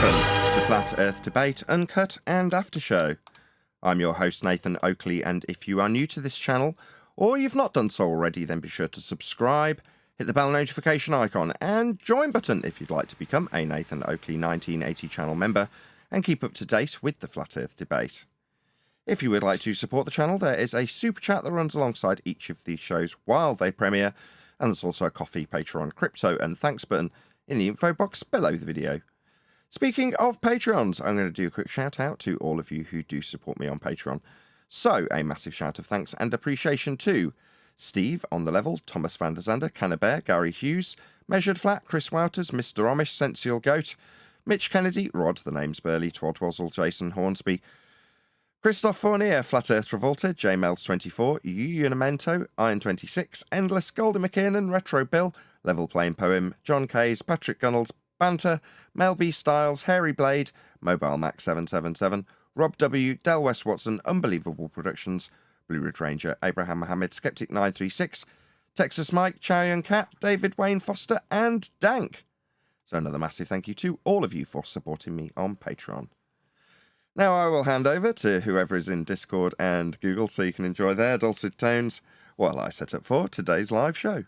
Welcome to Flat Earth Debate, Uncut and After Show. I'm your host Nathan Oakley, and if you are new to this channel, or you've not done so already, then be sure to subscribe, hit the bell notification icon and join button if you'd like to become a Nathan Oakley 1980 channel member and keep up to date with the Flat Earth Debate. If you would like to support the channel, there is a super chat that runs alongside each of these shows while they premiere, and there's also a Coffee, Patreon, Crypto and Thanks button in the info box below the video. Speaking of Patreons, I'm going to do a quick shout out to all of you who do support me on Patreon. So, a massive shout of thanks and appreciation to Steve on the level, Thomas van der Zander, Cannabear, Gary Hughes, Measured Flat, Chris Wouters, Mr. Amish, Sensial Goat, Mitch Kennedy, Rod, the name's Burley, Twodwazzle, Jason Hornsby, Christoph Fournier, Flat Earth Travolta, JMels24, Unimento, Iron26, Endless, Goldie McKiernan, Retro Bill, Level Playing Poem, John Kays, Patrick Gunnels, Banter, Mel B. Styles, Hairy Blade, Mobile Mac 777, Rob W., Del West Watson, Unbelievable Productions, Blue Ridge Ranger, Abraham Mohammed, Skeptic 936, Texas Mike, Chow Yun Cat, David Wayne Foster, and Dank. So another massive thank you to all of you for supporting me on Patreon. Now I will hand over to whoever is in Discord and Google so you can enjoy their dulcet tones while I set up for today's live show.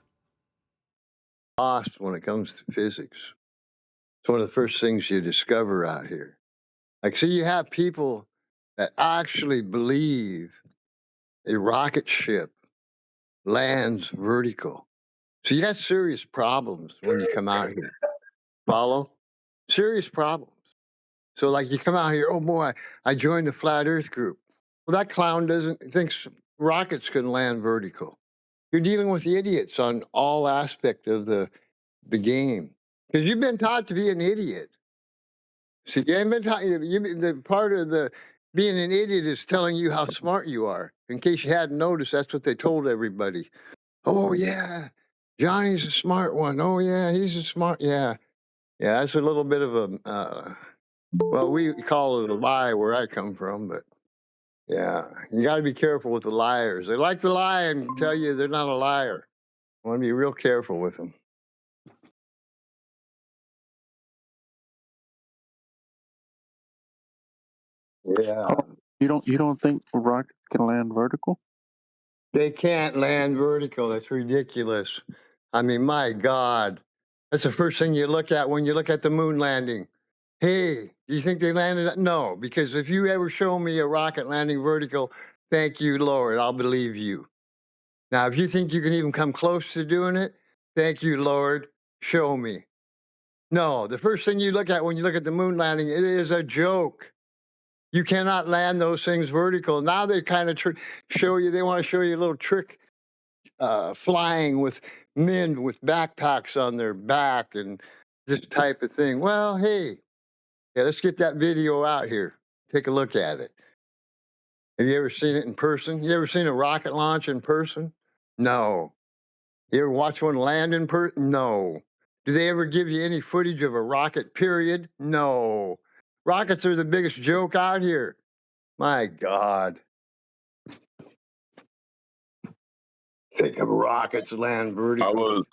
Lost when it comes to physics. It's one of the first things you discover out here. Like, so you have people that actually believe a rocket ship lands vertical. So you got serious problems when you come out here. Follow? Serious problems. So like you come out here, oh boy, I joined the Flat Earth group. Well, that clown thinks rockets can land vertical. You're dealing with idiots on all aspect of the game. Because you've been taught to be an idiot. See, you ain't been taught. The part of the being an idiot is telling you how smart you are. In case you hadn't noticed, that's what they told everybody. Oh yeah, Johnny's a smart one. Oh yeah, he's a smart. Yeah, that's a little bit of a. Well, we call it a lie where I come from, but yeah, you got to be careful with the liars. They like to lie and tell you they're not a liar. I want to be real careful with them. Yeah. You don't think rockets can land vertical? They can't land vertical. That's ridiculous. I mean, my God. That's the first thing you look at when you look at the moon landing. Hey, do you think they landed? No, because if you ever show me a rocket landing vertical, thank you, Lord, I'll believe you. Now, if you think you can even come close to doing it, thank you, Lord, show me. No, the first thing you look at when you look at the moon landing, it is a joke. You cannot land those things vertical. Now they kind of show you, they want to show you a little trick flying with men with backpacks on their back and this type of thing. Well, hey, yeah, let's get that video out here. Take a look at it. Have you ever seen it in person? You ever seen a rocket launch in person? No. You ever watch one land in person? No. Do they ever give you any footage of a rocket, period? No. Rockets are the biggest joke out here. My God. Think of rockets land vertical.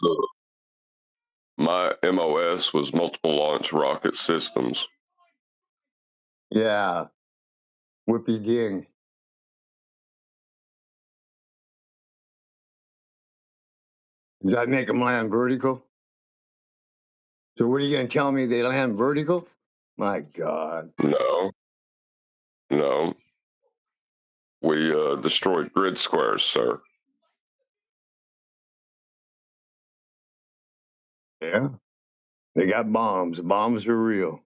My MOS was multiple launch rocket systems. Yeah. Whoopie ding. Did I make them land vertical? So what are you going to tell me they land vertical? My God. No. We destroyed grid squares, sir. Yeah. They got bombs. Bombs are real.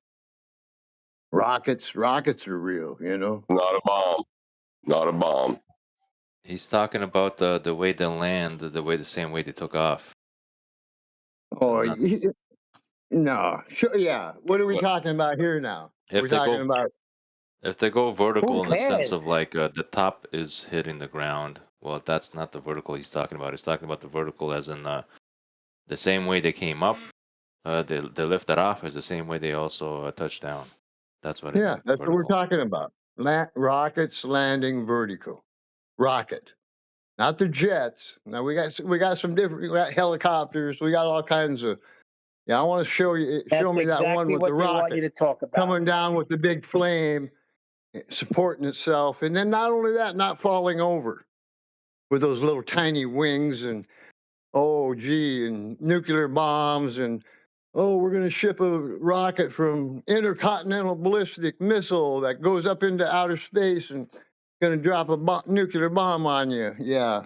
Rockets are real, you know? Not a bomb. Not a bomb. He's talking about the way they land, the same way they took off. Oh, no. Sure, yeah. What are we talking about here now? We're talking about... If they go vertical Who in the sense cares? of like the top is hitting the ground, well, that's not the vertical he's talking about. He's talking about the vertical as in the same way they came up, they lifted off is the same way they also touched down. That's what. Yeah, that's vertical. what we're talking about. Rockets landing vertical. Rocket. Not the jets. Now we got some different. We got helicopters. We got all kinds of Yeah, I want to show you. That's Show me that one exactly with the what they want you rocket to talk about. coming down with the big flame, supporting itself, and then not only that, not falling over with those little tiny wings and oh gee, and nuclear bombs and oh, we're going to ship a rocket from intercontinental ballistic missile that goes up into outer space and going to drop a nuclear bomb on you. Yeah,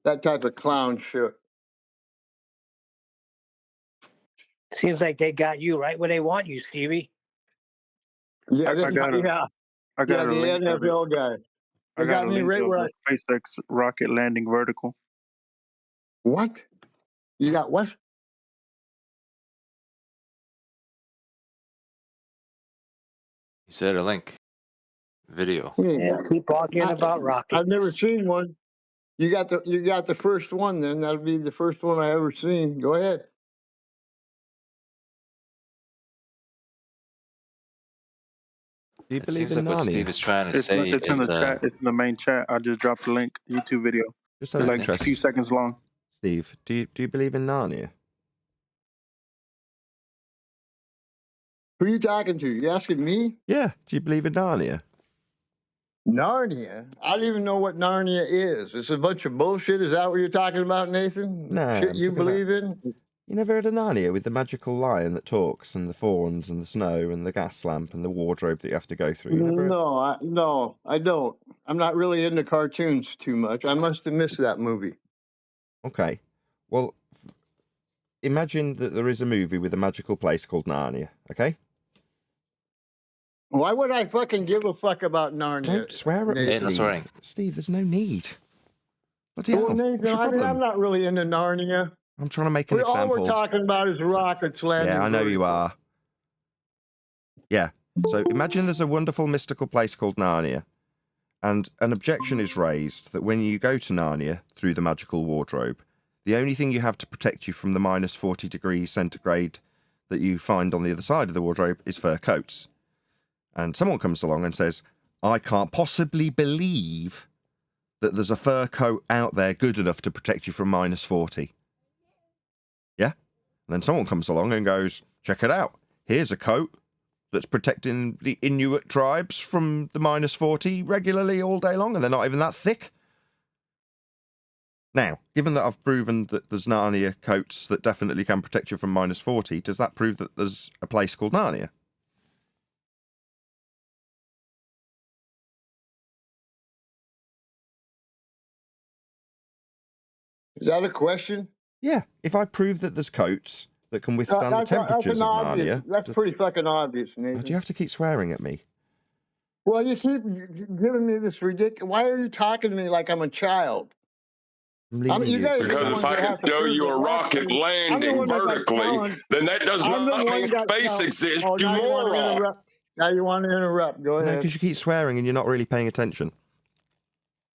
that type of clown shit. Seems like they got you right where they want you, Stevie. Yeah, I got a yeah, I got a the link of it. NFL guy. I They got got a me link right of where I. the SpaceX rocket landing vertical. What? You got what? You said a link. Video. Yeah, keep arguing about rockets. I've never seen one. You got the first one. Then that'll be the first one I ever seen. Go ahead. Do you It believe seems in like what Steve Narnia? is trying to It's say in is the chat. It's in the main chat. I just dropped the link. YouTube video. Just It's out of like a few interest, seconds long. Steve. Do you believe in Narnia? Who are you talking to? You asking me? Yeah. Do you believe in Narnia? Narnia? I don't even know what Narnia is. It's a bunch of bullshit. Is that what you're talking about, Nathan? No, Shit I'm you talking about. believe in? You never heard of Narnia with the magical lion that talks and the fawns and the snow and the gas lamp and the wardrobe that you have to go through? You never heard... No, I don't. I'm not really into cartoons too much. I must have missed that movie. Okay. Well, imagine that there is a movie with a magical place called Narnia, okay? Why would I fucking give a fuck about Narnia? Don't swear at me, Nathan? Hey, no Steve. swearing. Steve, there's no need. Bloody Well, hell. Nathan, What's your problem? I'm not really into Narnia. I'm trying to make an All example. we're talking about is rockets landing. Yeah, I know you vertical. are. Yeah. So imagine there's a wonderful mystical place called Narnia, and an objection is raised that when you go to Narnia through the magical wardrobe, the only thing you have to protect you from the minus 40 degrees centigrade that you find on the other side of the wardrobe is fur coats. And someone comes along and says, I can't possibly believe that there's a fur coat out there good enough to protect you from minus 40. Yeah? And then someone comes along and goes, check it out. Here's a coat that's protecting the Inuit tribes from the minus 40 regularly all day long, and they're not even that thick. Now, given that I've proven that there's Narnia coats that definitely can protect you from minus 40, does that prove that there's a place called Narnia? Is that a question? Yeah, if I prove that there's coats that can withstand the temperatures of Narnia... That's pretty fucking obvious, Nathan. Do you have to keep swearing at me? Well, you keep giving me this ridiculous... Why are you talking to me like I'm a child? I'm leading you guys to... are the Because ones if I that can have to show prove you it. a Why- rocket I'm the landing one that got vertically, challenged. then that does I'm the not one mean got space challenged. exists, Oh, you now you want to moron. interrupt. Now you want to interrupt. Go No, ahead. because you keep swearing and you're not really paying attention.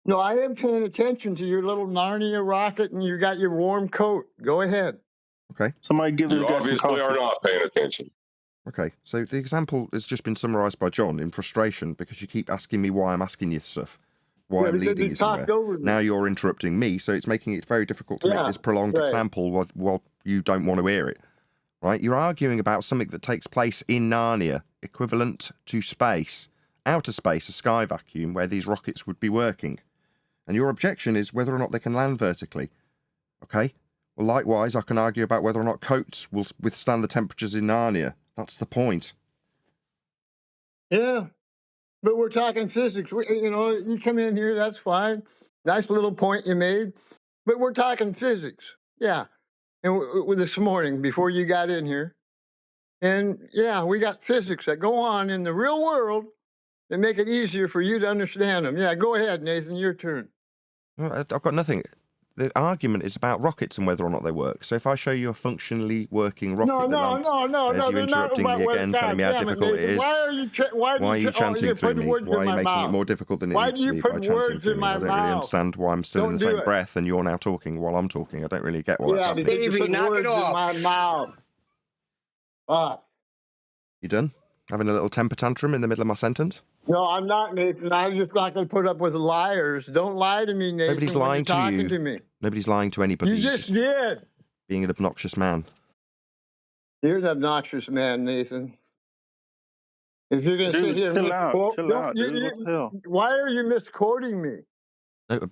No, I am paying attention to your little Narnia rocket, and you got your warm coat. Go ahead. Okay. Somebody give this You guy some obviously are coffee. not paying attention. Okay, so the example has just been summarised by John in frustration because you keep asking me why I'm asking you stuff, why I'm because leading you you somewhere. talked over me. Now you're interrupting me, so it's making it very difficult to make Yeah, this prolonged right. example while you don't want to hear it. Right? You're arguing about something that takes place in Narnia, equivalent to space, outer space, a sky vacuum where these rockets would be working. And your objection is whether or not they can land vertically. Okay? Well, likewise, I can argue about whether or not coats will withstand the temperatures in Narnia. That's the point. Yeah, but we're talking physics. You come in here, that's fine. Nice little point you made. But we're talking physics. Yeah. And this morning, before you got in here. And yeah, we got physics that go on in the real world that make it easier for you to understand them. Yeah, go ahead, Nathan, your turn. I've got nothing. The argument is about rockets and whether or not they work. So if I show you a functionally working rocket that lands, there's you interrupting me again, telling me how difficult it is. Why are you chanting through me? Why are you making it more difficult than it needs to be by chanting through me? I don't really understand why I'm still in the same breath and you're now talking while I'm talking. I don't really get why that's happening. Because you put words in my mouth. You done? Having a little temper tantrum in the middle of my sentence? No, I'm not, Nathan. I'm just not going to put up with liars. Don't lie to me, Nathan. Nobody's lying to you. To me. Nobody's lying to anybody. You just did. Being an obnoxious man. You're an obnoxious man, Nathan. If you're going to sit Dude, here and chill out. misquote, Chill out, dude. What the hell? why are you misquoting me?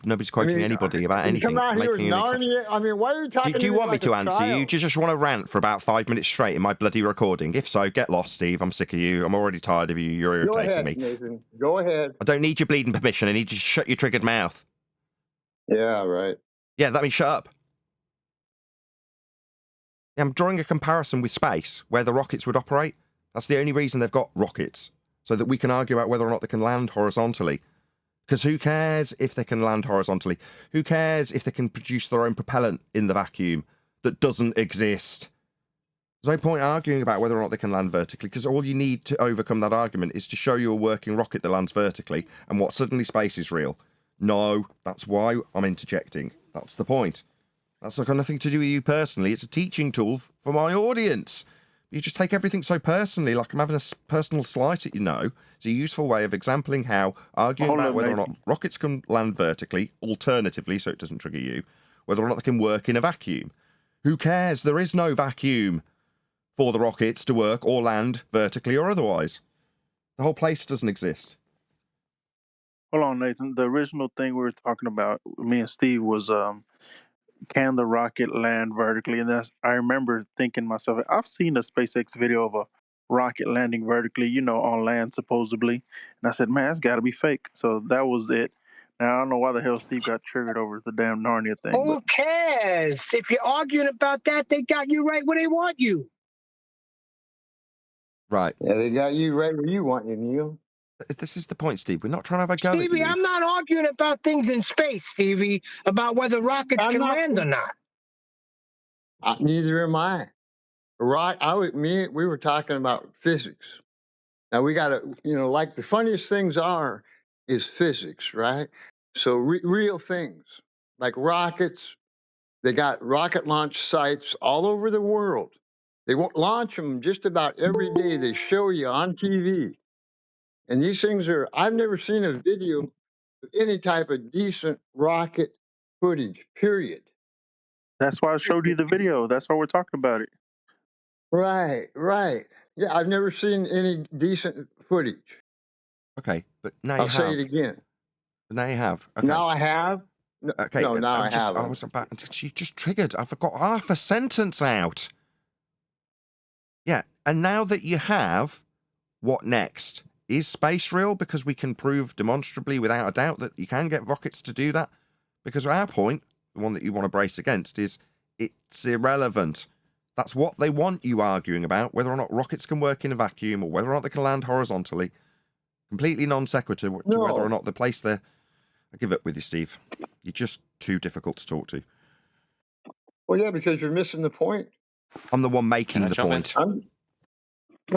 Nobody's quoting anybody about you come anything. out here with Making an exception. Narnia. I mean, why are you talking Do you to want me like to a answer you? child? Do you just want to rant for about 5 minutes straight in my bloody recording? If so, get lost, Steve. I'm sick of you. I'm already tired of you. You're Go irritating ahead, me. Nathan. Go ahead. I don't need your bleeding permission. I need you to shut your triggered mouth. Yeah, right. Yeah, that means shut up. Yeah, I'm drawing a comparison with space, where the rockets would operate. That's the only reason they've got rockets, so that we can argue about whether or not they can land horizontally. Because who cares if they can land horizontally? Who cares if they can produce their own propellant in the vacuum that doesn't exist? There's no point arguing about whether or not they can land vertically, because all you need to overcome that argument is to show you a working rocket that lands vertically, and what, suddenly space is real? No, that's why I'm interjecting. That's the point. That's got nothing to do with you personally. It's a teaching tool for my audience. You just take everything so personally, like I'm having a personal slight at you. No, it's a useful way of exempling how arguing about whether or not rockets can land vertically, alternatively, so it doesn't trigger you, whether or not they can work in a vacuum. Who cares? There is no vacuum for the rockets to work or land vertically or otherwise. The whole place doesn't exist. Hold on, Nathan. The original thing we were talking about, me and Steve, was can the rocket land vertically? And I remember thinking to myself, I've seen a SpaceX video of a rocket landing vertically, on land supposedly. And I said, man, that's got to be fake. So that was it. Now, I don't know why the hell Steve got triggered over the damn Narnia thing. Who cares? If you're arguing about that, they got you right where they want you. Right. Yeah, they got you right where you want you, Neil. This is the point, Steve. We're not trying to have a go Stevie, at you. I'm not arguing about things in space, Stevie, about whether rockets can land or not. Neither am I. Right? We were talking about physics. Now we got to, like the funniest things is physics, right? So real things like rockets. They got rocket launch sites all over the world. They won't launch them just about every day. They show you on TV. And these things I've never seen a video of any type of decent rocket footage, period. That's why I showed you the video. That's why we're talking about it. Right. Yeah, I've never seen any decent footage. Okay, but now you have. I'll say it again. But now you have. Okay. Now I have. Okay, no, now I have. I was about. She just triggered. I forgot half a sentence out. Yeah, and now that you have, what next? Is space real? Because we can prove demonstrably, without a doubt, that you can get rockets to do that. Because our point, the one that you want to brace against, is it's irrelevant. That's what they want you arguing about, whether or not rockets can work in a vacuum or whether or not they can land horizontally. Completely non sequitur to whether or not the place there. I give up with you, Steve. You're just too difficult to talk to. Well, yeah, because you're missing the point. I'm the one making the point.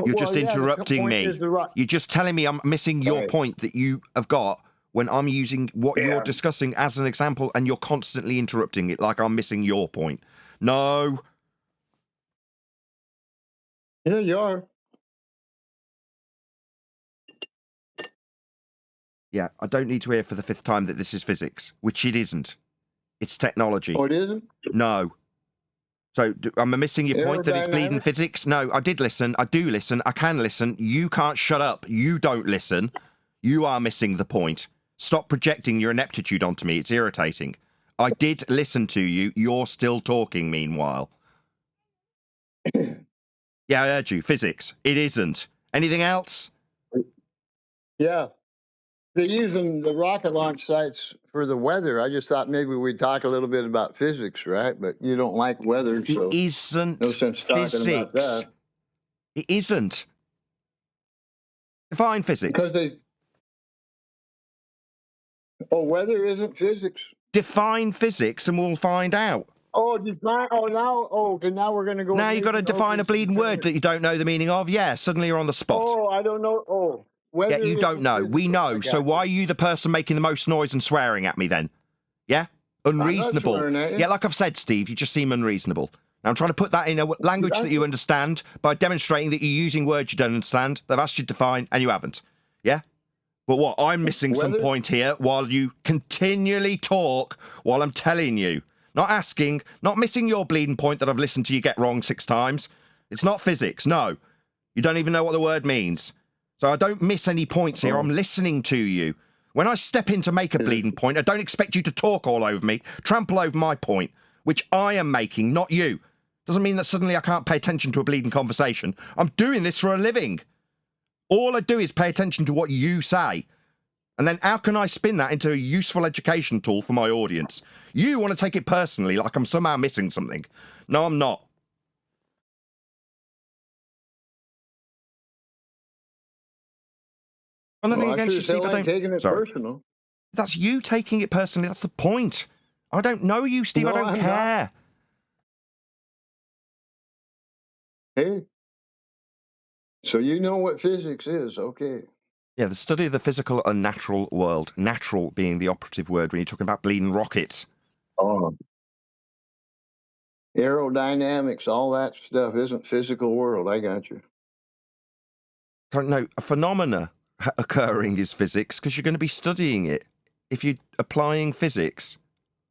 You're just interrupting me. You're just telling me I'm missing your point that you have got when I'm using what you're discussing as an example, and you're constantly interrupting it like I'm missing your point. No. Yeah, you are. Yeah, I don't need to hear for the 5th time that this is physics, which it isn't. It's technology. Oh, it isn't? No. So am I missing your point that it's bleeding physics? No, I did listen. I do listen. I can listen. You can't shut up. You don't listen. You are missing the point. Stop projecting your ineptitude onto me. It's irritating. I did listen to you. You're still talking, meanwhile. Yeah, I heard you. Physics. It isn't. Anything else? Yeah. They're using the rocket launch sites for the weather. I just thought maybe we'd talk a little bit about physics, right? But you don't like weather, so it isn't no sense physics. Talking about that. It isn't. Define physics. Because weather isn't physics. Define physics and we'll find out. Oh, define. Oh, now. Oh, okay. Now we're going to go. Now you've got to define a bleeding word that you don't know the meaning of. Yeah, suddenly you're on the spot. Oh, I don't know. Oh. Yeah, you don't know. We know. So why are you the person making the most noise and swearing at me then? Yeah? Unreasonable. Yeah, like I've said, Steve, you just seem unreasonable. Now I'm trying to put that in a language that you understand by demonstrating that you're using words you don't understand. They've asked you to define and you haven't. Yeah? But what? I'm missing some point here while you continually talk while I'm telling you. Not asking, not missing your bleeding point that I've listened to you get wrong 6 times. It's not physics, no. You don't even know what the word means. So I don't miss any points here. I'm listening to you. When I step in to make a bleeding point, I don't expect you to talk all over me, trample over my point, which I am making, not you. Doesn't mean that suddenly I can't pay attention to a bleeding conversation. I'm doing this for a living. All I do is pay attention to what you say. And then how can I spin that into a useful education tool for my audience? You want to take it personally, like I'm somehow missing something. No, I'm not. Nothing against you, Steve. I don't. Taking it personal. That's you taking it personally. That's the point. I don't know you, Steve. No, I don't care. Hey. So you know what physics is, okay. Yeah, the study of the physical and natural world. Natural being the operative word when you're talking about bleeding rockets. Oh. Aerodynamics, all that stuff isn't physical world. I got you. No, a phenomena occurring is physics because you're going to be studying it. If you're applying physics,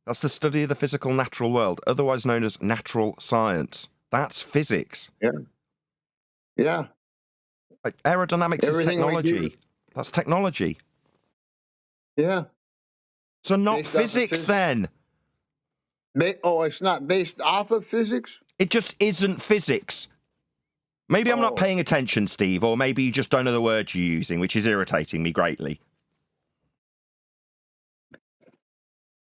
that's the study of the physical natural world, otherwise known as natural science. That's physics. Yeah. Yeah. Like aerodynamics is technology. That's technology. Yeah. So not physics then. It's not based off of physics? It just isn't physics. Maybe I'm not paying attention, Steve, or maybe you just don't know the words you're using, which is irritating me greatly.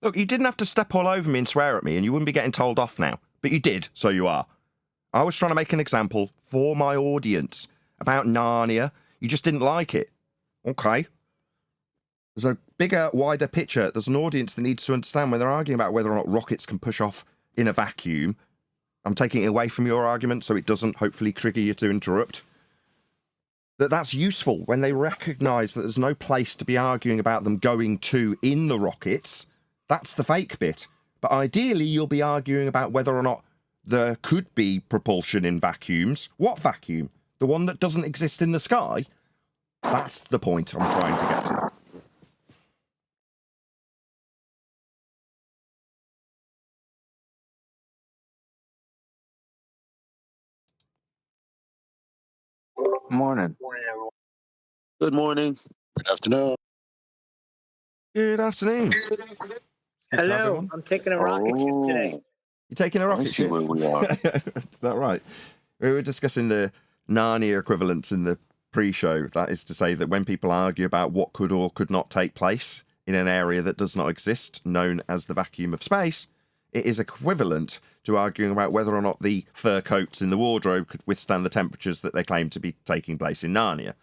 Look, you didn't have to step all over me and swear at me, and you wouldn't be getting told off now. But you did, so you are. I was trying to make an example for my audience about Narnia. You just didn't like it. Okay. There's a bigger, wider picture. There's an audience that needs to understand when they're arguing about whether or not rockets can push off in a vacuum. I'm taking it away from your argument so it doesn't hopefully trigger you to interrupt. That's useful when they recognise that there's no place to be arguing about them going to in the rockets. That's the fake bit. But ideally, you'll be arguing about whether or not there could be propulsion in vacuums. What vacuum? The one that doesn't exist in the sky? That's the point I'm trying to get to. Morning. Good morning. Good afternoon. Good afternoon. Hello, I'm taking a rocket ship today. You're taking a rocket I see ship? where we are. Is that right? We were discussing the Narnia equivalents in the pre-show. That is to say that when people argue about what could or could not take place in an area that does not exist, known as the vacuum of space, it is equivalent to arguing about whether or not the fur coats in the wardrobe could withstand the temperatures that they claim to be taking place in Narnia.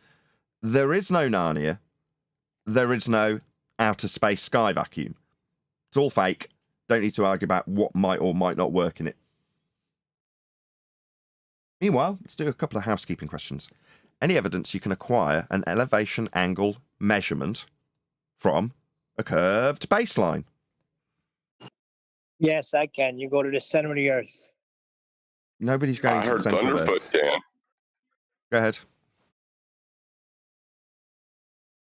There is no Narnia. There is no outer space sky vacuum. It's all fake. Don't need to argue about what might or might not work in it. Meanwhile, let's do a couple of housekeeping questions. Any evidence you can acquire an elevation angle measurement from a curved baseline? Yes, I can. You go to the center of the earth. Nobody's going I to the heard center of Thunderfoot Earth. can. Go ahead.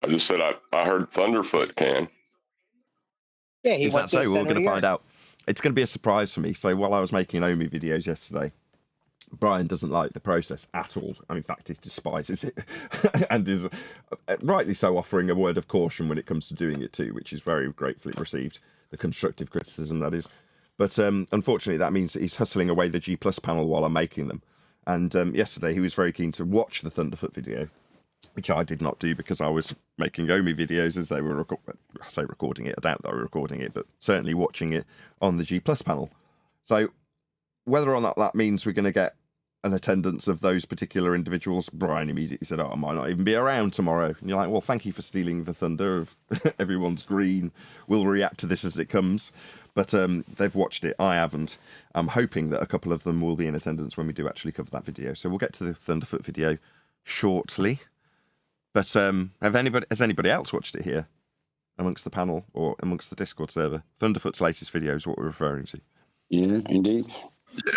I just said I heard Thunderfoot can. Yeah, he Is went that to the so? We're center going of to the find earth. out. It's going to be a surprise for me. So while I was making Omi videos yesterday, Brian doesn't like the process at all. In fact, he despises it and is rightly so offering a word of caution when it comes to doing it too, which is very gratefully received. The constructive criticism, that is. But unfortunately, that means that he's hustling away the G Plus panel while I'm making them. And yesterday, he was very keen to watch the Thunderfoot video, which I did not do because I was making Omi videos as they were recording it. I doubt they were recording it, but certainly watching it on the G Plus panel. So whether or not that means we're going to get an attendance of those particular individuals, Brian immediately said, I might not even be around tomorrow. And you're like, well, thank you for stealing the thunder of everyone's green. We'll react to this as it comes. But they've watched it. I haven't. I'm hoping that a couple of them will be in attendance when we do actually cover that video. So we'll get to the Thunderfoot video shortly. But has anybody else watched it here amongst the panel or amongst the Discord server? Thunderfoot's latest video is what we're referring to. Yeah, indeed. Yeah.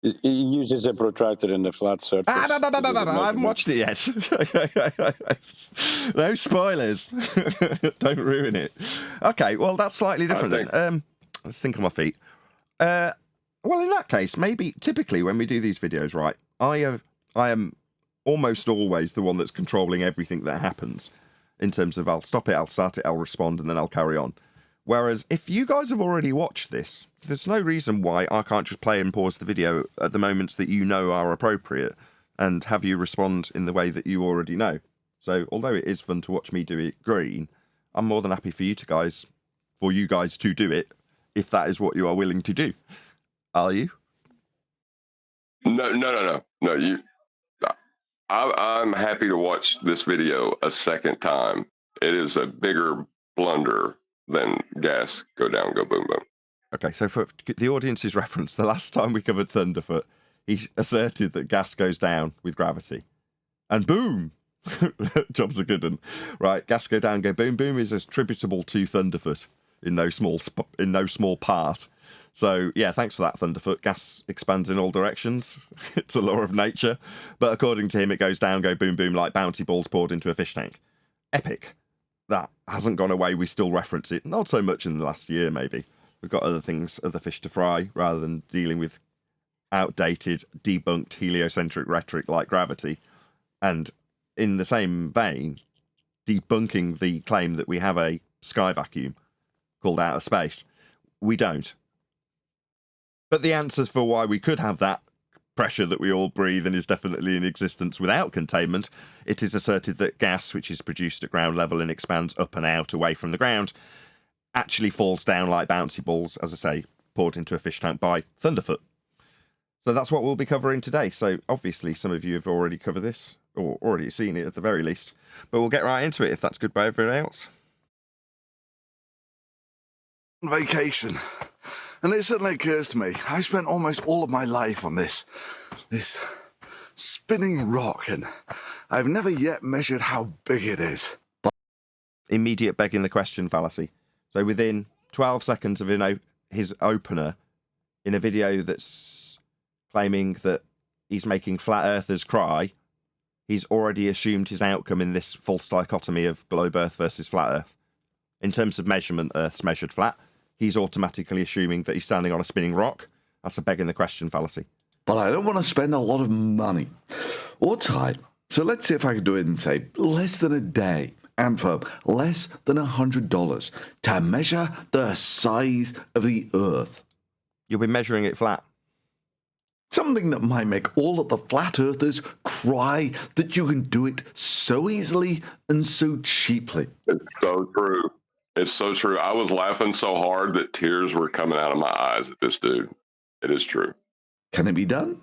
It uses a protractor in the flat surface. I haven't watched it yet. No spoilers. Don't ruin it. Okay, well, that's slightly different then. Let's think on my feet. Well, in that case, maybe typically when we do these videos, right, I am almost always the one that's controlling everything that happens in terms of I'll stop it, I'll start it, I'll respond, and then I'll carry on. Whereas if you guys have already watched this, there's no reason why I can't just play and pause the video at the moments that you know are appropriate and have you respond in the way that you already know. So although it is fun to watch me do it green, I'm more than happy for you guys to do it if that is what you are willing to do. Are you? No. I'm happy to watch this video a second time. It is a bigger blunder than gas go down, go boom, boom. Okay, so for the audience's reference, the last time we covered Thunderfoot, he asserted that gas goes down with gravity. And boom! Job's a good one. Right, gas go down, go boom, boom is attributable to Thunderfoot in no small part. So, yeah, thanks for that, Thunderfoot. Gas expands in all directions. It's a law of nature. But according to him, it goes down, go boom, boom, like bouncy balls poured into a fish tank. Epic. That hasn't gone away. We still reference it. Not so much in the last year, maybe. We've got other things, other fish to fry, rather than dealing with outdated, debunked, heliocentric rhetoric like gravity. And in the same vein, debunking the claim that we have a sky vacuum called outer space. We don't. But the answers for why we could have that pressure that we all breathe and is definitely in existence without containment, it is asserted that gas, which is produced at ground level and expands up and out away from the ground, actually falls down like bouncy balls, as I say, poured into a fish tank by Thunderfoot. So that's what we'll be covering today. So obviously some of you have already covered this, or already seen it at the very least, but we'll get right into it if that's good by everyone else. Vacation. And it suddenly occurs to me, I spent almost all of my life on this spinning rock, and I've never yet measured how big it is. Immediate begging the question fallacy. So within 12 seconds of his opener, in a video that's claiming that he's making flat earthers cry, he's already assumed his outcome in this false dichotomy of globe Earth versus flat Earth. In terms of measurement, Earth's measured flat. He's automatically assuming that he's standing on a spinning rock. That's a begging the question fallacy. But I don't want to spend a lot of money or time. So let's see if I can do it in, say, less than a day and for less than $100 to measure the size of the Earth. You'll be measuring it flat. Something that might make all of the flat earthers cry that you can do it so easily and so cheaply. It's so true. It's so true. I was laughing so hard that tears were coming out of my eyes at this dude. It is true. Can it be done?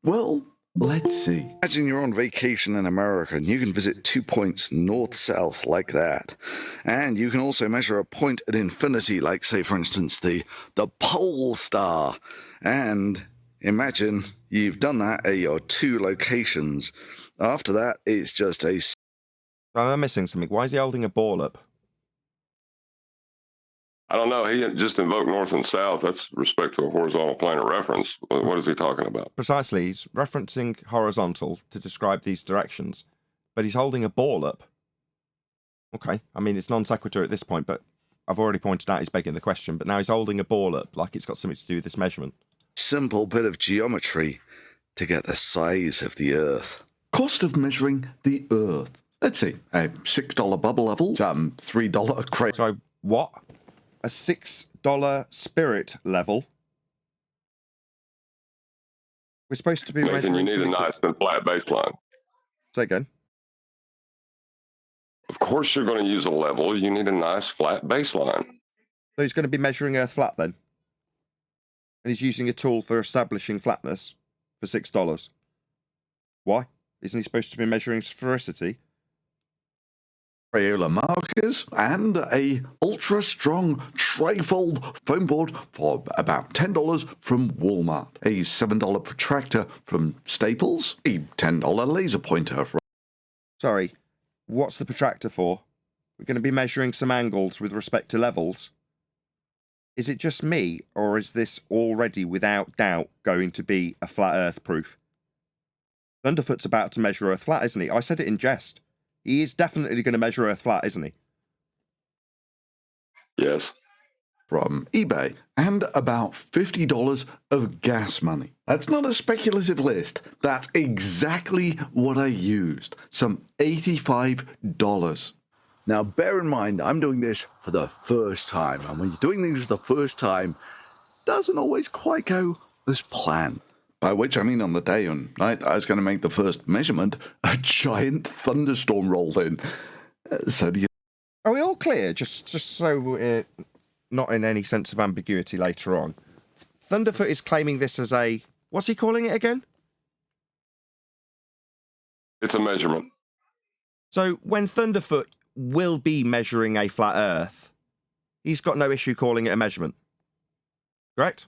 Well, let's see. Imagine you're on vacation in America and you can visit 2 points north-south like that. And you can also measure a point at infinity, like, say, for instance, the pole star. And imagine you've done that at your 2 locations. After that, it's just a... I'm missing something. Why is he holding a ball up? I don't know. He just invoked north and south. That's respect to a horizontal plane of reference. What is he talking about? Precisely. He's referencing horizontal to describe these directions, but he's holding a ball up. Okay. I mean, it's non sequitur at this point, but I've already pointed out he's begging the question, but now he's holding a ball up like it's got something to do with this measurement. Simple bit of geometry to get the size of the Earth. Cost of measuring the Earth. Let's see, a $6 bubble level, $3 crate. So what? A $6 spirit level? We're supposed to be Nathan, you measuring... need a nice and flat baseline. Say again. Of course you're going to use a level. You need a nice flat baseline. So he's going to be measuring Earth flat then? And he's using a tool for establishing flatness for $6. Why? Isn't he supposed to be measuring sphericity? Coriolis markers and a ultra-strong trifold foam board for about $10 from Walmart. A $7 protractor from Staples. A $10 laser pointer from... Sorry, what's the protractor for? We're going to be measuring some angles with respect to levels. Is it just me, or is this already without doubt going to be a flat Earth proof? Thunderfoot's about to measure Earth flat, isn't he? I said it in jest. He is definitely going to measure Earth flat, isn't he? Yes. from eBay and about $50 of gas money. That's not a speculative list. That's exactly what I used. Some $85. Now, bear in mind, I'm doing this for the first time. And when you're doing things for the first time, it doesn't always quite go as planned. By which I mean on the day on night I was going to make the first measurement, a giant thunderstorm rolled in. So do you... Are we all clear? Just so we're not in any sense of ambiguity later on. Thunderfoot is claiming this as a... What's he calling it again? It's a measurement. So when Thunderfoot will be measuring a flat Earth, he's got no issue calling it a measurement. Correct?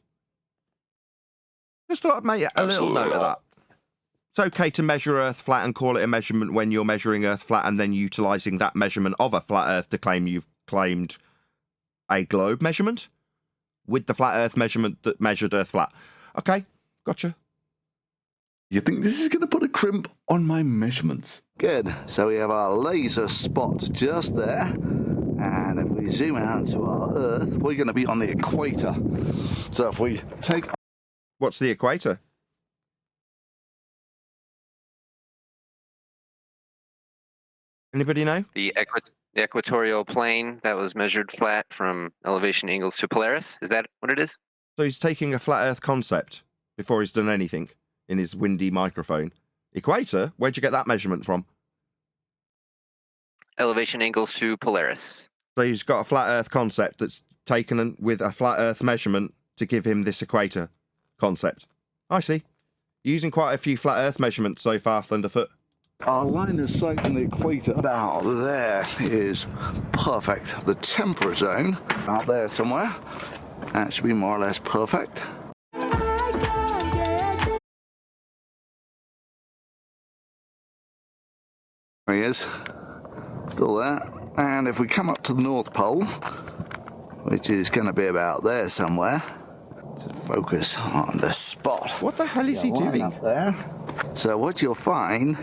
Just thought I'd make a little note of that. It's okay to measure Earth flat and call it a measurement when you're measuring Earth flat and then utilising that measurement of a flat Earth to claim you've claimed a globe measurement with the flat Earth measurement that measured Earth flat. Okay, gotcha. You think this is going to put a crimp on my measurements? Good. So we have our laser spot just there. And if we zoom out to our Earth, we're going to be on the equator. So if we take... What's the equator? Anybody know? The equatorial plane that was measured flat from elevation angles to Polaris. Is that what it is? So he's taking a flat Earth concept before he's done anything in his windy microphone. Equator? Where'd you get that measurement from? Elevation angles to Polaris. So he's got a flat Earth concept that's taken with a flat Earth measurement to give him this equator concept. I see. Using quite a few flat Earth measurements so far, Thunderfoot. Our line of sight from the equator about there is perfect. The temperate zone out there somewhere, that should be more or less perfect. There he is, still there. And if we come up to the North Pole, which is going to be about there somewhere, to focus on the spot. What the hell is he doing up there? So what you'll find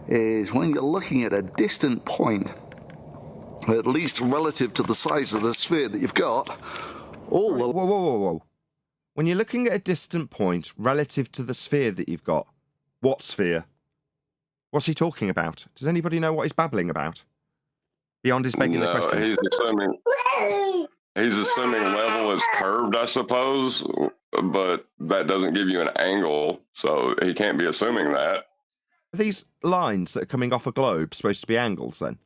is when you're looking at a distant point, at least relative to the size of the sphere that you've got, all the... Whoa. When you're looking at a distant point relative to the sphere that you've got, what sphere? What's he talking about? Does anybody know what he's babbling about? Beyond his begging the question. He's assuming level is curved, I suppose, but that doesn't give you an angle, so he can't be assuming that. Are these lines that are coming off a globe supposed to be angles, then?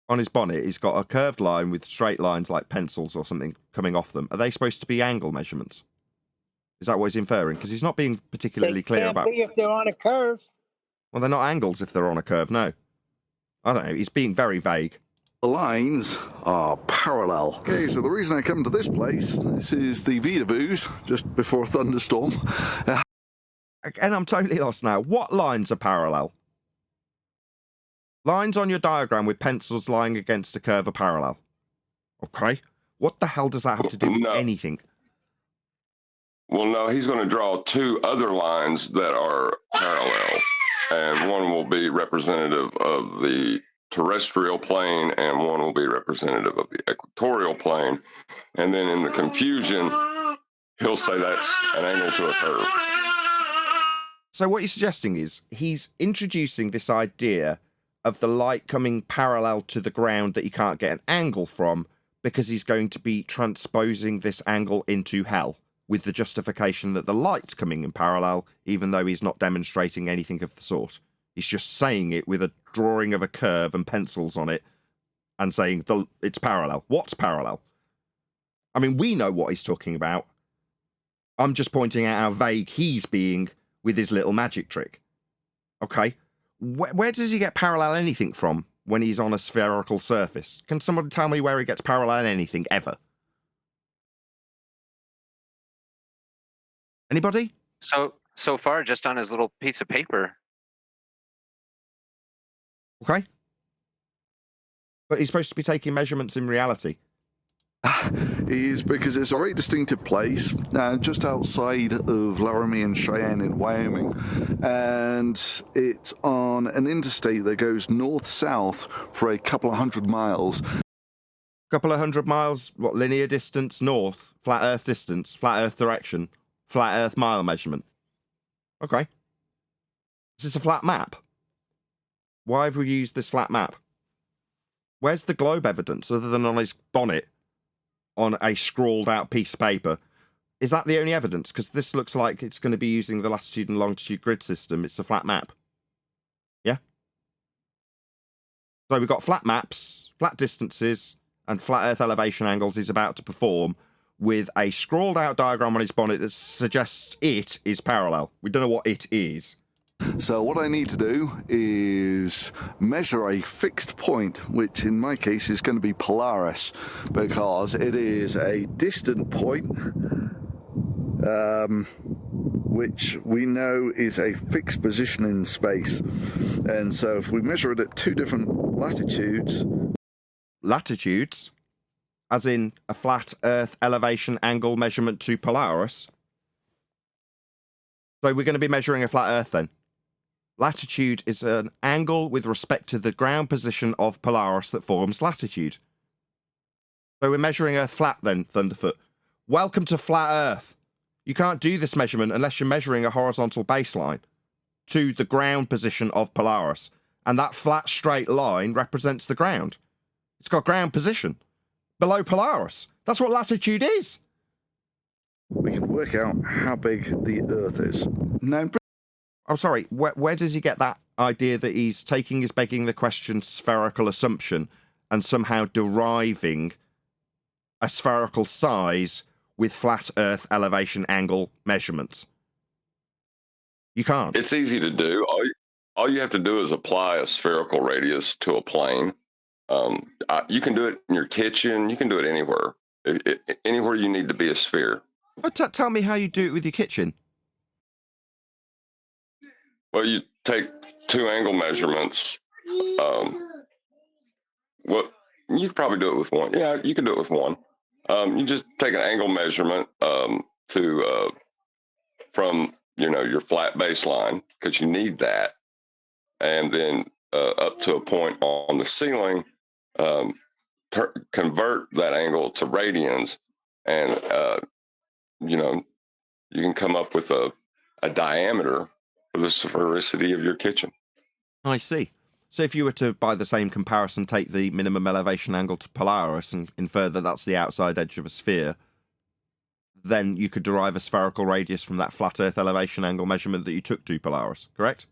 On his bonnet, he's got a curved line with straight lines like pencils or something coming off them. Are they supposed to be angle measurements? Is that what he's inferring? Because he's not being particularly clear about... They can't be if they're on a curve. Well, they're not angles if they're on a curve, no. I don't know, he's being very vague. The lines are parallel. Okay, so the reason I come to this place, this is the Vidavus, just before a thunderstorm. And I'm totally lost now. What lines are parallel? Lines on your diagram with pencils lying against a curve are parallel. Okay. What the hell does that have to do with anything? Well, no, he's going to draw two other lines that are parallel, and one will be representative of the terrestrial plane, and one will be representative of the equatorial plane. And then in the confusion, he'll say that's an angle to a curve. So what you're suggesting is he's introducing this idea of the light coming parallel to the ground that he can't get an angle from because he's going to be transposing this angle into hell with the justification that the light's coming in parallel, even though he's not demonstrating anything of the sort. He's just saying it with a drawing of a curve and pencils on it and saying it's parallel. What's parallel? I mean, we know what he's talking about. I'm just pointing out how vague he's being with his little magic trick. Okay. Where does he get parallel anything from when he's on a spherical surface? Can someone tell me where he gets parallel anything ever? Anybody? So far, just on his little piece of paper. Okay. But he's supposed to be taking measurements in reality. Is because it's a very distinctive place just outside of Laramie and Cheyenne in Wyoming, and it's on an interstate that goes north-south for a couple of 100 miles. Couple of 100 miles, what, linear distance north, flat Earth distance, flat Earth direction, flat Earth mile measurement. Okay. Is this a flat map? Why have we used this flat map? Where's the globe evidence other than on his bonnet on a scrawled out piece of paper? Is that the only evidence? Because this looks like it's going to be using the latitude and longitude grid system. It's a flat map. Yeah? So we've got flat maps, flat distances, and flat Earth elevation angles he's about to perform with a scrawled out diagram on his bonnet that suggests it is parallel. We don't know what it is. So what I need to do is measure a fixed point, which in my case is going to be Polaris, because it is a distant point, which we know is a fixed position in space. And so if we measure it at two different latitudes... Latitudes? As in a flat Earth elevation angle measurement to Polaris? So we're going to be measuring a flat Earth then? Latitude is an angle with respect to the ground position of Polaris that forms latitude. So we're measuring Earth flat then, Thunderfoot. Welcome to flat Earth. You can't do this measurement unless you're measuring a horizontal baseline to the ground position of Polaris. And that flat straight line represents the ground. It's got ground position below Polaris. That's what latitude is. We can work out how big the Earth is. Now, I'm sorry, where does he get that idea that he's taking his begging the question spherical assumption and somehow deriving a spherical size with flat Earth elevation angle measurements? You can't. It's easy to do. All you have to do is apply a spherical radius to a plane. You can do it in your kitchen. You can do it anywhere. Anywhere you need to be a sphere. But tell me how you do it with your kitchen. Well, you take two angle measurements. Well, you could probably do it with one. Yeah, you can do it with one. You just take an angle measurement from your flat baseline, because you need that, and then up to a point on the ceiling, convert that angle to radians, and you can come up with a diameter for the sphericity of your kitchen. I see. So if you were to, by the same comparison, take the minimum elevation angle to Polaris and infer that that's the outside edge of a sphere, then you could derive a spherical radius from that flat Earth elevation angle measurement that you took to Polaris, correct?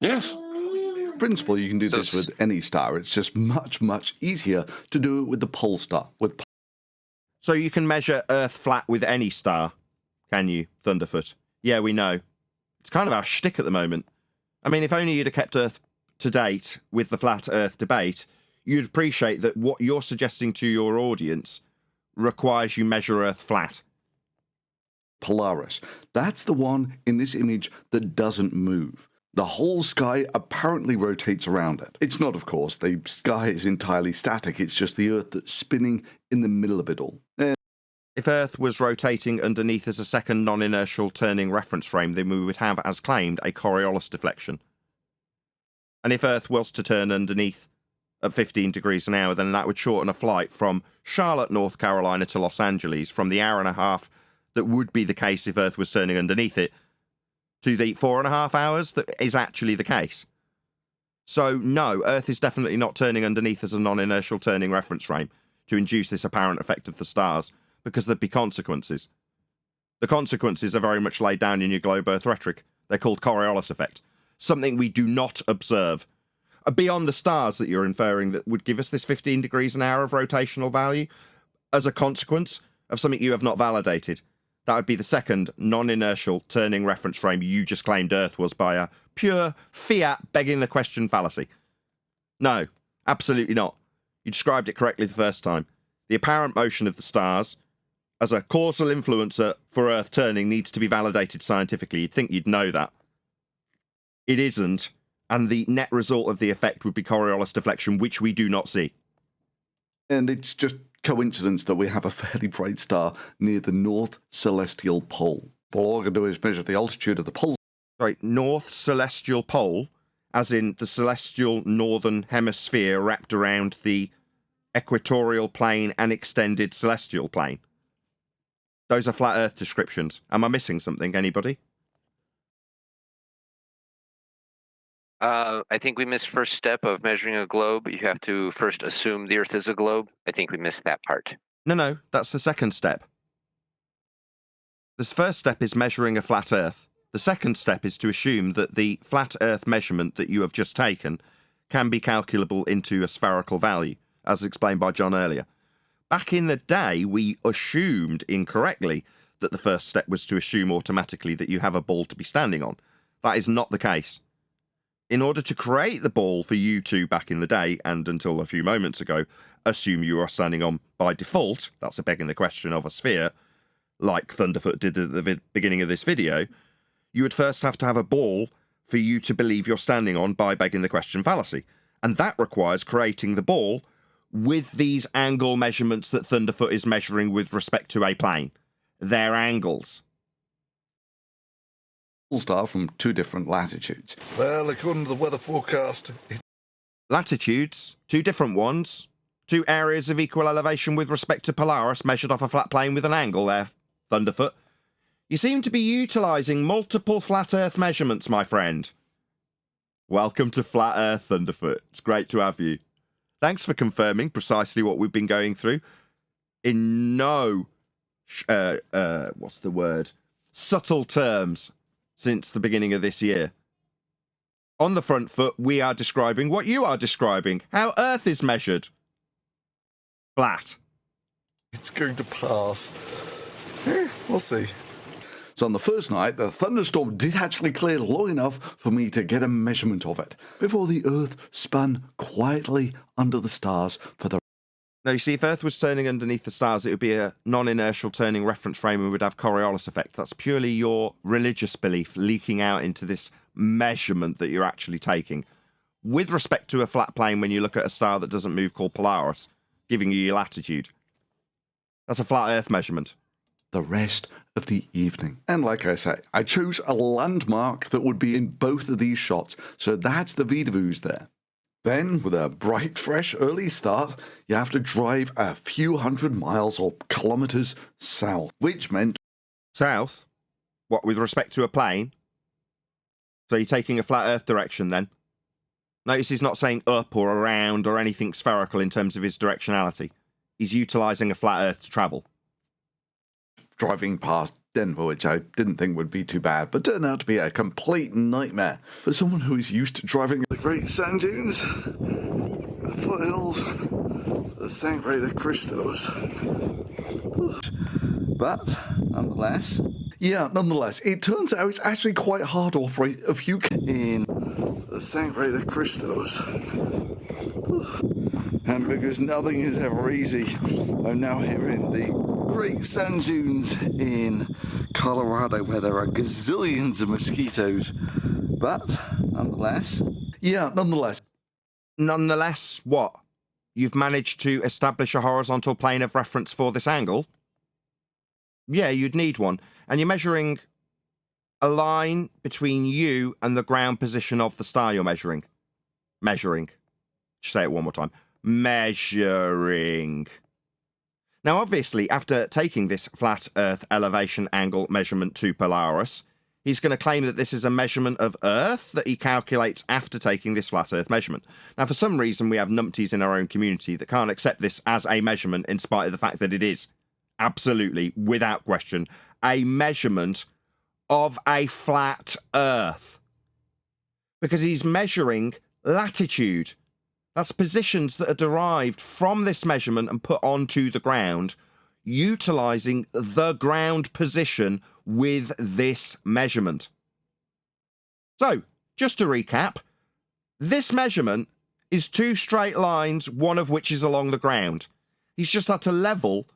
Yes. In principle, you can do this with any star. It's just much, much easier to do it with the pole star. So you can measure Earth flat with any star, can you, Thunderfoot? Yeah, we know. It's kind of our shtick at the moment. I mean, if only you'd have kept Earth to date with the flat Earth debate, you'd appreciate that what you're suggesting to your audience requires you measure Earth flat. Polaris. That's the one in this image that doesn't move. The whole sky apparently rotates around it. It's not, of course. The sky is entirely static. It's just the Earth that's spinning in the middle of it all. If Earth was rotating underneath as a second non-inertial turning reference frame, then we would have, as claimed, a Coriolis deflection. And if Earth was to turn underneath at 15 degrees an hour, then that would shorten a flight from Charlotte, North Carolina to Los Angeles from the hour and a half that would be the case if Earth was turning underneath it to the 4.5 hours that is actually the case. So no, Earth is definitely not turning underneath as a non-inertial turning reference frame to induce this apparent effect of the stars, because there'd be consequences. The consequences are very much laid down in your globe Earth rhetoric. They're called Coriolis effect, something we do not observe. Beyond the stars that you're inferring that would give us this 15 degrees an hour of rotational value as a consequence of something you have not validated. That would be the second non-inertial turning reference frame you just claimed Earth was by a pure fiat begging the question fallacy. No, absolutely not. You described it correctly the first time. The apparent motion of the stars as a causal influencer for Earth turning needs to be validated scientifically. You'd think you'd know that. It isn't, and the net result of the effect would be Coriolis deflection, which we do not see. And it's just coincidence that we have a fairly bright star near the North Celestial Pole. All we're going to do is measure the altitude of the pole. Sorry, North Celestial Pole, as in the celestial northern hemisphere wrapped around the equatorial plane and extended celestial plane. Those are flat Earth descriptions. Am I missing something, anybody? I think we missed first step of measuring a globe. You have to first assume the Earth is a globe. I think we missed that part. No, that's the second step. The first step is measuring a flat Earth. The second step is to assume that the flat Earth measurement that you have just taken can be calculable into a spherical value, as explained by John earlier. Back in the day, we assumed incorrectly that the first step was to assume automatically that you have a ball to be standing on. That is not the case. In order to create the ball for you two back in the day, and until a few moments ago, assume you are standing on by default, that's a begging the question of a sphere, like Thunderfoot did at the beginning of this video, you would first have to have a ball for you to believe you're standing on by begging the question fallacy. And that requires creating the ball with these angle measurements that Thunderfoot is measuring with respect to a plane. They're angles. Star from 2 different latitudes. Well, according to the weather forecast... Latitudes, 2 different ones. 2 areas of equal elevation with respect to Polaris measured off a flat plane with an angle there, Thunderfoot. You seem to be utilising multiple flat Earth measurements, my friend. Welcome to Flat Earth, Thunderfoot. It's great to have you. Thanks for confirming precisely what we've been going through. In no, subtle terms since the beginning of this year. On the front foot, we are describing what you are describing, how Earth is measured. Flat. It's going to pass. We'll see. So on the first night, the thunderstorm did actually clear long enough for me to get a measurement of it, before the Earth spun quietly under the stars for the... Now, you see, if Earth was turning underneath the stars, it would be a non-inertial turning reference frame and would have Coriolis effect. That's purely your religious belief leaking out into this measurement that you're actually taking. With respect to a flat plane, when you look at a star that doesn't move called Polaris, giving you your latitude. That's a flat Earth measurement. The rest of the evening. And like I say, I chose a landmark that would be in both of these shots, so that's the Vidavus there. Then, with a bright, fresh, early start, you have to drive a few hundred miles or kilometers south, which meant... South? What, with respect to a plane? So you're taking a flat Earth direction then? Notice he's not saying up or around or anything spherical in terms of his directionality. He's utilising a flat Earth to travel. Driving past Denver, which I didn't think would be too bad, but turned out to be a complete nightmare for someone who is used to driving the great sand dunes, the foothills, the Sangre de Cristos. But nonetheless, it turns out it's actually quite hard to operate a few in the Sangre de Cristos. And because nothing is ever easy, I'm now here in the great sand dunes in Colorado where there are gazillions of mosquitoes. But nonetheless. Nonetheless, what? You've managed to establish a horizontal plane of reference for this angle? Yeah, you'd need one. And you're measuring a line between you and the ground position of the star you're measuring. Measuring. Say it one more time. Measuring. Now, obviously, after taking this flat Earth elevation angle measurement to Polaris, he's going to claim that this is a measurement of Earth that he calculates after taking this flat Earth measurement. Now, for some reason, we have numpties in our own community that can't accept this as a measurement in spite of the fact that it is, absolutely, without question, a measurement of a flat Earth. Because he's measuring latitude. That's positions that are derived from this measurement and put onto the ground, utilising the ground position with this measurement. So, just to recap, this measurement is 2 straight lines, one of which is along the ground. He's just had to level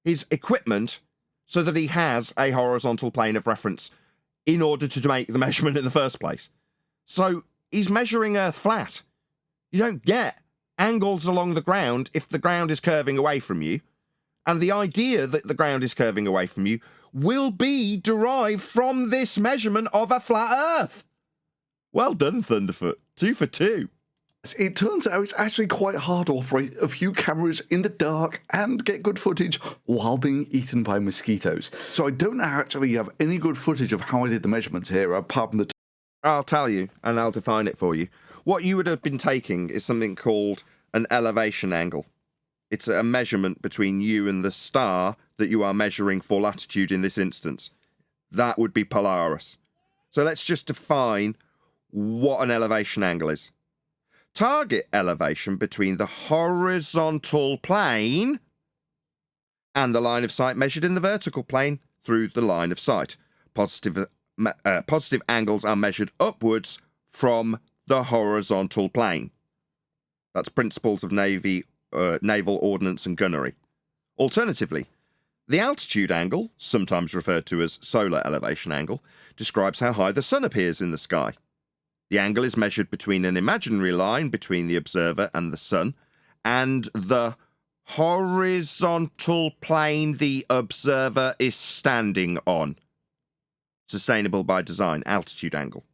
his equipment so that he has a horizontal plane of reference in order to make the measurement in the first place. So, he's measuring Earth flat. You don't get angles along the ground if the ground is curving away from you. And the idea that the ground is curving away from you will be derived from this measurement of a flat Earth. Well done, Thunderfoot. 2 for 2. It turns out it's actually quite hard to operate a few cameras in the dark and get good footage while being eaten by mosquitoes. So I don't actually have any good footage of how I did the measurements here, apart from the... I'll tell you, and I'll define it for you. What you would have been taking is something called an elevation angle. It's a measurement between you and the star that you are measuring for latitude in this instance. That would be Polaris. So let's just define what an elevation angle is. Target elevation between the horizontal plane and the line of sight measured in the vertical plane through the line of sight. Positive angles are measured upwards from the horizontal plane. That's principles of naval ordnance and gunnery. Alternatively, the altitude angle, sometimes referred to as solar elevation angle, describes how high the sun appears in the sky. The angle is measured between an imaginary line between the observer and the sun and the horizontal plane the observer is standing on. Sustainable by design, altitude angle.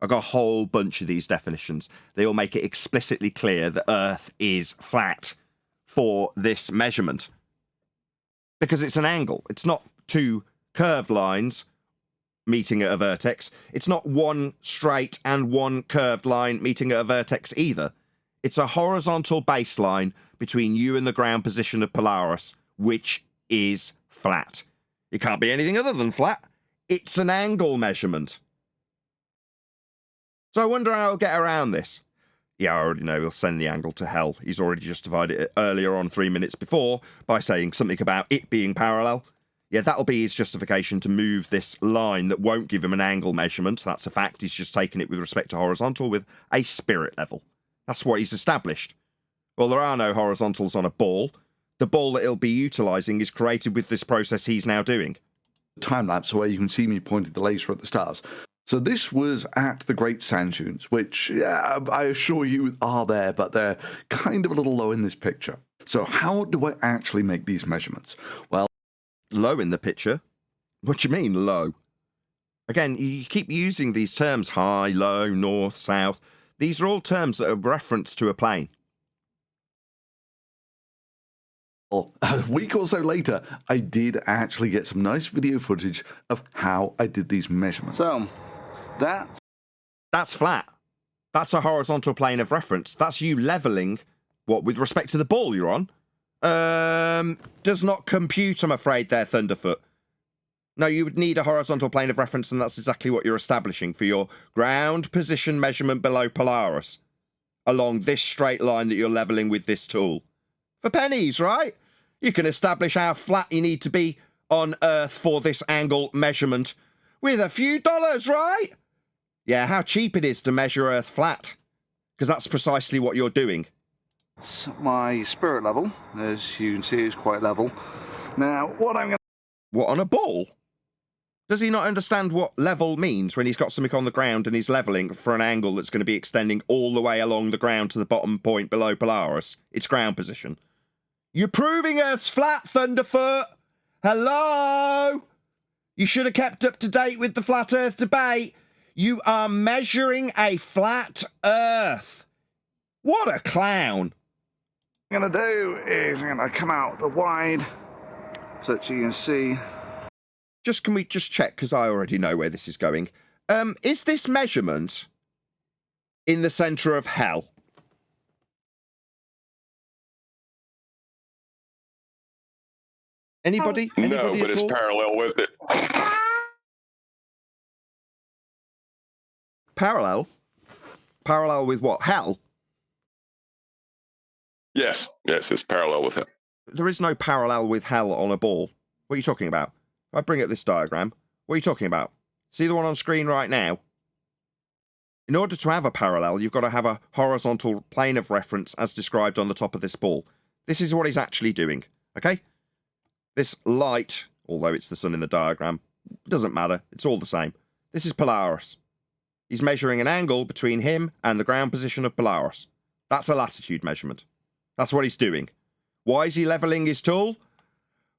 I've got a whole bunch of these definitions. They all make it explicitly clear that Earth is flat for this measurement. Because it's an angle. It's not two curved lines meeting at a vertex. It's not one straight and one curved line meeting at a vertex either. It's a horizontal baseline between you and the ground position of Polaris, which is flat. It can't be anything other than flat. It's an angle measurement. So I wonder how he'll get around this. Yeah, I already know he'll send the angle to hell. He's already justified it earlier on 3 minutes before by saying something about it being parallel. Yeah, that'll be his justification to move this line that won't give him an angle measurement. That's a fact. He's just taken it with respect to horizontal with a spirit level. That's what he's established. Well, there are no horizontals on a ball. The ball that he'll be utilising is created with this process he's now doing. Time lapse where you can see me pointing the laser at the stars. So this was at the Great Sand Dunes, which, yeah, I assure you are there, but they're kind of a little low in this picture. So how do I actually make these measurements? Well, low in the picture? What do you mean, low? Again, you keep using these terms, high, low, north, south. These are all terms that are reference to a plane. A week or so later, I did actually get some nice video footage of how I did these measurements. So, that's flat. That's a horizontal plane of reference. That's you levelling, what, with respect to the ball you're on? Does not compute, I'm afraid, there, Thunderfoot. No, you would need a horizontal plane of reference, and that's exactly what you're establishing for your ground position measurement below Polaris, along this straight line that you're levelling with this tool. For pennies, right? You can establish how flat you need to be on Earth for this angle measurement with a few dollars, right? Yeah, how cheap it is to measure Earth flat. Because that's precisely what you're doing. My spirit level, as you can see, is quite level. Now, what I'm going to... What, on a ball? Does he not understand what level means when he's got something on the ground and he's levelling for an angle that's going to be extending all the way along the ground to the bottom point below Polaris? It's ground position. You're proving Earth's flat, Thunderfoot! Hello? You should have kept up to date with the flat Earth debate. You are measuring a flat Earth. What a clown. What I'm going to do is I'm going to come out the wide so that you can see. Can we just check, because I already know where this is going. Is this measurement in the centre of hell? Anybody? No, Anybody but at it's all? parallel with it. Parallel? Parallel with what? Hell? Yes, it's parallel with it. There is no parallel with hell on a ball. What are you talking about? If I bring up this diagram, what are you talking about? See the one on screen right now? In order to have a parallel, you've got to have a horizontal plane of reference as described on the top of this ball. This is what he's actually doing, okay? This light, although it's the sun in the diagram, doesn't matter. It's all the same. This is Polaris. He's measuring an angle between him and the ground position of Polaris. That's a latitude measurement. That's what he's doing. Why is he levelling his tool?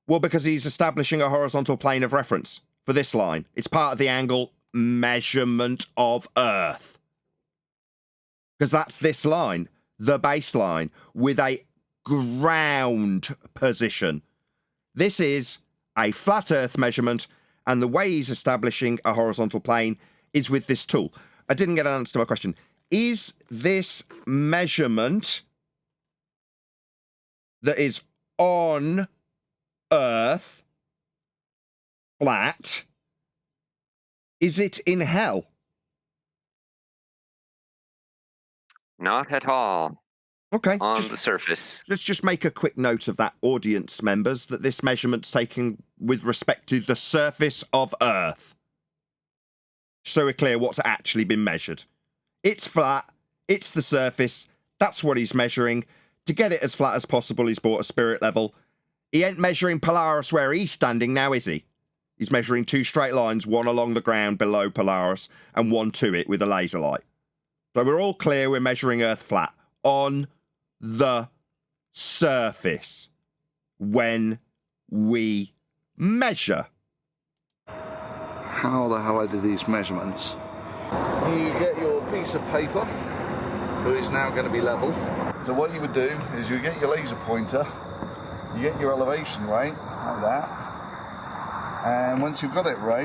Well, because he's establishing a horizontal plane of reference for this line. It's part of the angle measurement of Earth. because that's this line, the baseline, with a ground position. This is a flat Earth measurement, and the way he's establishing a horizontal plane is with this tool. I didn't get an answer to my question. Is this measurement that is on Earth flat, is it in hell? Not at all. Okay. On the surface. Let's just make a quick note of that, audience members, that this measurement's taken with respect to the surface of Earth. So we're clear what's actually been measured. It's flat. It's the surface. That's what he's measuring. To get it as flat as possible, he's bought a spirit level. He ain't measuring Polaris where he's standing now, is he? He's measuring 2 straight lines, one along the ground below Polaris and one to it with a laser light. So we're all clear we're measuring Earth flat on the surface when we measure. How the hell I did these measurements? You get your piece of paper, which is now going to be level. So what you would do is you get your laser pointer, you get your elevation right, like that, and once you've got it right...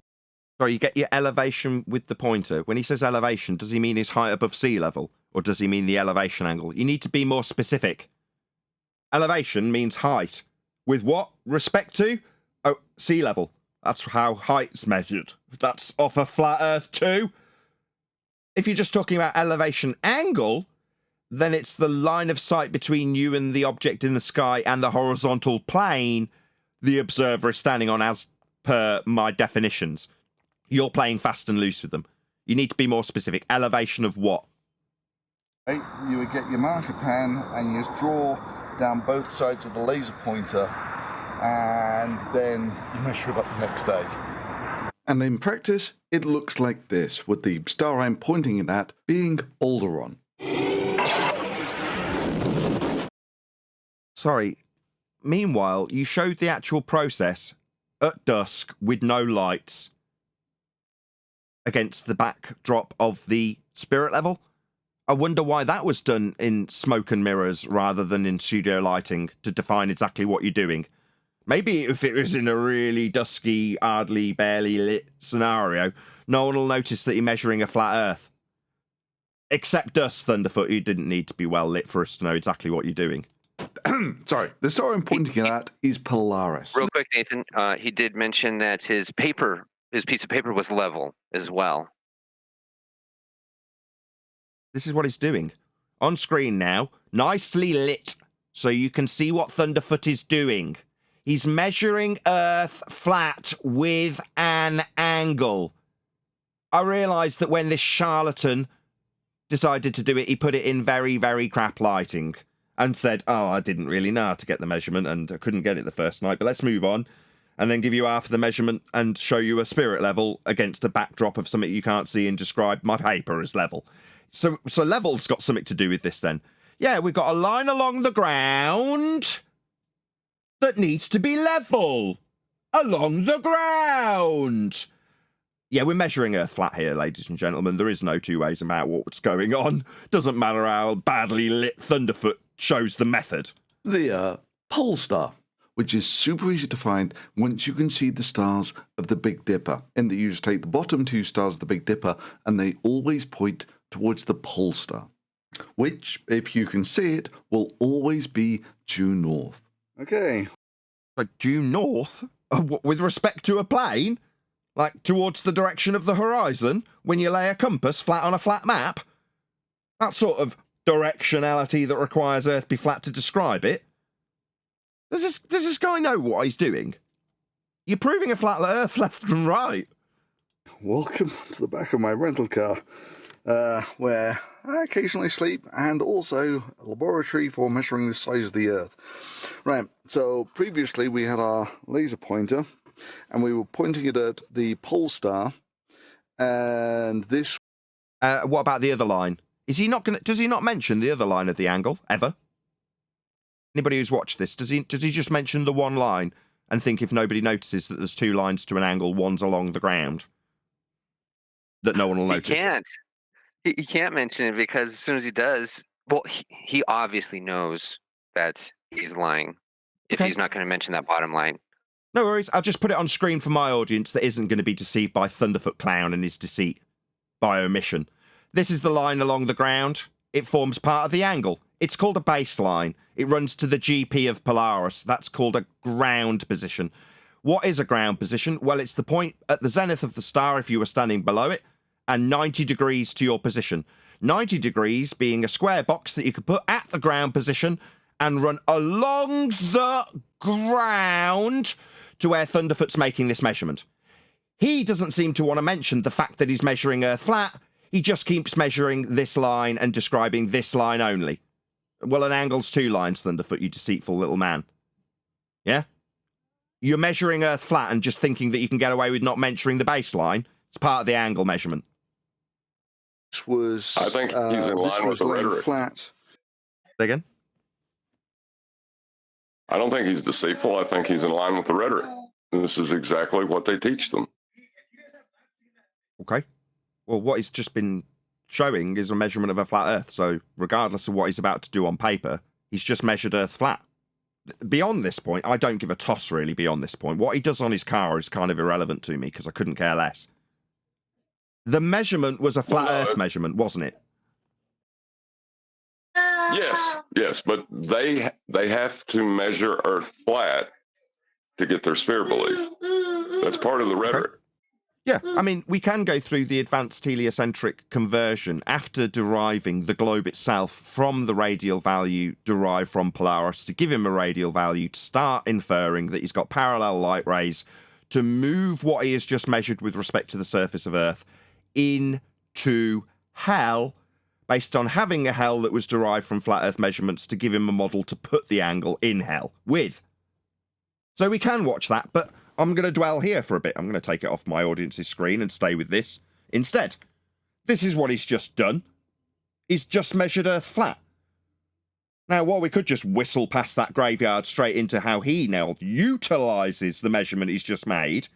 Sorry, you get your elevation with the pointer. When he says elevation, does he mean his height above sea level? Or does he mean the elevation angle? You need to be more specific. Elevation means height. With what respect to? Oh, sea level. That's how height's measured. That's off a flat Earth too. If you're just talking about elevation angle, then it's the line of sight between you and the object in the sky and the horizontal plane the observer is standing on, as per my definitions. You're playing fast and loose with them. You need to be more specific. Elevation of what? Right, you would get your marker pen and you just draw down both sides of the laser pointer, and then you measure it up the next day. And in practice, it looks like this, with the star I'm pointing it at being Alderon. Sorry. Meanwhile, you showed the actual process at dusk with no lights against the backdrop of the spirit level. I wonder why that was done in smoke and mirrors rather than in studio lighting to define exactly what you're doing. Maybe if it was in a really dusky, hardly, barely lit scenario, no one will notice that you're measuring a flat Earth. Except us, Thunderfoot, who didn't need to be well lit for us to know exactly what you're doing. Sorry, the star I'm pointing it at is Polaris. Real quick, Nathan, he did mention that his piece of paper was level as well. This is what he's doing. On screen now, nicely lit, so you can see what Thunderfoot is doing. He's measuring Earth flat with an angle. I realised that when this charlatan decided to do it, he put it in very, very crap lighting and said, oh, I didn't really know how to get the measurement and I couldn't get it the first night, but let's move on and then give you half of the measurement and show you a spirit level against a backdrop of something you can't see and describe my paper as level. So level's got something to do with this then. Yeah, we've got a line along the ground that needs to be level. Along the ground. Yeah, we're measuring Earth flat here, ladies and gentlemen. There is no two ways about what's going on. Doesn't matter how badly lit Thunderfoot shows the method. The pole star, which is super easy to find once you can see the stars of the Big Dipper. And that you just take the bottom 2 stars of the Big Dipper and they always point towards the pole star, which, if you can see it, will always be due north. Okay. Like due north? With respect to a plane? Like towards the direction of the horizon when you lay a compass flat on a flat map? That sort of directionality that requires Earth be flat to describe it? Does this guy know what he's doing? You're proving a flat Earth left and right. Welcome to the back of my rental car, where I occasionally sleep, and also a laboratory for measuring the size of the Earth. Right, so previously we had our laser pointer, and we were pointing it at the pole star, and this... What about the other line? Is he not going? Does he not mention the other line of the angle, ever? Anybody who's watched this, does he just mention the one line and think if nobody notices that there's 2 lines to an angle, one's along the ground, that no one will notice? He can't mention it because as soon as he does, well, he obviously knows that he's lying if Okay. he's not going to mention that bottom line. No worries. I'll just put it on screen for my audience that isn't going to be deceived by Thunderfoot Clown and his deceit by omission. This is the line along the ground. It forms part of the angle. It's called a baseline. It runs to the GP of Polaris. That's called a ground position. What is a ground position? Well, it's the point at the zenith of the star if you were standing below it, and 90 degrees to your position. 90 degrees being a square box that you could put at the ground position and run along the ground to where Thunderfoot's making this measurement. He doesn't seem to want to mention the fact that he's measuring Earth flat. He just keeps measuring this line and describing this line only. Well, an angle's 2 lines, Thunderfoot, you deceitful little man. Yeah? You're measuring Earth flat and just thinking that you can get away with not mentioning the baseline. It's part of the angle measurement. This was. I think he's in line with the rhetoric. Flat. Say again? I don't think he's deceitful. I think he's in line with the rhetoric. And this is exactly what they teach them. Okay. Well, what he's just been showing is a measurement of a flat Earth. So regardless of what he's about to do on paper, he's just measured Earth flat. Beyond this point, I don't give a toss really beyond this point. What he does on his car is kind of irrelevant to me because I couldn't care less. The measurement was a flat Earth measurement, wasn't it? Yes, but they have to measure Earth flat to get their sphere belief. That's part of the rhetoric. Okay. Yeah, I mean, we can go through the advanced heliocentric conversion after deriving the globe itself from the radial value derived from Polaris to give him a radial value to start inferring that he's got parallel light rays to move what he has just measured with respect to the surface of Earth into hell based on having a hell that was derived from flat Earth measurements to give him a model to put the angle in hell with. So we can watch that, but I'm going to dwell here for a bit. I'm going to take it off my audience's screen and stay with this instead. This is what he's just done. He's just measured Earth flat. Now, while we could just whistle past that graveyard straight into how he now utilises the measurement he's just made,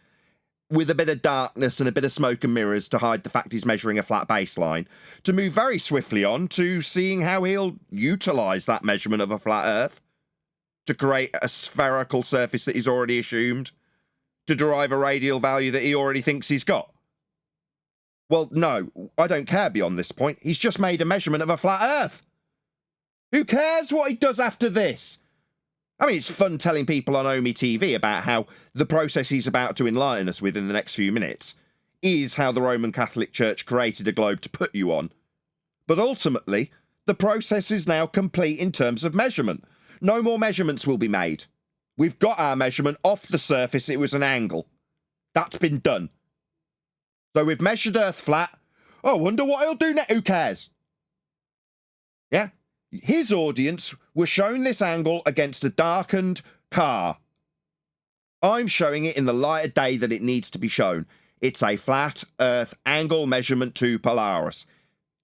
with a bit of darkness and a bit of smoke and mirrors to hide the fact he's measuring a flat baseline, to move very swiftly on to seeing how he'll utilise that measurement of a flat Earth to create a spherical surface that he's already assumed, to derive a radial value that he already thinks he's got. Well, no, I don't care beyond this point. He's just made a measurement of a flat Earth. Who cares what he does after this? I mean, it's fun telling people on Omi TV about how the process he's about to enlighten us with in the next few minutes is how the Roman Catholic Church created a globe to put you on. But ultimately, the process is now complete in terms of measurement. No more measurements will be made. We've got our measurement off the surface. It was an angle. That's been done. So we've measured Earth flat. I wonder what he'll do next. Who cares? Yeah? His audience were shown this angle against a darkened car. I'm showing it in the light of day that it needs to be shown. It's a flat Earth angle measurement to Polaris.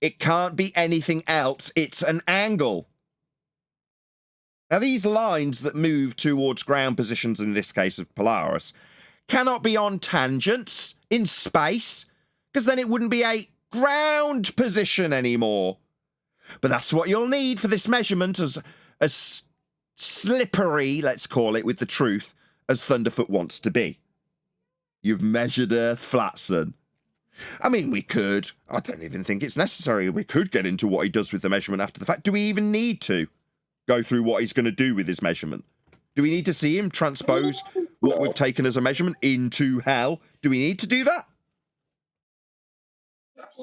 It can't be anything else. It's an angle. Now, these lines that move towards ground positions, in this case of Polaris, cannot be on tangents in space, because then it wouldn't be a ground position anymore. But that's what you'll need for this measurement, as slippery, let's call it, with the truth, as Thunderfoot wants to be. You've measured Earth flat, son. I mean, we could. I don't even think it's necessary. We could get into what he does with the measurement after the fact. Do we even need to go through what he's going to do with his measurement? Do we need to see him transpose what we've taken as a measurement into hell? Do we need to do that?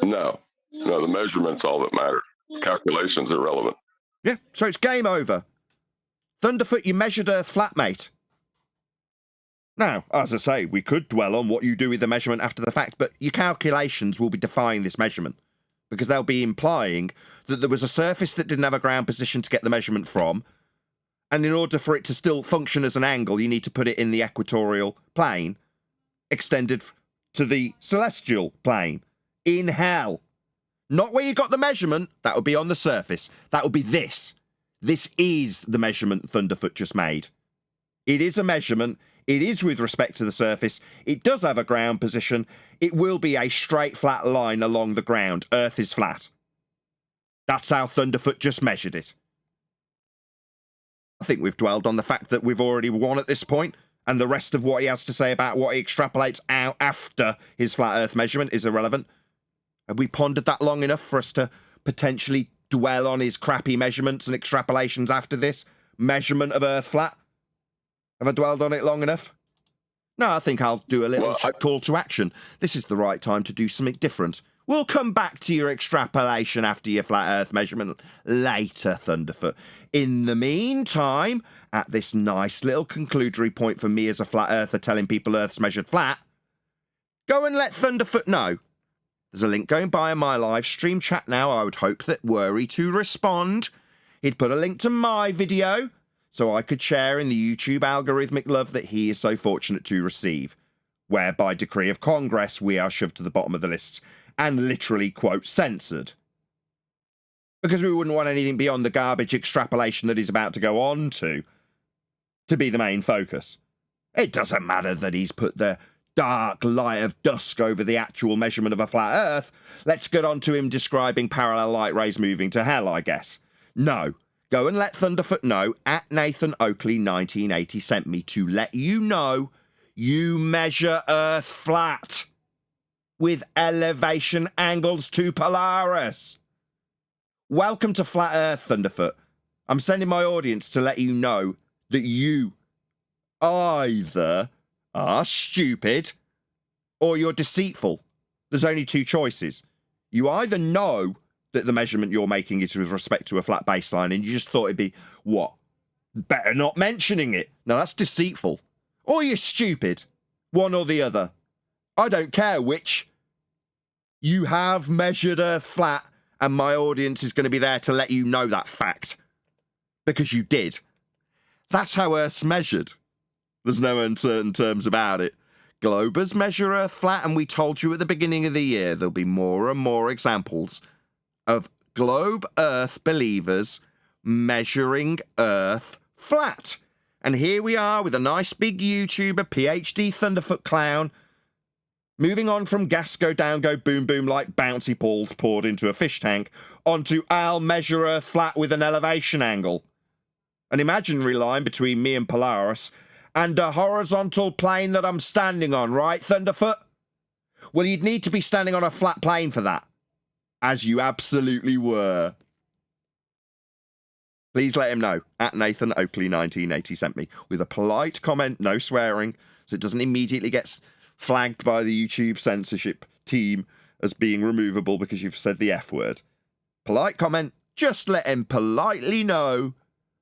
No, the measurement's all that matters. Calculation's irrelevant. Yeah, so it's game over. Thunderfoot, you measured Earth flat, mate. Now, as I say, we could dwell on what you do with the measurement after the fact, but your calculations will be defying this measurement, because they'll be implying that there was a surface that didn't have a ground position to get the measurement from, and in order for it to still function as an angle, you need to put it in the equatorial plane, extended to the celestial plane, in hell. Not where you got the measurement, that would be on the surface. That would be this. This is the measurement Thunderfoot just made. It is a measurement. It is with respect to the surface. It does have a ground position. It will be a straight flat line along the ground. Earth is flat. That's how Thunderfoot just measured it. I think we've dwelled on the fact that we've already won at this point, and the rest of what he has to say about what he extrapolates out after his flat Earth measurement is irrelevant. Have we pondered that long enough for us to potentially dwell on his crappy measurements and extrapolations after this measurement of Earth flat? Have I dwelled on it long enough? No, I think I'll do a little call to action. This is the right time to do something different. We'll come back to your extrapolation after your flat Earth measurement later, Thunderfoot. In the meantime, at this nice little conclusory point for me as a flat earther telling people Earth's measured flat, go and let Thunderfoot know. There's a link going by in my live stream chat now. I would hope that were he to respond, he'd put a link to my video so I could share in the YouTube algorithmic love that he is so fortunate to receive, where by decree of Congress we are shoved to the bottom of the list and literally, quote, censored. Because we wouldn't want anything beyond the garbage extrapolation that he's about to go on to be the main focus. It doesn't matter that he's put the dark light of dusk over the actual measurement of a flat Earth. Let's get on to him describing parallel light rays moving to hell, I guess. No. Go and let Thunderfoot know at Nathan Oakley 1980 sent me to let you know you measure Earth flat with elevation angles to Polaris. Welcome to Flat Earth, Thunderfoot. I'm sending my audience to let you know that you either are stupid or you're deceitful. There's only two choices. You either know that the measurement you're making is with respect to a flat baseline and you just thought it'd be, what? Better not mentioning it. No, that's deceitful. Or you're stupid. One or the other. I don't care which. You have measured Earth flat, and my audience is going to be there to let you know that fact. Because you did. That's how Earth's measured. There's no uncertain terms about it. Globers measure Earth flat, and we told you at the beginning of the year there'll be more and more examples of globe Earth believers measuring Earth flat. And here we are with a nice big YouTuber, PhD Thunderfoot clown, moving on from gas go down, go boom boom like bouncy balls poured into a fish tank onto I'll measure Earth flat with an elevation angle. An imaginary line between me and Polaris and a horizontal plane that I'm standing on, right, Thunderfoot? Well, you'd need to be standing on a flat plane for that. As you absolutely were. Please let him know. At Nathan Oakley 1980 sent me with a polite comment, no swearing, so it doesn't immediately get flagged by the YouTube censorship team as being removable because you've said the F word. Polite comment, just let him politely know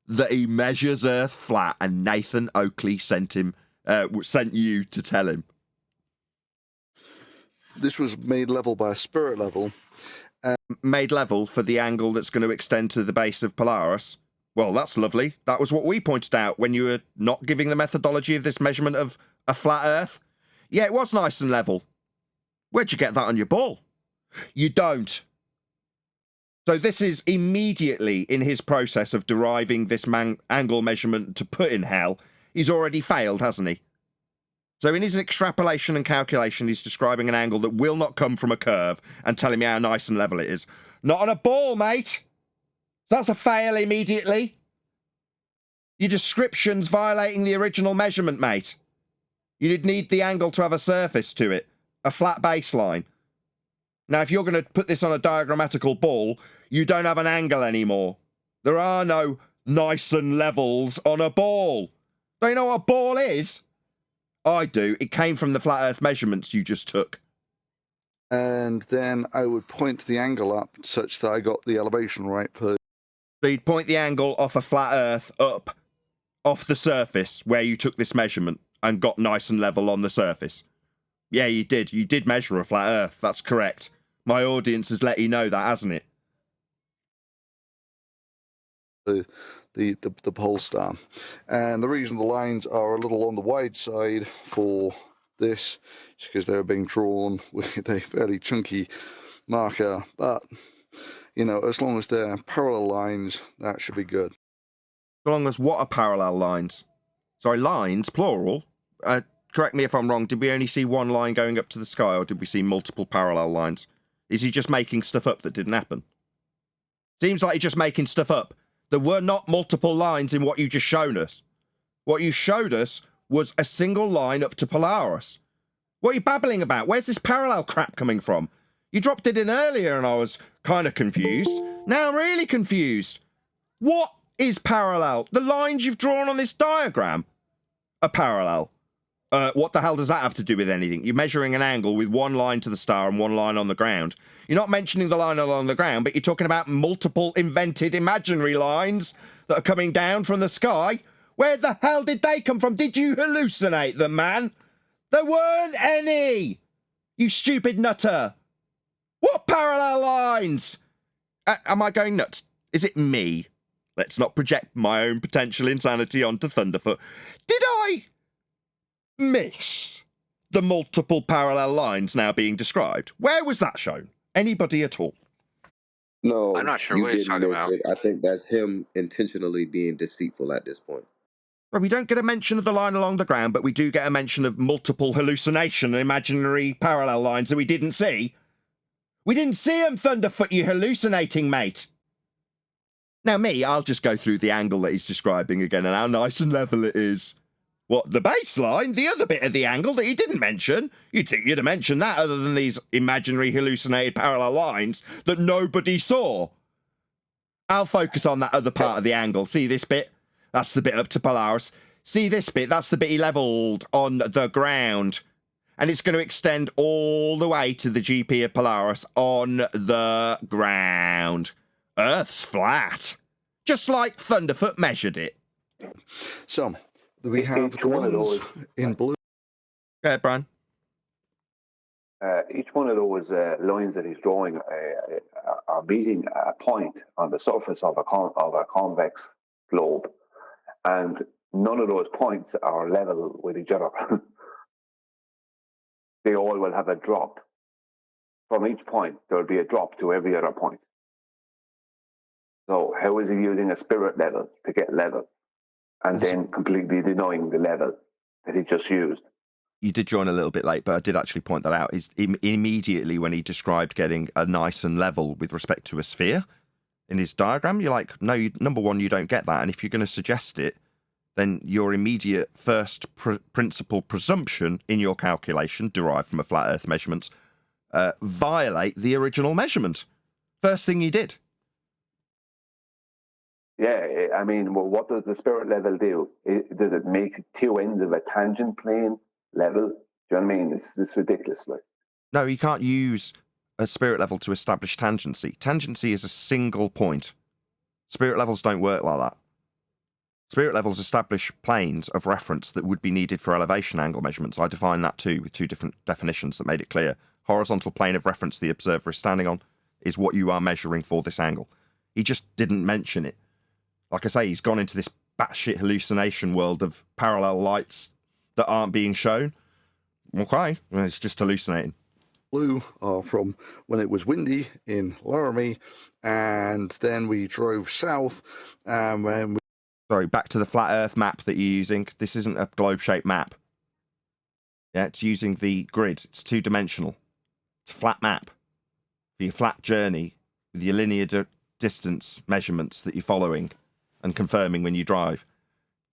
that he measures Earth flat and Nathan Oakley sent you to tell him. This was made level by a spirit level. Made level for the angle that's going to extend to the base of Polaris. Well, that's lovely. That was what we pointed out when you were not giving the methodology of this measurement of a flat Earth. Yeah, it was nice and level. Where'd you get that on your ball? You don't. So this is immediately in his process of deriving this angle measurement to put in hell. He's already failed, hasn't he? So in his extrapolation and calculation, he's describing an angle that will not come from a curve and telling me how nice and level it is. Not on a ball, mate. That's a fail immediately. Your description's violating the original measurement, mate. You'd need the angle to have a surface to it, a flat baseline. Now, if you're going to put this on a diagrammatical ball, you don't have an angle anymore. There are no nice and levels on a ball. Don't you know what a ball is? I do. It came from the flat Earth measurements you just took. And then I would point the angle up such that I got the elevation right for... So you'd point the angle off a flat Earth up, off the surface where you took this measurement and got nice and level on the surface. Yeah, you did. You did measure a flat Earth. That's correct. My audience has let you know that, hasn't it? The pole star. And the reason the lines are a little on the wide side for this is because they're being drawn with a fairly chunky marker, but you know, as long as they're parallel lines, that should be good. As long as what are parallel lines? Sorry, lines, plural. Correct me if I'm wrong, did we only see one line going up to the sky, or did we see multiple parallel lines? Is he just making stuff up that didn't happen? Seems like he's just making stuff up. There were not multiple lines in what you just shown us. What you showed us was a single line up to Polaris. What are you babbling about? Where's this parallel crap coming from? You dropped it in earlier and I was kind of confused. Now I'm really confused. What is parallel? The lines you've drawn on this diagram are parallel. What the hell does that have to do with anything? You're measuring an angle with one line to the star and one line on the ground. You're not mentioning the line along the ground, but you're talking about multiple invented imaginary lines that are coming down from the sky. Where the hell did they come from? Did you hallucinate them, man? There weren't any! You stupid nutter! What parallel lines? Am I going nuts? Is it me? Let's not project my own potential insanity onto Thunderfoot. Did I miss the multiple parallel lines now being described? Where was that shown? Anybody at all? No, I'm not sure you what he's didn't talking miss about. it. I think that's him intentionally being deceitful at this point. Well, we don't get a mention of the line along the ground, but we do get a mention of multiple hallucination and imaginary parallel lines that we didn't see. We didn't see them, Thunderfoot, you hallucinating mate. Now me, I'll just go through the angle that he's describing again and how nice and level it is. What, the baseline? The other bit of the angle that he didn't mention? You'd think you'd have mentioned that other than these imaginary hallucinated parallel lines that nobody saw. I'll focus on that other part of the angle. See this bit? That's the bit up to Polaris. See this bit? That's the bit he levelled on the ground. And it's going to extend all the way to the GP of Polaris on the ground. Earth's flat. Just like Thunderfoot measured it. So, we have the ones in blue. Go ahead, Brian. Each one of those lines that he's drawing are meeting a point on the surface of a convex globe, and none of those points are level with each other. They all will have a drop. From each point, there will be a drop to every other point. So how is he using a spirit level to get level, and then completely denying the level that he just used? You did join a little bit late, but I did actually point that out. Is immediately when he described getting a nice and level with respect to a sphere in his diagram, you're like, no, number one, you don't get that. And if you're going to suggest it, then your immediate first principle presumption in your calculation, derived from a flat Earth measurements, violate the original measurement. First thing you did. Yeah, I mean, well, what does the spirit level do? Does it make two ends of a tangent plane level? Do you know what I mean? It's ridiculous. Like, no, you can't use a spirit level to establish tangency. Tangency is a single point. Spirit levels don't work like that. Spirit levels establish planes of reference that would be needed for elevation angle measurements. I defined that too with two different definitions that made it clear. Horizontal plane of reference the observer is standing on is what you are measuring for this angle. He just didn't mention it. Like I say, he's gone into this batshit hallucination world of parallel lights that aren't being shown. Okay, well, it's just hallucinating. Blue are from when it was windy in Laramie, and then we drove south, when Sorry, back to the flat Earth map that you're using. This isn't a globe-shaped map. Yeah, it's using the grid. It's two-dimensional. It's a flat map for your flat journey with your linear distance measurements that you're following and confirming when you drive.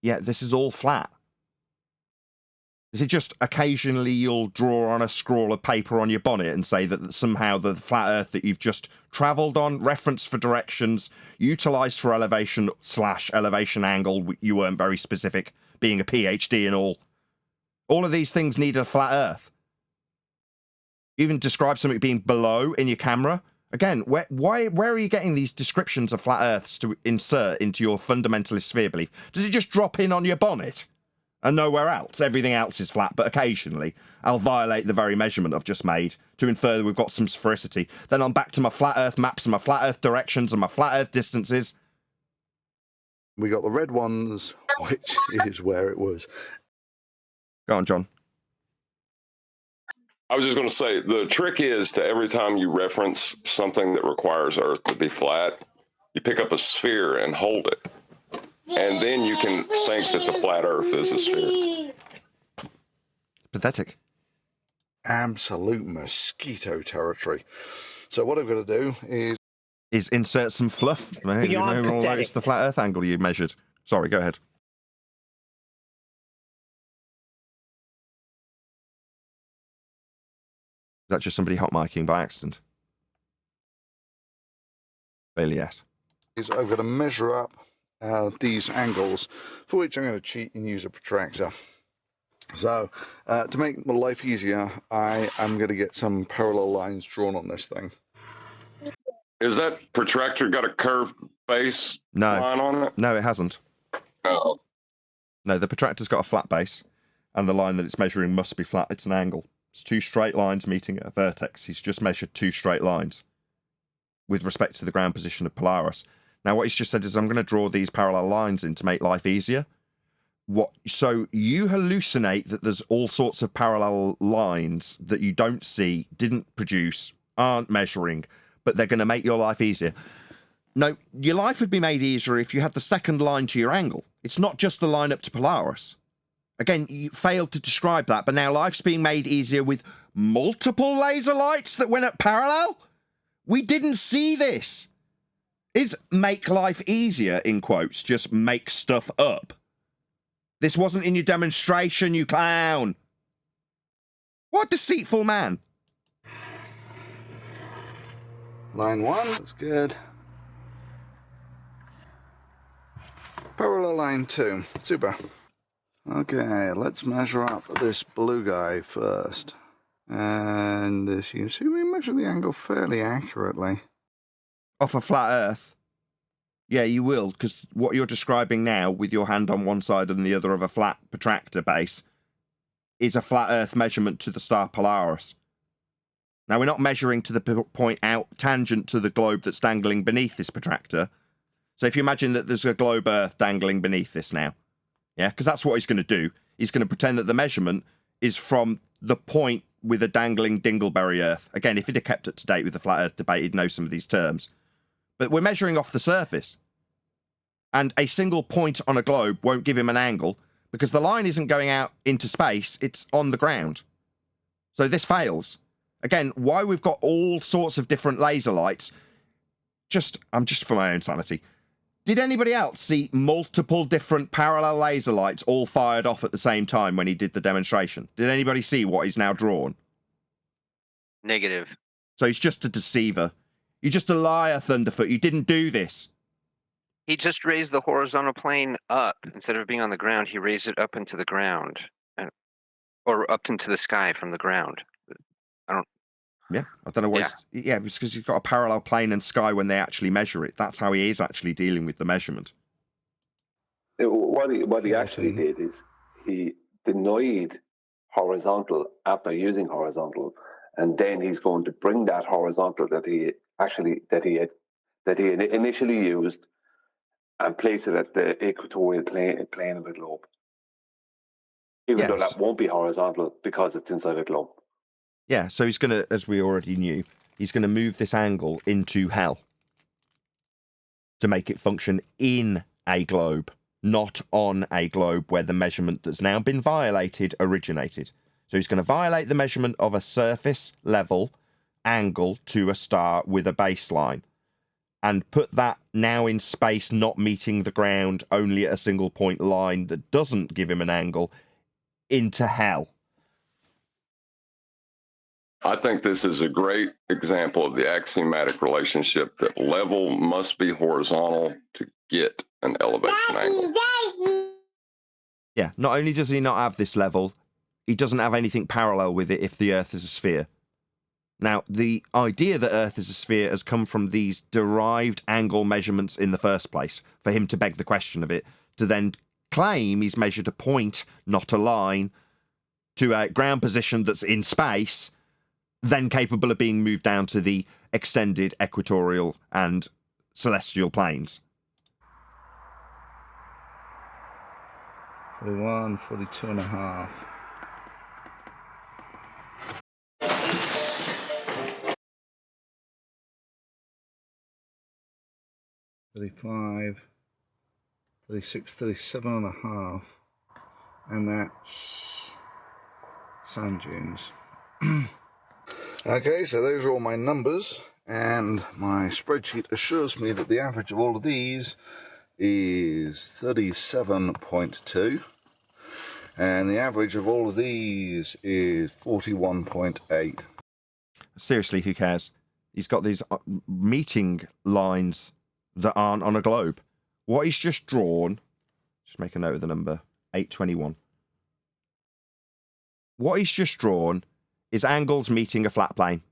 Yeah, this is all flat. Is it just occasionally you'll draw on a scroll of paper on your bonnet and say that somehow the flat Earth that you've just travelled on, referenced for directions, utilised for elevation/elevation angle, you weren't very specific, being a PhD and all. All of these things need a flat Earth. You even describe something being below in your camera. Again, where are you getting these descriptions of flat Earths to insert into your fundamentalist sphere belief? Does it just drop in on your bonnet? And nowhere else. Everything else is flat, but occasionally I'll violate the very measurement I've just made to infer that we've got some sphericity. Then I'm back to my flat Earth maps and my flat Earth directions and my flat Earth distances. we got the red ones, which is where it was. Go on, John. I was just going to say, the trick is to every time you reference something that requires Earth to be flat, you pick up a sphere and hold it. And then you can think that the flat Earth is a sphere. Pathetic. Absolute mosquito territory. So what I've got to do is insert some fluff. Maybe beyond we'll pathetic. notice the flat Earth angle you measured. Sorry, go ahead. Is that just somebody hot micing by accident? Clearly, yes. is I've got to measure up these angles, for which I'm going to cheat and use a protractor. So, to make my life easier, I am going to get some parallel lines drawn on this thing. Is that protractor got a curved base No. line on it? No, it hasn't. Oh. No, the protractor's got a flat base, and the line that it's measuring must be flat. It's an angle. It's two straight lines meeting at a vertex. He's just measured two straight lines with respect to the ground position of Polaris. Now, what he's just said is, I'm going to draw these parallel lines in to make life easier. So you hallucinate that there's all sorts of parallel lines that you don't see, didn't produce, aren't measuring, but they're going to make your life easier. No, your life would be made easier if you had the second line to your angle. It's not just the line up to Polaris. Again, you failed to describe that, but now life's being made easier with multiple laser lights that went up parallel? We didn't see this. Is make life easier, in quotes, just make stuff up? This wasn't in your demonstration, you clown. What a deceitful man. Line 1, that's good. Parallel line 2, super. Okay, let's measure up this blue guy first. And as you can see, we measure the angle fairly accurately. Off a flat Earth? Yeah, you will, because what you're describing now, with your hand on one side and the other of a flat protractor base, is a flat Earth measurement to the star Polaris. Now, we're not measuring to the point out tangent to the globe that's dangling beneath this protractor. So if you imagine that there's a globe Earth dangling beneath this now, yeah, because that's what he's going to do. He's going to pretend that the measurement is from the point with a dangling dingleberry Earth. Again, if he'd have kept up to date with the flat Earth debate, he'd know some of these terms. But we're measuring off the surface. And a single point on a globe won't give him an angle because the line isn't going out into space, it's on the ground. So this fails. Again, why we've got all sorts of different laser lights, I'm just for my own sanity. Did anybody else see multiple different parallel laser lights all fired off at the same time when he did the demonstration? Did anybody see what he's now drawn? Negative. So he's just a deceiver. You're just a liar, Thunderfoot. You didn't do this. He just raised the horizontal plane up. Instead of being on the ground, he raised it up into the ground. Or up into the sky from the ground. Yeah, I don't know what it's because he's got a parallel plane and sky when they actually measure it. That's how he is actually dealing with the measurement. What he actually did is he denied horizontal after using horizontal, and then he's going to bring that horizontal that he initially used and place it at the equatorial plane of the globe. Even though that won't be horizontal because it's inside a globe. Yeah, so he's going to, as we already knew, he's going to move this angle into hell to make it function in a globe, not on a globe where the measurement that's now been violated originated. So he's going to violate the measurement of a surface level angle to a star with a baseline and put that now in space, not meeting the ground, only at a single point line that doesn't give him an angle, into hell. I think this is a great example of the axiomatic relationship that level must be horizontal to get an elevation angle. Yeah, not only does he not have this level, he doesn't have anything parallel with it if the Earth is a sphere. Now, the idea that Earth is a sphere has come from these derived angle measurements in the first place, for him to beg the question of it, to then claim he's measured a point, not a line, to a ground position that's in space, then capable of being moved down to the extended equatorial and celestial planes. 41, 42 and a half. $35, $36, $37 and a half, and that's Sand dunes. Okay, so those are all my numbers, and my spreadsheet assures me that the average of all of these is 37.2, and the average of all of these is 41.8. Seriously, who cares? He's got these meeting lines that aren't on a globe. What he's just drawn, just make a note of the number, 821. What he's just drawn is angles meeting a flat plane.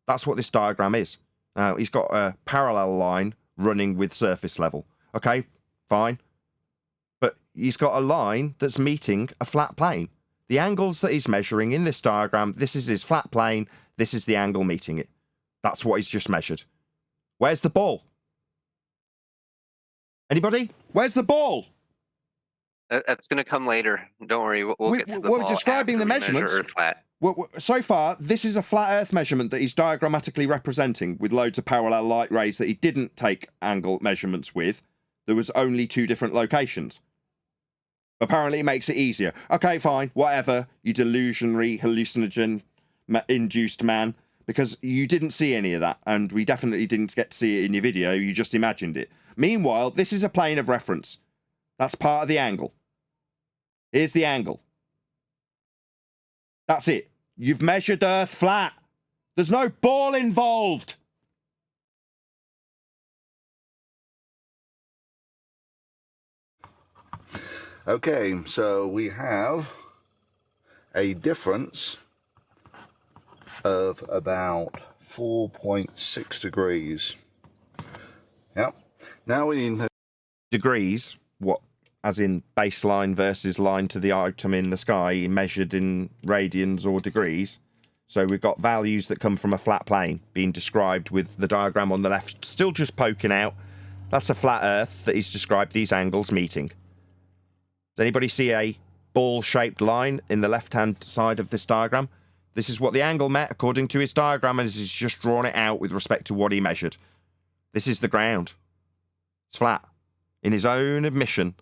That's what this diagram is. Now, he's got a parallel line running with surface level. Okay, fine. But he's got a line that's meeting a flat plane. The angles that he's measuring in this diagram, this is his flat plane, this is the angle meeting it. That's what he's just measured. Where's the ball? Anybody? Where's the ball? That's going to come later. Don't worry. We'll get to the we're ball describing the after we measure measurements. Earth flat. So far, this is a flat Earth measurement that he's diagrammatically representing with loads of parallel light rays that he didn't take angle measurements with. There was only 2 different locations. Apparently, it makes it easier. Okay, fine, whatever, you delusionary, hallucinogen-induced man, because you didn't see any of that, and we definitely didn't get to see it in your video, you just imagined it. Meanwhile, this is a plane of reference. That's part of the angle. Here's the angle. That's it. You've measured Earth flat. There's no ball involved. Okay, so we have a difference of about 4.6 degrees. Yep. Now we need degrees. What? As in baseline versus line to the item in the sky, measured in radians or degrees. So we've got values that come from a flat plane being described with the diagram on the left still just poking out. That's a flat Earth that he's described these angles meeting. Does anybody see a ball-shaped line in the left-hand side of this diagram? This is what the angle met according to his diagram, and he's just drawn it out with respect to what he measured. This is the ground. It's flat. In his own admission,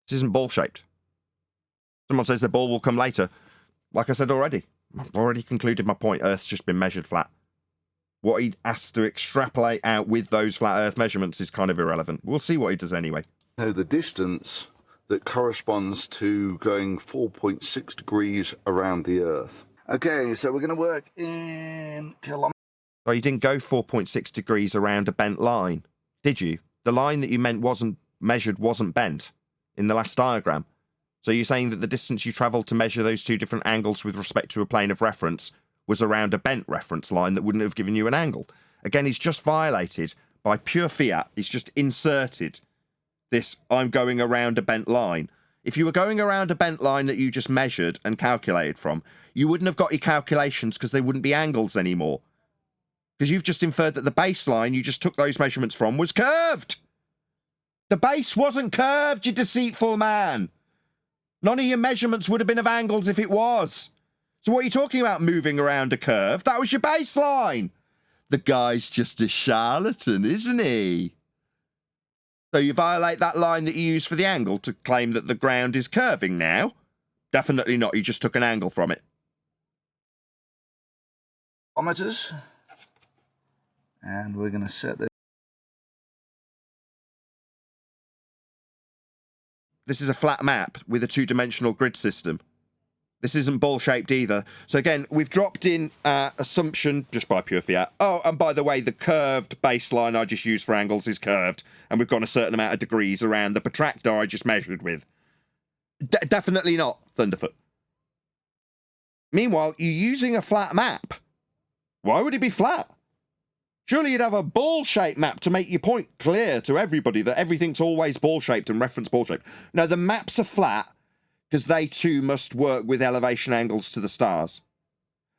this isn't ball-shaped. Someone says the ball will come later. Like I said already, I've already concluded my point. Earth's just been measured flat. What he has to extrapolate out with those flat Earth measurements is kind of irrelevant. We'll see what he does anyway. know the distance that corresponds to going 4.6 degrees around the Earth. Okay, so we're going to work in kilometers. Oh, you didn't go 4.6 degrees around a bent line, did you? The line that you meant wasn't measured wasn't bent in the last diagram. So you're saying that the distance you travelled to measure those two different angles with respect to a plane of reference was around a bent reference line that wouldn't have given you an angle. Again, he's just violated by pure fiat. He's just inserted this, I'm going around a bent line. If you were going around a bent line that you just measured and calculated from, you wouldn't have got your calculations because they wouldn't be angles anymore. Because you've just inferred that the baseline you just took those measurements from was curved. The base wasn't curved, you deceitful man. None of your measurements would have been of angles if it was. So what are you talking about moving around a curve? That was your baseline. The guy's just a charlatan, isn't he? So you violate that line that you use for the angle to claim that the ground is curving now? Definitely not, you just took an angle from it. Kilometers. And we're going to set this. This is a flat map with a two-dimensional grid system. This isn't ball-shaped either. So again, we've dropped in assumption just by pure fiat. Oh, and by the way, the curved baseline I just used for angles is curved, and we've got a certain amount of degrees around the protractor I just measured with. Definitely not, Thunderfoot. Meanwhile, you're using a flat map. Why would it be flat? Surely you'd have a ball-shaped map to make your point clear to everybody that everything's always ball-shaped and reference ball-shaped. No, the maps are flat because they too must work with elevation angles to the stars.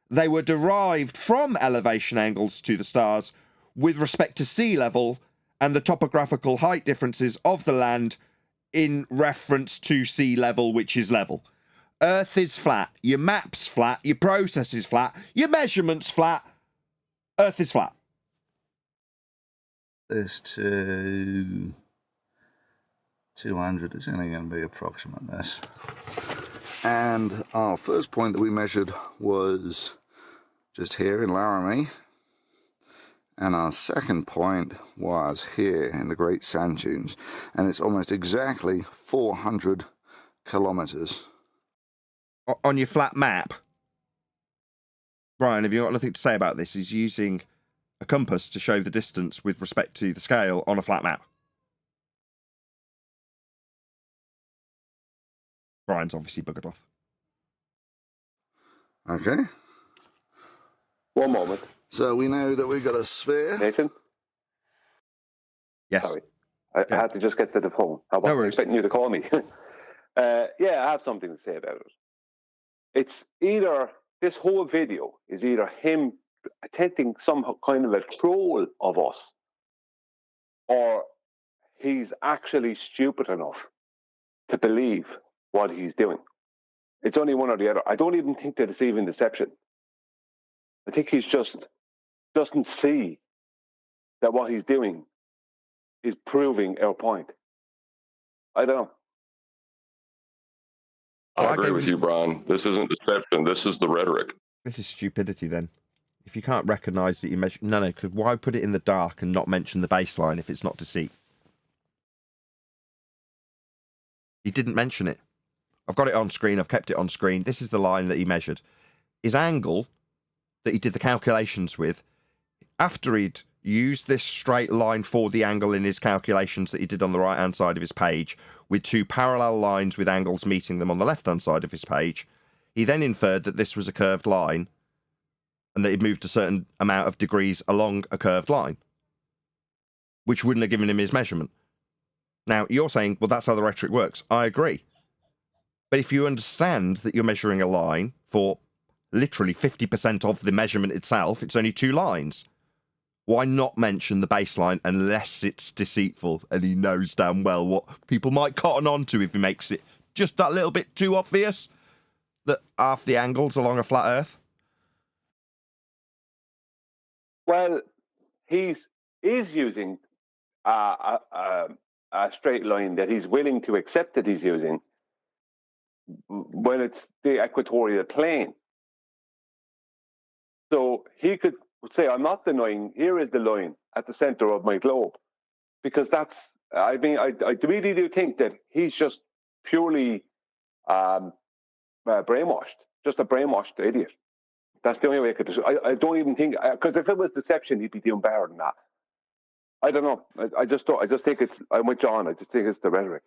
They were derived from elevation angles to the stars with respect to sea level and the topographical height differences of the land in reference to sea level, which is level. Earth is flat, your map's flat, your process is flat, your measurement's flat, Earth is flat. This to 200 is only going to be approximate this. And our first point that we measured was just here in Laramie. And our second point was here in the Great Sand Dunes. And it's almost exactly 400 kilometers. On your flat map, Brian, have you got anything to say about this? He's using a compass to show the distance with respect to the scale on a flat map. Brian's obviously buggered off. Okay. One moment. So we know that we've got a sphere. Nathan? Yes. Sorry. I had to just get to the phone. I wasn't No worries. expecting you to call me. Yeah, I have something to say about it. It's either, this whole video is either him attempting some kind of a troll of us, or he's actually stupid enough to believe what he's doing. It's only one or the other. I don't even think that it's even deception. I think he's just doesn't see that what he's doing is proving our point. I don't know. I agree with you, Brian. This isn't deception. This is the rhetoric. This is stupidity then. If you can't recognise that you measure... No, because why put it in the dark and not mention the baseline if it's not deceit? He didn't mention it. I've got it on screen. I've kept it on screen. This is the line that he measured. His angle that he did the calculations with, after he'd used this straight line for the angle in his calculations that he did on the right-hand side of his page, with two parallel lines with angles meeting them on the left-hand side of his page, he then inferred that this was a curved line and that he'd moved a certain amount of degrees along a curved line, which wouldn't have given him his measurement. Now, you're saying, well, that's how the rhetoric works. I agree. But if you understand that you're measuring a line for literally 50% of the measurement itself, it's only two lines. Why not mention the baseline unless it's deceitful and he knows damn well what people might cotton on to if he makes it just that little bit too obvious that half the angles along a flat Earth? Well, he is using a straight line that he's willing to accept that he's using when it's the equatorial plane. So he could say, I'm not denying, here is the line at the center of my globe. Because that's, I mean, I really do think that he's just purely brainwashed, just a brainwashed idiot. That's the only way I could. I don't even think, because if it was deception, he'd be doing better than that. I don't know. I just think it's. I'm with John. I just think it's the rhetoric.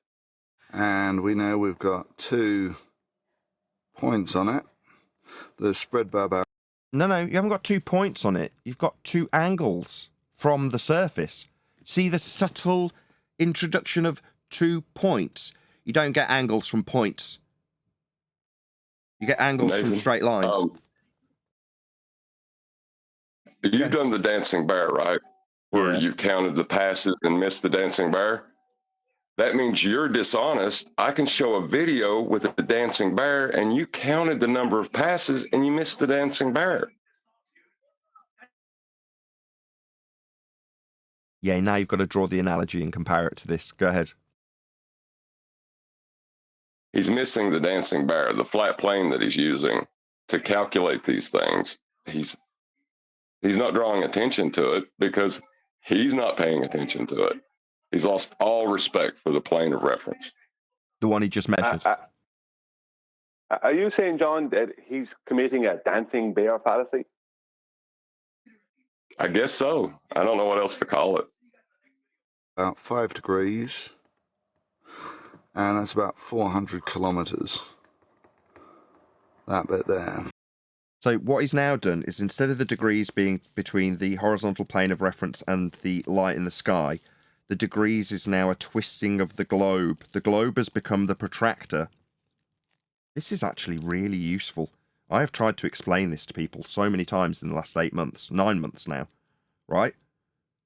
And we know we've got 2 points on it. The spread by about. No, you haven't got 2 points on it. You've got 2 angles from the surface. See the subtle introduction of 2 points. You don't get angles from points. You get angles Nathan, from straight lines. You've done the dancing bear, right? Where you've counted the passes and missed the dancing bear. That means you're dishonest. I can show a video with the dancing bear and you counted the number of passes and you missed the dancing bear. Yeah, now you've got to draw the analogy and compare it to this. Go ahead. He's missing the dancing bear, the flat plane that he's using to calculate these things. He's not drawing attention to it because he's not paying attention to it. He's lost all respect for the plane of reference. The one he just measured. Are you saying, John, that he's committing a dancing bear fallacy? I guess so. I don't know what else to call it. About 5 degrees. And that's about 400 kilometers. That bit there. So what he's now done is, instead of the degrees being between the horizontal plane of reference and the light in the sky, the degrees is now a twisting of the globe. The globe has become the protractor. This is actually really useful. I have tried to explain this to people so many times in the last 8 months, 9 months now, right?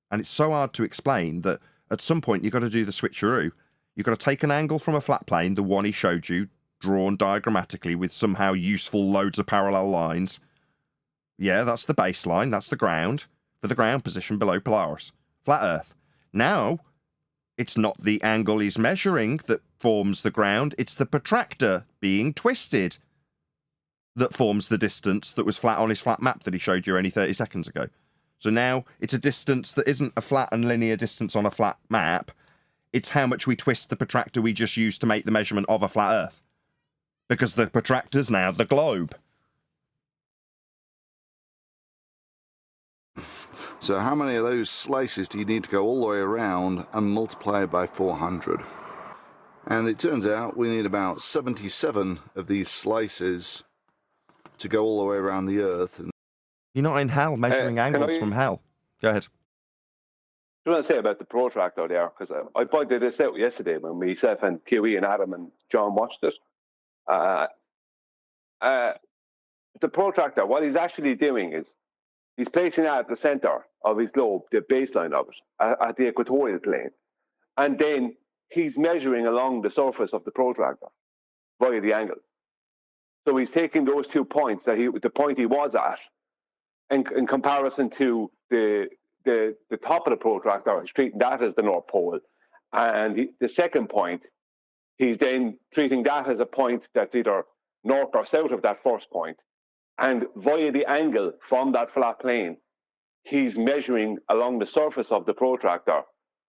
And it's so hard to explain that at some point you've got to do the switcheroo. You've got to take an angle from a flat plane, the one he showed you, drawn diagrammatically with somehow useful loads of parallel lines. Yeah, that's the baseline, that's the ground, for the ground position below Polaris. Flat Earth. Now, It's not the angle he's measuring that forms the ground, it's the protractor being twisted that forms the distance that was flat on his flat map that he showed you only 30 seconds ago. So now it's a distance that isn't a flat and linear distance on a flat map, it's how much we twist the protractor we just used to make the measurement of a flat Earth. Because the protractor's now the globe. So how many of those slices do you need to go all the way around and multiply it by 400? And it turns out we need about 77 of these slices to go all the way around the Earth. And you're not in hell measuring angles from hell. Go ahead. I want to say about the protractor there, because I pointed this out yesterday when myself and QE and Adam and John watched it. The protractor, what he's actually doing is he's placing it at the center of his globe, the baseline of it, at the equatorial plane. And then he's measuring along the surface of the protractor via the angle. So he's taking those 2 points, the point he was at, in comparison to the top of the protractor, he's treating that as the North Pole. And the second point, he's then treating that as a point that's either north or south of that first point. And via the angle from that flat plane, he's measuring along the surface of the protractor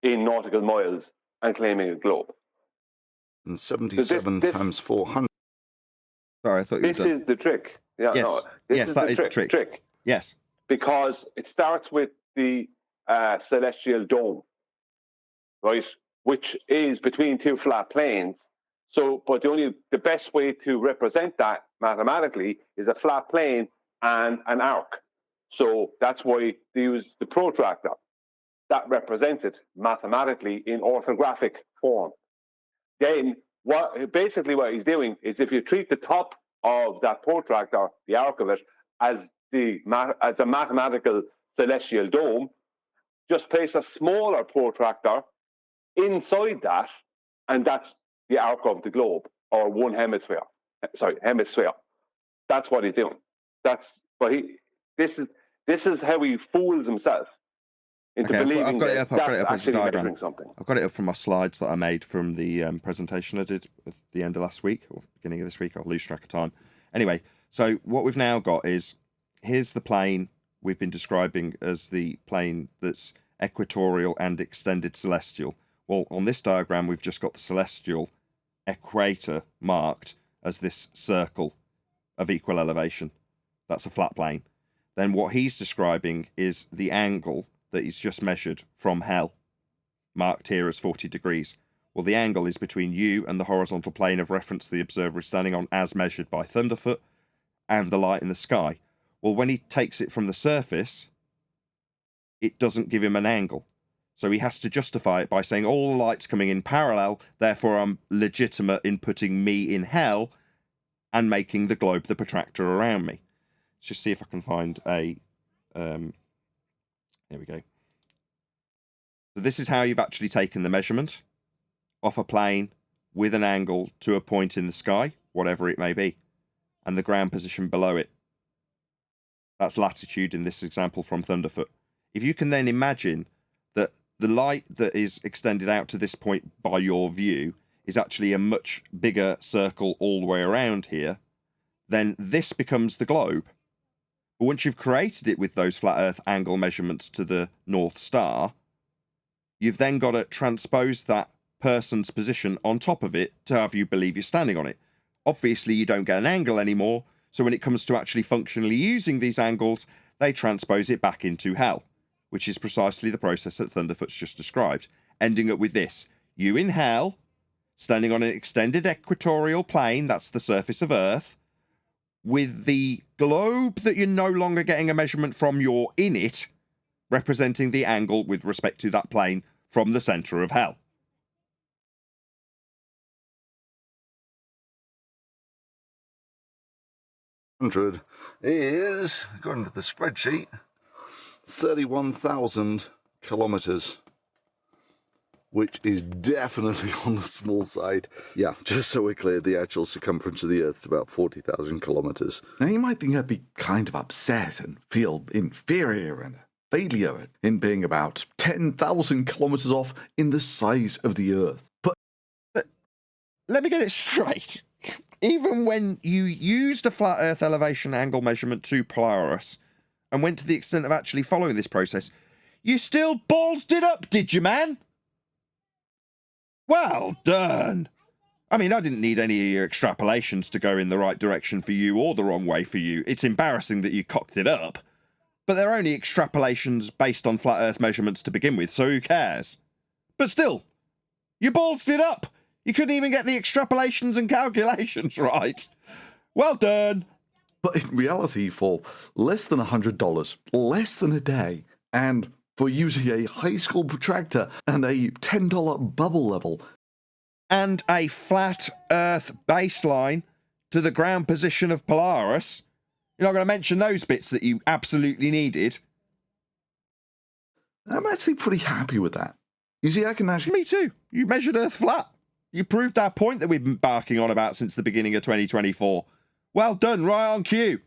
in nautical miles and claiming a globe. And 77 times 400. Sorry, I thought you were done. This is the trick. Yeah, yes, no, yes, that is the trick. Yes. Because it starts with the celestial dome, right, which is between two flat planes. So, but the best way to represent that mathematically is a flat plane and an arc. So that's why they use the protractor. That represents it mathematically in orthographic form. Then, what he's doing is, if you treat the top of that protractor, the arc of it, as a mathematical celestial dome, just place a smaller protractor inside that, and that's the arc of the globe, or one hemisphere. Hemisphere. That's what he's doing. This is how he fools himself into believing that's actually measuring something. I've got it up from my slides that I made from the presentation I did at the end of last week, or beginning of this week. I'll lose track of time. Anyway, so what we've now got is, here's the plane we've been describing as the plane that's equatorial and extended celestial. Well, on this diagram, we've just got the celestial equator marked as this circle of equal elevation. That's a flat plane. Then what he's describing is the angle that he's just measured from hell, marked here as 40 degrees. Well, the angle is between you and the horizontal plane of reference the observer is standing on, as measured by Thunderfoot, and the light in the sky. Well, when he takes it from the surface, it doesn't give him an angle. So he has to justify it by saying all the light's coming in parallel, therefore I'm legitimate in putting me in hell and making the globe the protractor around me. Let's just see if I can find a... here we go. So this is how you've actually taken the measurement off a plane with an angle to a point in the sky, whatever it may be, and the ground position below it. That's latitude in this example from Thunderfoot. If you can then imagine that the light that is extended out to this point by your view is actually a much bigger circle all the way around here, then this becomes the globe. But once you've created it with those flat Earth angle measurements to the North Star, you've then got to transpose that person's position on top of it to have you believe you're standing on it. Obviously, you don't get an angle anymore, so when it comes to actually functionally using these angles, they transpose it back into hell, which is precisely the process that Thunderfoot's just described, ending up with this. You in hell, standing on an extended equatorial plane, that's the surface of Earth, with the globe that you're no longer getting a measurement from, you're in it, representing the angle with respect to that plane from the centre of hell. Is, according to the spreadsheet, 31,000 kilometres, which is definitely on the small side. Yeah, just so we're clear, the actual circumference of the Earth is about 40,000 kilometres. Now you might think I'd be kind of upset and feel inferior and failure in being about 10,000 kilometers off in the size of the Earth. But let me get it straight. Even when you used a flat Earth elevation angle measurement to Polaris and went to the extent of actually following this process, you still ballsed it up, did you, man? Well done. I mean, I didn't need any of your extrapolations to go in the right direction for you or the wrong way for you. It's embarrassing that you cocked it up. But they're only extrapolations based on flat Earth measurements to begin with, so who cares? But still, you ballsed it up. You couldn't even get the extrapolations and calculations right. Well done. But in reality, for less than $100, less than a day, and for using a high school protractor and a $10 bubble level, and a flat Earth baseline to the ground position of Polaris, you're not going to mention those bits that you absolutely needed. I'm actually pretty happy with that. You see, I can actually... Me too. You measured Earth flat. You proved our point that we've been barking on about since the beginning of 2024. Well done, right on cue.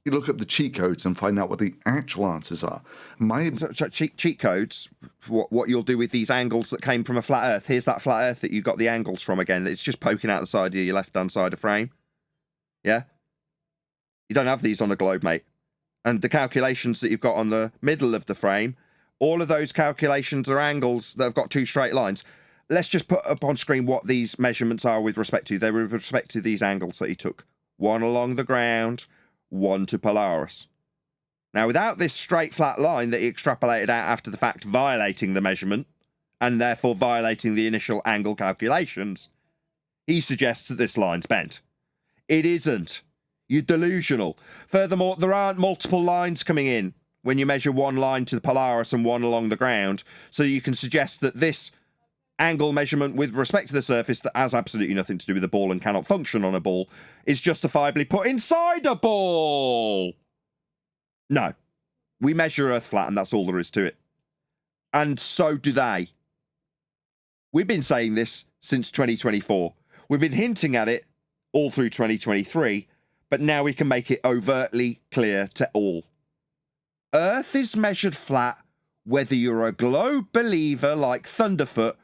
You look up the cheat codes and find out what the actual answers are. So cheat codes, what you'll do with these angles that came from a flat Earth. Here's that flat Earth that you got the angles from again. It's just poking out the side of your left-hand side of frame. Yeah? You don't have these on a globe, mate. And the calculations that you've got on the middle of the frame, all of those calculations are angles that have got two straight lines. Let's just put up on screen what these measurements are with respect to. They were with respect to these angles that he took. One along the ground, one to Polaris. Now, without this straight flat line that he extrapolated out after the fact, violating the measurement, and therefore violating the initial angle calculations, he suggests that this line's bent. It isn't. You're delusional. Furthermore, there aren't multiple lines coming in when you measure one line to the Polaris and one along the ground, so you can suggest that this angle measurement with respect to the surface that has absolutely nothing to do with the ball and cannot function on a ball is justifiably put inside a ball. No. We measure Earth flat and that's all there is to it. And so do they. We've been saying this since 2024. We've been hinting at it all through 2023, but now we can make it overtly clear to all. Earth is measured flat whether you're a globe believer like Thunderfoot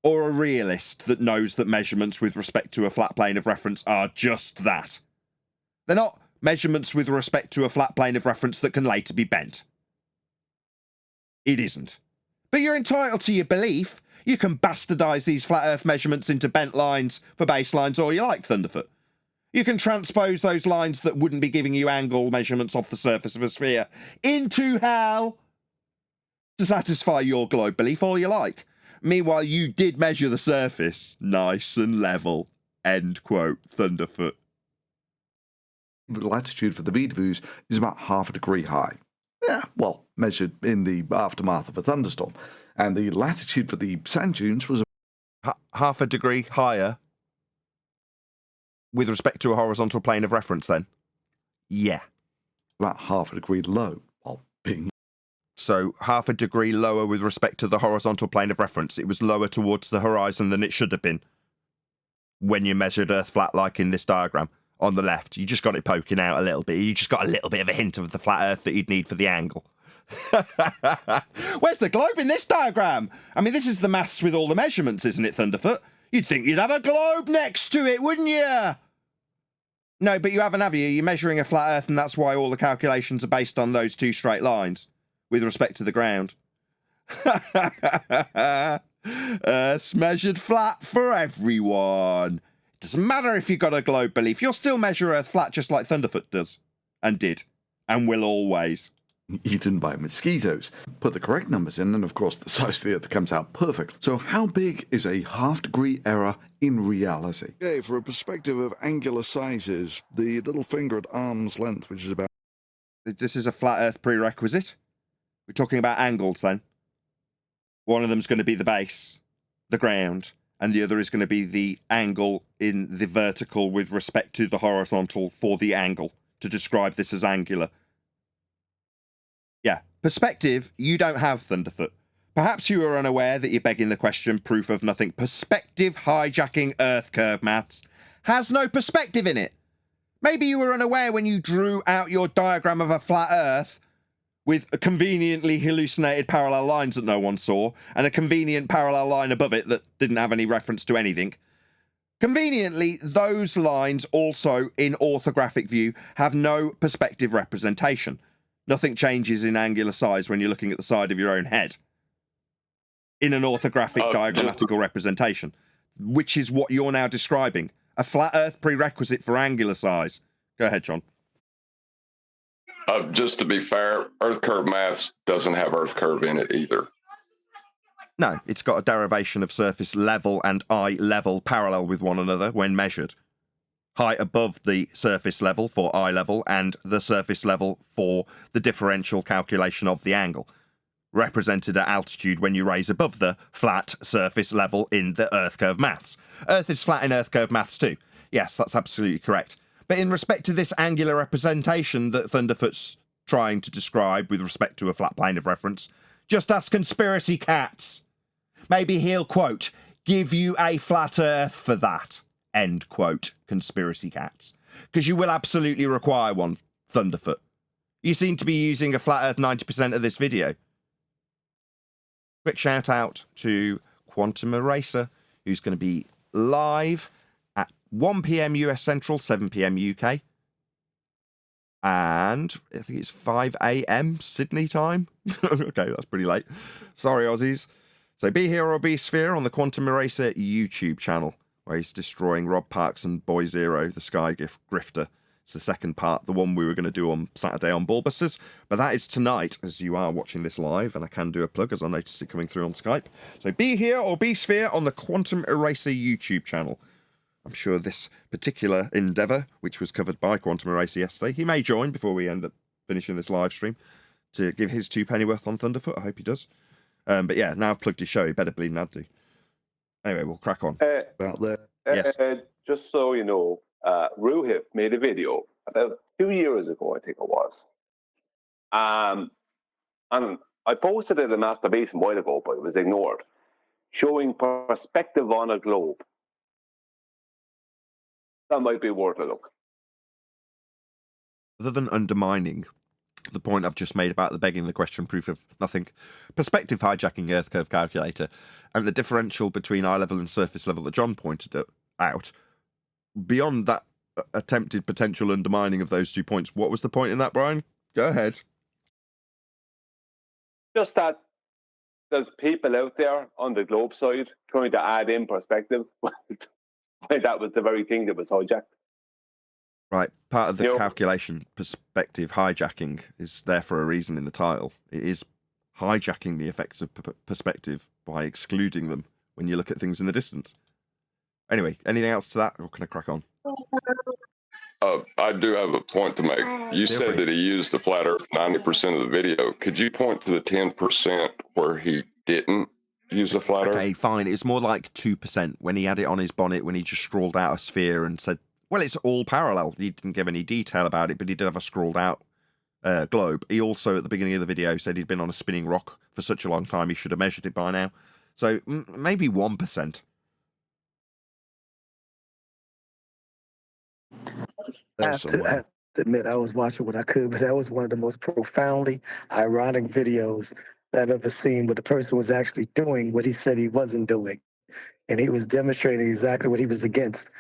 or a realist that knows that measurements with respect to a flat plane of reference are just that. They're not measurements with respect to a flat plane of reference that can later be bent. It isn't. But you're entitled to your belief. You can bastardize these flat Earth measurements into bent lines for baselines all you like, Thunderfoot. You can transpose those lines that wouldn't be giving you angle measurements off the surface of a sphere into hell to satisfy your globe belief all you like. Meanwhile, you did measure the surface nice and level. End quote, Thunderfoot. The latitude for the Beetlejuice is about half a degree high. Yeah, well, measured in the aftermath of a thunderstorm. And the latitude for the sand dunes was half a degree higher with respect to a horizontal plane of reference, then? Yeah. About half a degree low, while being... So, half a degree lower with respect to the horizontal plane of reference. It was lower towards the horizon than it should have been when you measured Earth flat, like in this diagram. On the left, you just got it poking out a little bit. You just got a little bit of a hint of the flat Earth that you'd need for the angle. Where's the globe in this diagram? I mean, this is the maths with all the measurements, isn't it, Thunderfoot? You'd think you'd have a globe next to it, wouldn't you? No, but you haven't, have you? You're measuring a flat Earth, and that's why all the calculations are based on those two straight lines with respect to the ground. Earth's measured flat for everyone. Doesn't matter if you've got a globe belief, you'll still measure Earth flat just like Thunderfoot does. And did. And will always. Eaten by mosquitoes. Put the correct numbers in, and of course the size of the Earth comes out perfect. So how big is a half-degree error in reality? Okay, for a perspective of angular sizes, the little finger at arm's length, which is about... This is a flat Earth prerequisite? We're talking about angles then. One of them's going to be the base, the ground, and the other is going to be the angle in the vertical with respect to the horizontal for the angle, to describe this as angular. Yeah, perspective, you don't have, Thunderfoot. Perhaps you are unaware that you're begging the question, proof of nothing. Perspective hijacking Earth curve maths has no perspective in it. Maybe you were unaware when you drew out your diagram of a flat Earth with a conveniently hallucinated parallel lines that no one saw, and a convenient parallel line above it that didn't have any reference to anything. Conveniently, those lines also, in orthographic view, have no perspective representation. Nothing changes in angular size when you're looking at the side of your own head. In an orthographic diagrammatical representation, which is what you're now describing. A flat Earth prerequisite for angular size. Go ahead, John. Just to be fair, Earth curve maths doesn't have Earth curve in it either. No, it's got a derivation of surface level and eye level parallel with one another when measured. Height above the surface level for eye level and the surface level for the differential calculation of the angle. Represented at altitude when you raise above the flat surface level in the Earth curve maths. Earth is flat in Earth curve maths too. Yes, that's absolutely correct. But in respect to this angular representation that Thunderfoot's trying to describe with respect to a flat plane of reference, just ask Conspiracy Cats. Maybe he'll, quote, give you a flat Earth for that, end quote, Conspiracy Cats. Because you will absolutely require one, Thunderfoot. You seem to be using a flat Earth 90% of this video. Quick shout out to Quantum Eraser, who's going to be live at 1 PM US Central, 7 PM UK. And I think it's 5 AM Sydney time. Okay, that's pretty late. Sorry, Aussies. So be here or be sphere on the Quantum Eraser YouTube channel, where he's destroying Rob Parks and Boy Zero, the Sky Grifter. It's the second part, the one we were going to do on Saturday on Ballbusters. But that is tonight, as you are watching this live, and I can do a plug as I noticed it coming through on Skype. So be here or be sphere on the Quantum Eraser YouTube channel. I'm sure this particular endeavour, which was covered by Quantum Eraser yesterday, he may join before we end up finishing this live stream to give his 2 pennyworth on Thunderfoot. I hope he does. But yeah, now I've plugged his show. He better bleed Nad do. Anyway, we'll crack on. About there. Yes. Just so you know, Ruhif made a video about 2 years ago, I think it was. And I posted it in Masturbation a while ago, but it was ignored. Showing perspective on a globe. That might be worth a look. Other than undermining the point I've just made about the begging the question proof of nothing, perspective hijacking Earth curve calculator, and the differential between eye level and surface level that John pointed out, beyond that attempted potential undermining of those 2 points, what was the point in that, Brian? Go ahead. Just that there's people out there on the globe side trying to add in perspective. That was the very thing that was hijacked. Right, part of the calculation, perspective hijacking, is there for a reason in the title. It is hijacking the effects of perspective by excluding them when you look at things in the distance. Anyway, anything else to that, or can I crack on? I do have a point to make. You said that he used the flat Earth 90% of the video. Could you point to the 10% where he didn't use the flat Earth? Okay, fine. It's more like 2% when he had it on his bonnet, when he just scrawled out a sphere and said, well, it's all parallel. He didn't give any detail about it, but he did have a scrawled out globe. He also, at the beginning of the video, said he'd been on a spinning rock for such a long time he should have measured it by now. So maybe 1%. I have to admit, I was watching what I could, but that was one of the most profoundly ironic videos that I've ever seen, where the person was actually doing what he said he wasn't doing. And he was demonstrating exactly what he was against.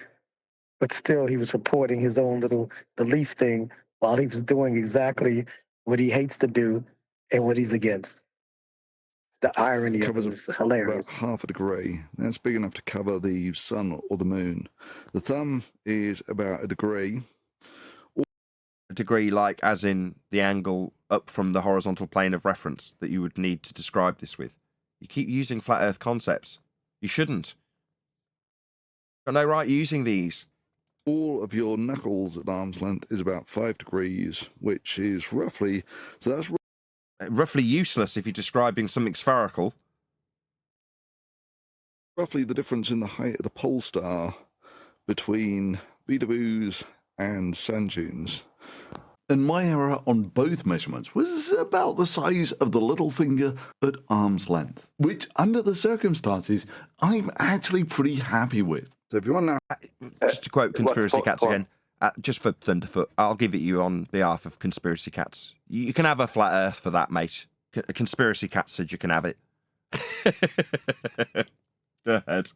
But still, he was reporting his own little belief thing while he was doing exactly what he hates to do and what he's against. The irony of it was hilarious. About half a degree. That's big enough to cover the sun or the moon. The thumb is about a degree. A degree like as in the angle up from the horizontal plane of reference that you would need to describe this with. You keep using flat Earth concepts. You shouldn't. Got no right using these. All of your knuckles at arm's length is about 5 degrees, which is roughly, so that's roughly useless if you're describing something spherical. Roughly the difference in the height of the pole star between Beetaboos and sand dunes. And my error on both measurements was about the size of the little finger at arm's length, which under the circumstances, I'm actually pretty happy with. So if you want now... Just to quote Conspiracy Cats again, Just for Thunderfoot, I'll give it you on behalf of Conspiracy Cats. You can have a flat Earth for that, mate. Conspiracy Cat said you can have it. Go ahead.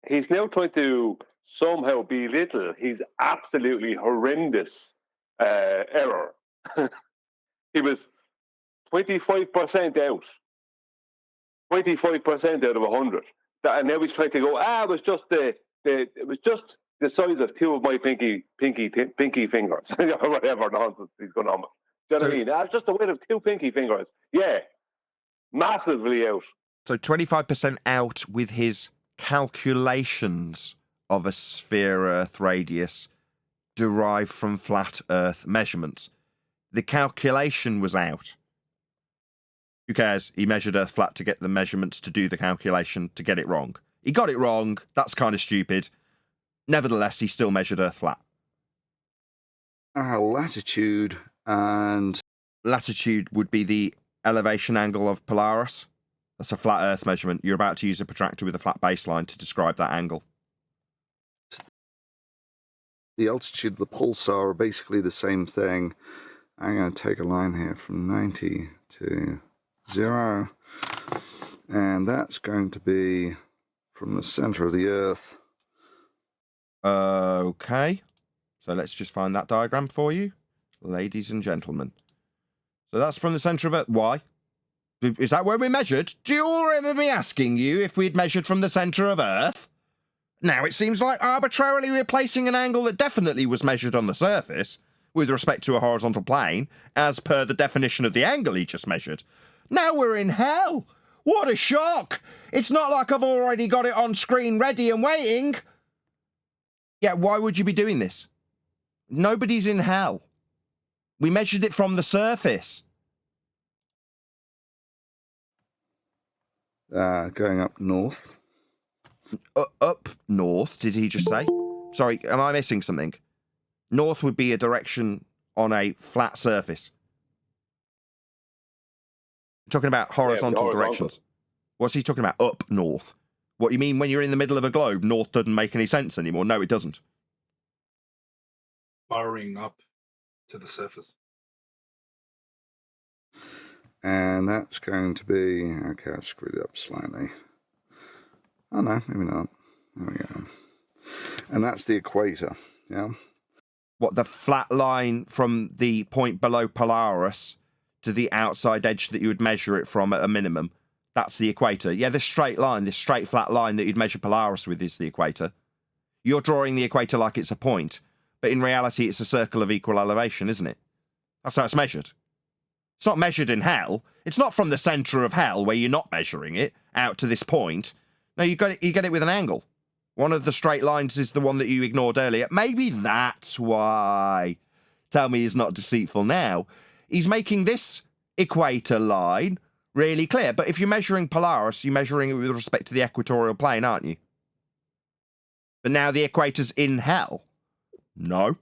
He's now trying to somehow belittle his absolutely horrendous error. He was 25% out. 25% out of 100. And now he's trying to go, it was just the size of two of my pinky fingers, or whatever nonsense he's going on with. Do you know what I mean? That's just the weight of two pinky fingers. Yeah, massively out. So 25% out with his calculations of a sphere Earth radius derived from flat Earth measurements. The calculation was out. Who cares? He measured Earth flat to get the measurements to do the calculation to get it wrong. He got it wrong. That's kind of stupid. Nevertheless, he still measured Earth flat. Latitude and... Latitude would be the elevation angle of Polaris. That's a flat Earth measurement. You're about to use a protractor with a flat baseline to describe that angle. The altitude of the pulsar are basically the same thing. I'm going to take a line here from 90 to 0. And that's going to be from the center of the Earth. Okay. So let's just find that diagram for you, ladies and gentlemen. So that's from the center of Earth. Why? Is that where we measured? Do you all remember me asking you if we'd measured from the center of Earth? Now it seems like arbitrarily replacing an angle that definitely was measured on the surface with respect to a horizontal plane, as per the definition of the angle he just measured. Now we're in hell! What a shock! It's not like I've already got it on screen ready and waiting. Yeah, why would you be doing this? Nobody's in hell. We measured it from the surface. Going up north. Up north, did he just say? Sorry, am I missing something? North would be a direction on a flat surface. You're talking about horizontal directions. What's he talking about? Up north. What you mean when you're in the middle of a globe, north doesn't make any sense anymore? No, it doesn't. Firing up to the surface. And that's going to be... Okay, I screwed it up slightly. Oh, no, maybe not. There we go. And that's the equator, yeah? What, the flat line from the point below Polaris to the outside edge that you would measure it from at a minimum? That's the equator. Yeah, this straight line, this straight flat line that you'd measure Polaris with is the equator. You're drawing the equator like it's a point, but in reality it's a circle of equal elevation, isn't it? That's how it's measured. It's not measured in hell. It's not from the centre of hell where you're not measuring it out to this point. No, you get it with an angle. One of the straight lines is the one that you ignored earlier. Maybe that's why. Tell me he's not deceitful now. He's making this equator line really clear. But if you're measuring Polaris, you're measuring it with respect to the equatorial plane, aren't you? But now the equator's in hell. No.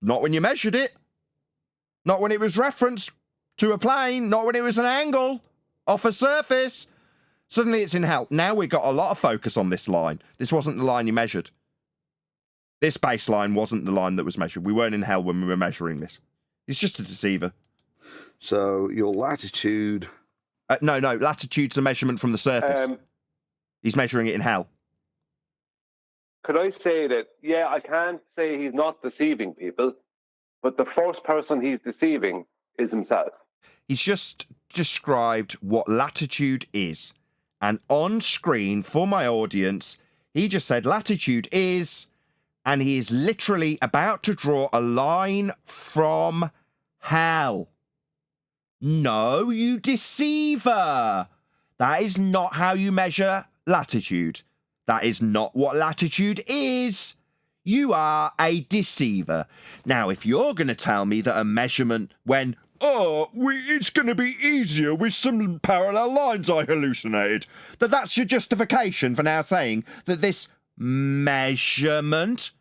Not when you measured it. Not when it was referenced to a plane. Not when it was an angle off a surface. Suddenly it's in hell. Now we've got a lot of focus on this line. This wasn't the line you measured. This baseline wasn't the line that was measured. We weren't in hell when we were measuring this. It's just a deceiver. So your latitude... No, latitude's a measurement from the surface. He's measuring it in hell. Could I say that, yeah, I can't say he's not deceiving people, but the first person he's deceiving is himself. He's just described what latitude is. And on screen, for my audience, he just said latitude is, and he is literally about to draw a line from hell. No, you deceiver. That is not how you measure latitude. That is not what latitude is. You are a deceiver. Now, if you're going to tell me that a measurement when... it's going to be easier with some parallel lines I hallucinated. That's your justification for now saying that this measurement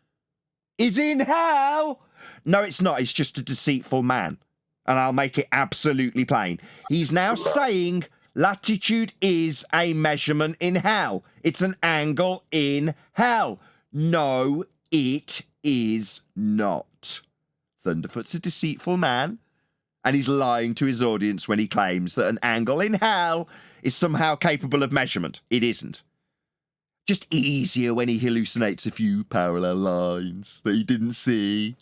is in hell? No, it's not. It's just a deceitful man. And I'll make it absolutely plain. He's now saying latitude is a measurement in hell. It's an angle in hell. No, it is not. Thunderfoot's a deceitful man, and he's lying to his audience when he claims that an angle in hell is somehow capable of measurement. It isn't. Just easier when he hallucinates a few parallel lines that he didn't see.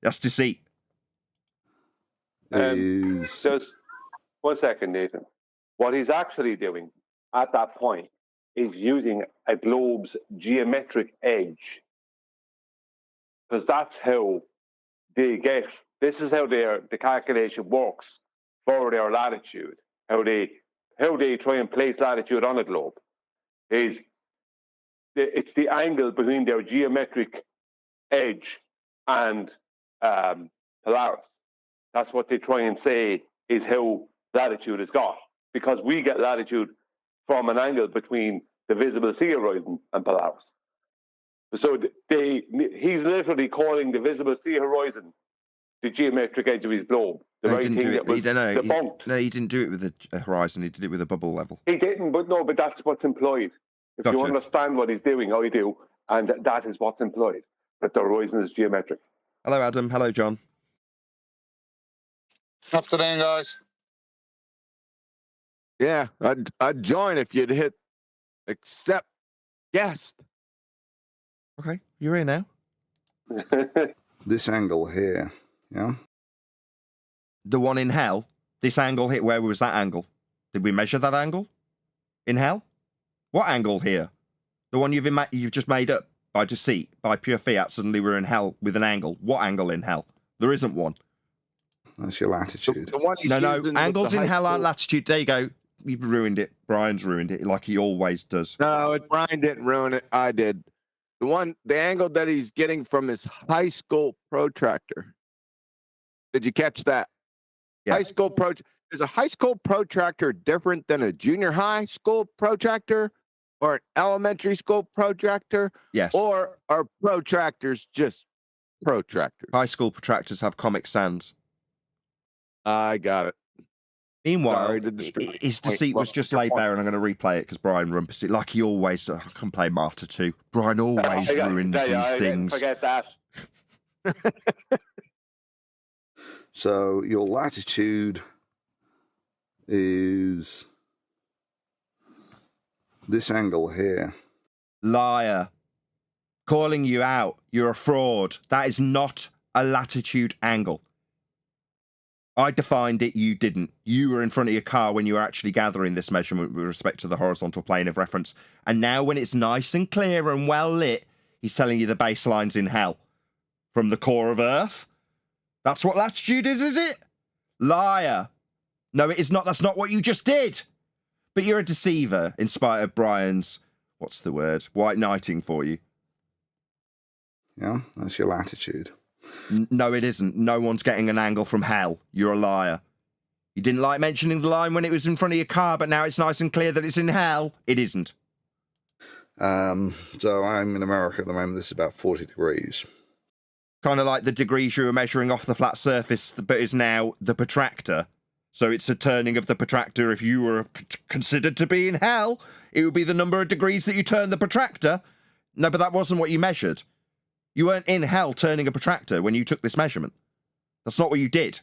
That's deceit. Just 1 second, Nathan. What he's actually doing at that point is using a globe's geometric edge, because that's how they get. This is how the calculation works for their latitude. How they try and place latitude on a globe is it's the angle between their geometric edge and Polaris. That's what they try and say is how latitude is got, because we get latitude from an angle between the visible sea horizon and Polaris. So he's literally calling the visible sea horizon the geometric edge of his globe. No, he didn't do it. He didn't do it with a horizon. He did it with a bubble level. He didn't, but that's what's implied. If you understand what he's doing, I do, and that is what's implied, that the horizon is geometric. Hello, Adam. Hello, John. Afternoon, guys. Yeah, I'd join if you'd hit accept guest. Okay, you're here now. This angle here, yeah? The one in hell? This angle hit, where was that angle? Did we measure that angle? In hell? What angle here? The one you've just made up by deceit, by pure fiat, suddenly we're in hell with an angle. What angle in hell? There isn't one. That's your latitude. The one no, angles in hell aren't latitude. There you go. You've ruined it. Brian's ruined it, like he always does. No, Brian didn't ruin it. I did. The angle that he's getting from his high school protractor. Did you catch that? Yeah. Is a high school protractor different than a junior high school protractor or an elementary school protractor? Yes. Or are protractors just protractors? High school protractors have Comic Sans. I got it. Meanwhile, his deceit was just laid bare, and I'm going to replay it because Brian rumpus it like he always does. I can play Martyr 2. Brian always ruins these things. Forget that. So your latitude is this angle here. Liar. Calling you out. You're a fraud. That is not a latitude angle. I defined it, you didn't. You were in front of your car when you were actually gathering this measurement with respect to the horizontal plane of reference. And now when it's nice and clear and well lit, he's telling you the baseline's in hell. From the core of Earth. That's what latitude is it? Liar. No, it is not. That's not what you just did. But you're a deceiver, in spite of Brian's, what's the word, white knighting for you. Yeah, that's your latitude. No, it isn't. No one's getting an angle from hell. You're a liar. You didn't like mentioning the line when it was in front of your car, but now it's nice and clear that it's in hell. It isn't. So I'm in America at the moment. This is about 40 degrees. Kind of like the degrees you were measuring off the flat surface, but is now the protractor. So it's a turning of the protractor. If you were considered to be in hell, it would be the number of degrees that you turn the protractor. No, but that wasn't what you measured. You weren't in hell turning a protractor when you took this measurement. That's not what you did.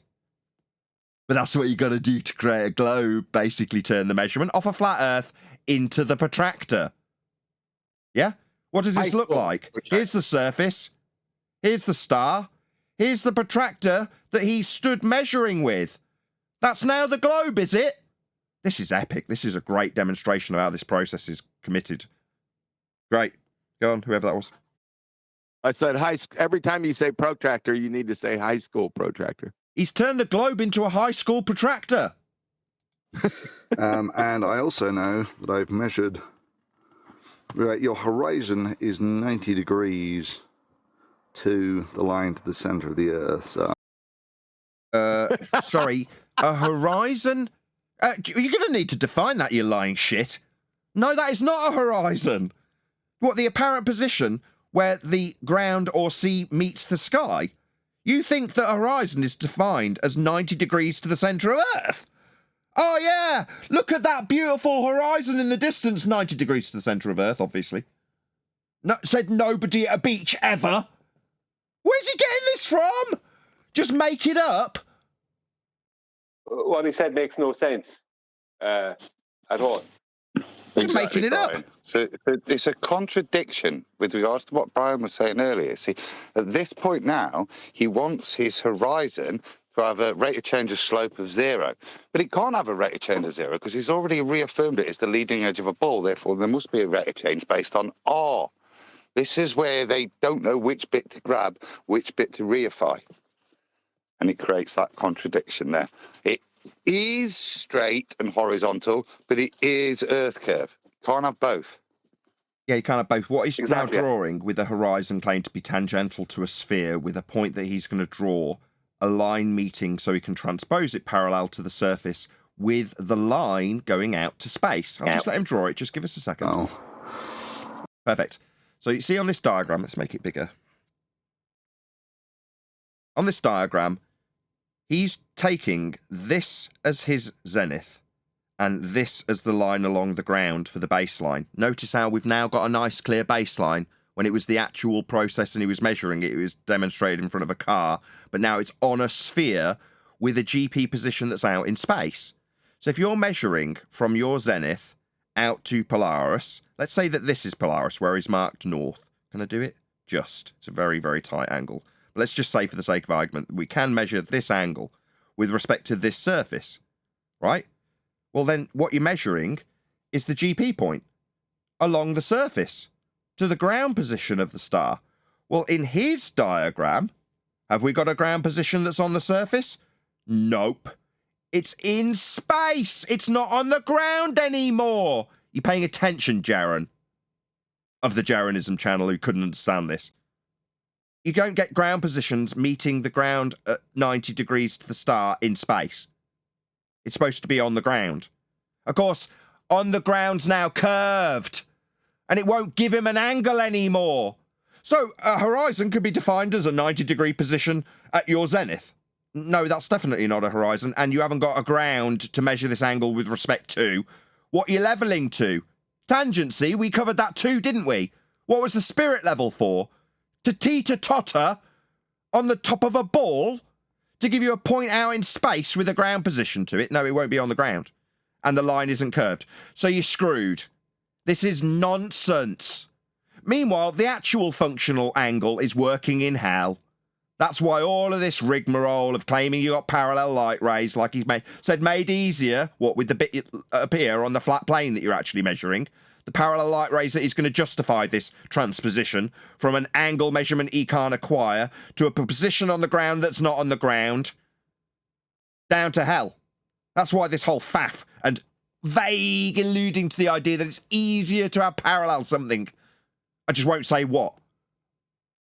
But that's what you got to do to create a globe. Basically turn the measurement off a flat Earth into the protractor. Yeah? What does this look like? Here's the surface. Here's the star. Here's the protractor that he stood measuring with. That's now the globe, is it? This is epic. This is a great demonstration of how this process is committed. Great. Go on, whoever that was. I said every time you say protractor, you need to say high school protractor. He's turned the globe into a high school protractor. And I also know that I've measured. Right, your horizon is 90 degrees to the line to the center of the Earth. So. Sorry, a horizon? You're going to need to define that, you lying shit. No, that is not a horizon. What, the apparent position where the ground or sea meets the sky? You think that a horizon is defined as 90 degrees to the centre of Earth? Oh, yeah, look at that beautiful horizon in the distance, 90 degrees to the centre of Earth, obviously. No, said nobody at a beach ever. Where's he getting this from? Just make it up? What he said makes no sense at all. You're making it up. So it's a contradiction with regards to what Brian was saying earlier. See, at this point now, he wants his horizon to have a rate of change of slope of 0. But it can't have a rate of change of 0 because he's already reaffirmed it as the leading edge of a ball. Therefore, there must be a rate of change based on R. This is where they don't know which bit to grab, which bit to reify. And it creates that contradiction there. It is straight and horizontal, but it is Earth curve. Can't have both. Yeah, you can't have both. What he's Exactly. now drawing with a horizon claimed to be tangential to a sphere with a point that he's going to draw a line meeting so he can transpose it parallel to the surface with the line going out to space. I'll just let him draw it. Just give us a second. Oh. Perfect. So you see on this diagram, let's make it bigger. On this diagram, he's taking this as his zenith and this as the line along the ground for the baseline. Notice how we've now got a nice clear baseline. When it was the actual process and he was measuring it, it was demonstrated in front of a car, but now it's on a sphere with a GP position that's out in space. So if you're measuring from your zenith out to Polaris, let's say that this is Polaris where he's marked north. Can I do it? Just. It's a very, very tight angle. But let's just say for the sake of argument, we can measure this angle with respect to this surface, right? Well, then what you're measuring is the GP point along the surface to the ground position of the star. Well, in his diagram, have we got a ground position that's on the surface? Nope. It's in space. It's not on the ground anymore. You paying attention, Jaren? Of the Jarenism channel who couldn't understand this. You don't get ground positions meeting the ground at 90 degrees to the star in space. It's supposed to be on the ground. Of course, on the ground's now curved, and it won't give him an angle anymore. So a horizon could be defined as a 90-degree position at your zenith. No, that's definitely not a horizon, and you haven't got a ground to measure this angle with respect to. What you're levelling to? Tangency, we covered that too, didn't we? What was the spirit level for? To teeter-totter on the top of a ball to give you a point out in space with a ground position to it? No, it won't be on the ground. And the line isn't curved. So you're screwed. This is nonsense. Meanwhile, the actual functional angle is working in hell. That's why all of this rigmarole of claiming you got parallel light rays, like he said, made easier, what with the bit up here on the flat plane that you're actually measuring, the parallel light rays that is going to justify this transposition from an angle measurement he can't acquire to a position on the ground that's not on the ground, down to hell. That's why this whole faff and vague alluding to the idea that it's easier to have parallel something. I just won't say what.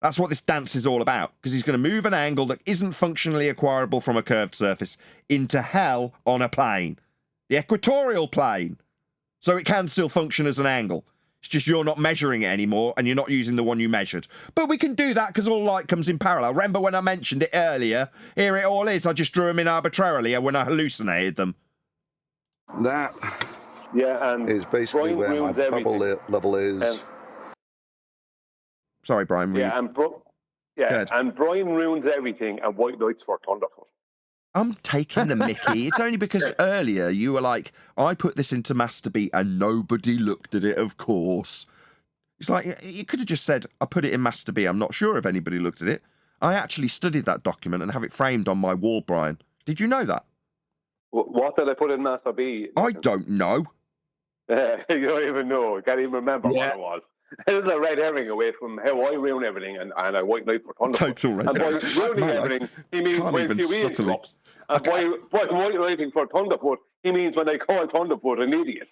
That's what this dance is all about, because he's going to move an angle that isn't functionally acquirable from a curved surface into hell on a plane. The equatorial plane. So it can still function as an angle. It's just you're not measuring it anymore, and you're not using the one you measured. But we can do that because all light comes in parallel. Remember when I mentioned it earlier? Here it all is. I just drew them in arbitrarily when I hallucinated them. That is basically where my bubble level is. Sorry, Brian. And Brian ruins everything, and white lights for Thunderfoot. I'm taking the mickey. It's only because earlier you were like, I put this into Master Beat and nobody looked at it, of course. It's like, you could have just said, I put it in Master Beat. I'm not sure if anybody looked at it. I actually studied that document and have it framed on my wall, Brian. Did you know that? What did I put in Master B? I don't know. You don't even know. I can't even remember what it was. It was a red herring away from how I ruin everything and I white light for Thunderfoot. Total red herring. And by ruining everything, he means when QE stops. And by white lighting for Thunderfoot, he means when they call Thunderfoot an idiot.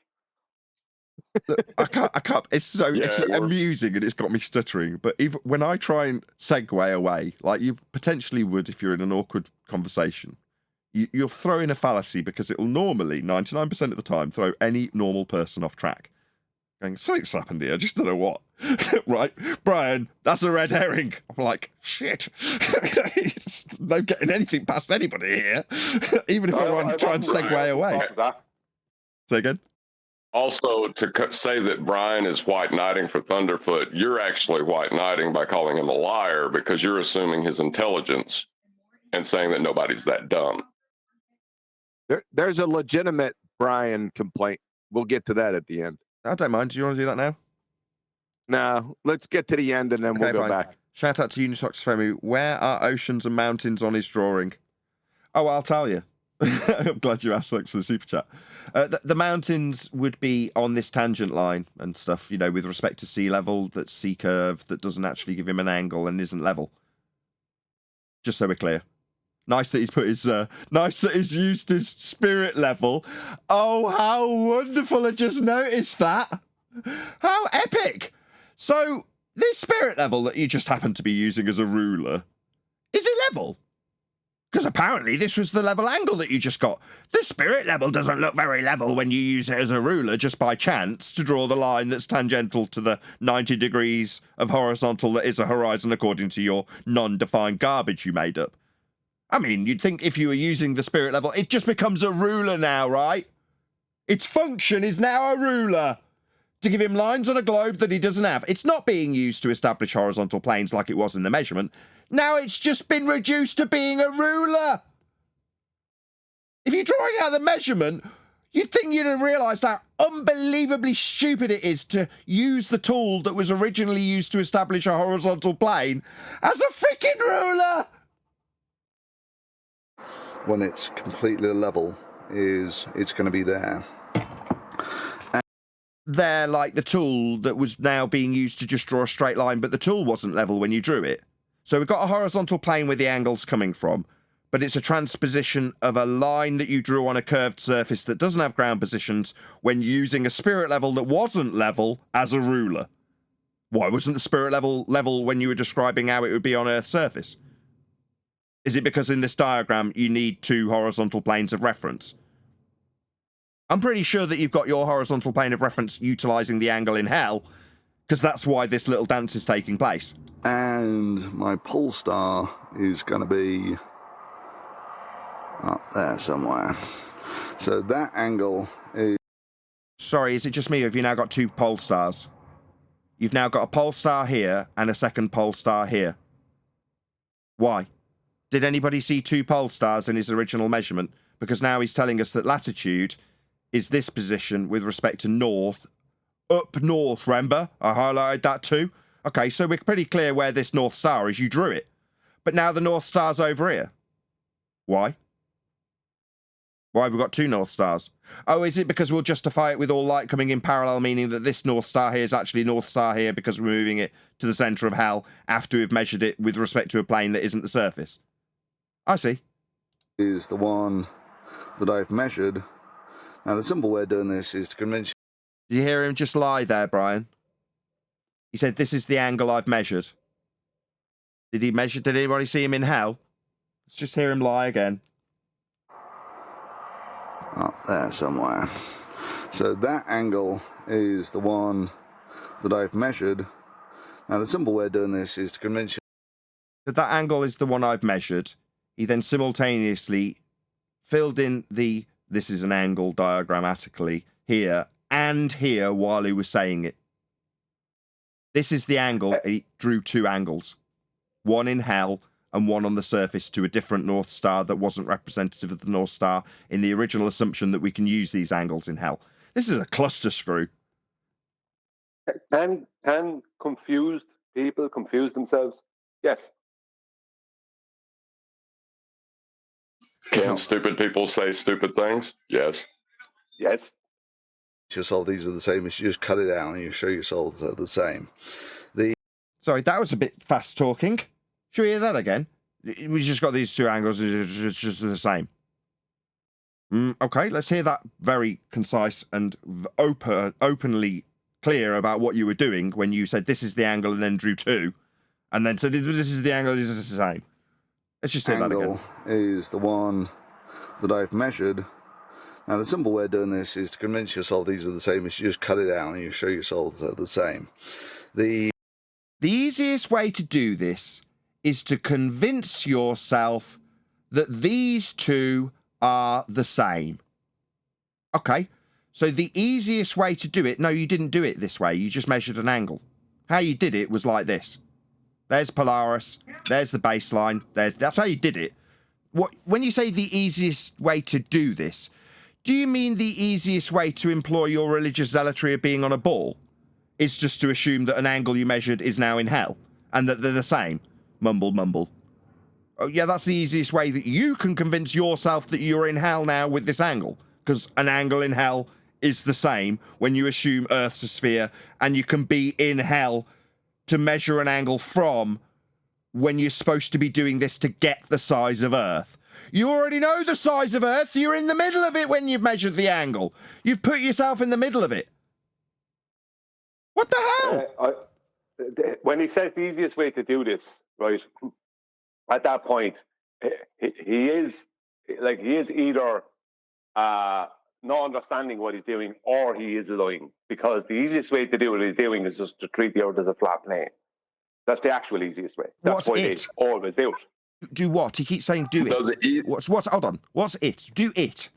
I can't. It's amusing and it's got me stuttering. But even when I try and segue away, like you potentially would if you're in an awkward conversation, you'll throw in a fallacy because it'll normally, 99% of the time, throw any normal person off track. Going, something's happened here, I just don't know what. Right? Brian, that's a red herring. I'm like, shit. No getting anything past anybody here. Even if I want to try and segue away. Say again? Also, to say that Brian is white knighting for Thunderfoot, you're actually white knighting by calling him a liar because you're assuming his intelligence and saying that nobody's that dumb. There's a legitimate Brian complaint. We'll get to that at the end. I don't mind. Do you want to do that now? No, let's get to the end and then we'll go back. Shout out to Unitox Femu. Where are oceans and mountains on his drawing? Oh, I'll tell you. I'm glad you asked. Thanks for the super chat. The mountains would be on this tangent line and stuff, you know, with respect to sea level, that's sea curve, that doesn't actually give him an angle and isn't level. Just so we're clear. Nice that he's put his, nice that he's used his spirit level. Oh, how wonderful. I just noticed that. How epic. So, this spirit level that you just happen to be using as a ruler, is it level? Because apparently this was the level angle that you just got. The spirit level doesn't look very level when you use it as a ruler just by chance to draw the line that's tangential to the 90 degrees of horizontal that is a horizon according to your non-defined garbage you made up. I mean, you'd think if you were using the spirit level, it just becomes a ruler now, right? Its function is now a ruler. To give him lines on a globe that he doesn't have. It's not being used to establish horizontal planes like it was in the measurement. Now it's just been reduced to being a ruler. If you're drawing out the measurement, you'd think you'd have realised how unbelievably stupid it is to use the tool that was originally used to establish a horizontal plane as a freaking ruler. When it's completely level, it's going to be there. They're like the tool that was now being used to just draw a straight line, but the tool wasn't level when you drew it. So we've got a horizontal plane where the angle's coming from, but it's a transposition of a line that you drew on a curved surface that doesn't have ground positions when using a spirit level that wasn't level as a ruler. Why wasn't the spirit level when you were describing how it would be on Earth's surface? Is it because in this diagram you need two horizontal planes of reference? I'm pretty sure that you've got your horizontal plane of reference utilising the angle in hell, because that's why this little dance is taking place. And my pole star is going to be up there somewhere. So that angle is... Sorry, is it just me, or have you now got two pole stars? You've now got a pole star here and a second pole star here. Why? Did anybody see two pole stars in his original measurement? Because now he's telling us that latitude is this position with respect to north, up north, remember? I highlighted that too. Okay, so we're pretty clear where this North Star is. You drew it. But now the North Star's over here. Why? Why have we got two North Stars? Oh, is it because we'll justify it with all light coming in parallel, meaning that this North Star here is actually North Star here because we're moving it to the centre of hell after we've measured it with respect to a plane that isn't the surface? I see. Is the one that I've measured. Now, the simple way of doing this is to convince you. Did you hear him just lie there, Brian? He said, this is the angle I've measured. Did he measure? Did anybody see him in hell? Let's just hear him lie again. Up there somewhere. So that angle is the one that I've measured. Now, the simple way of doing this is to convince you that angle is the one I've measured. He then simultaneously filled in the this is an angle diagrammatically here and here while he was saying it. This is the angle. He drew two angles, one in hell and one on the surface to a different North Star that wasn't representative of the North Star in the original assumption that we can use these angles in hell. This is a cluster screw. Can confused people confuse themselves? Yes. Can stupid people say stupid things? Yes. Yes. yourself these are the same as you just cut it out and you show yourself they're the same. Sorry, that was a bit fast talking. Should we hear that again? We just got these two angles, it's just the same. Okay, let's hear that very concise and openly clear about what you were doing when you said this is the angle and then drew two, and then said this is the angle, this is the same. Let's just hear that again. Is the one that I've measured. Now, the simple way of doing this is to convince yourself these are the same as you just cut it out and you show yourself they're the same. The easiest way to do this is to convince yourself that these two are the same. Okay, So the easiest way to do it, no, you didn't do it this way. You just measured an angle. How you did it was like this. There's Polaris. There's the baseline. That's how you did it. When you say the easiest way to do this, do you mean the easiest way to employ your religious zealotry of being on a ball is just to assume that an angle you measured is now in hell and that they're the same? Mumble, mumble. Oh, yeah, that's the easiest way that you can convince yourself that you're in hell now with this angle, because an angle in hell is the same when you assume Earth's a sphere, and you can be in hell to measure an angle from when you're supposed to be doing this to get the size of Earth. You already know the size of Earth. You're in the middle of it when you've measured the angle. You've put yourself in the middle of it. What the hell? When he says the easiest way to do this, right, at that point, he is either not understanding what he's doing or he is lying, because the easiest way to do what he's doing is just to treat the Earth as a flat plane. That's the actual easiest way. That's what they always do it. Do what? He keeps saying do it. What's hold on. What's it? Do it.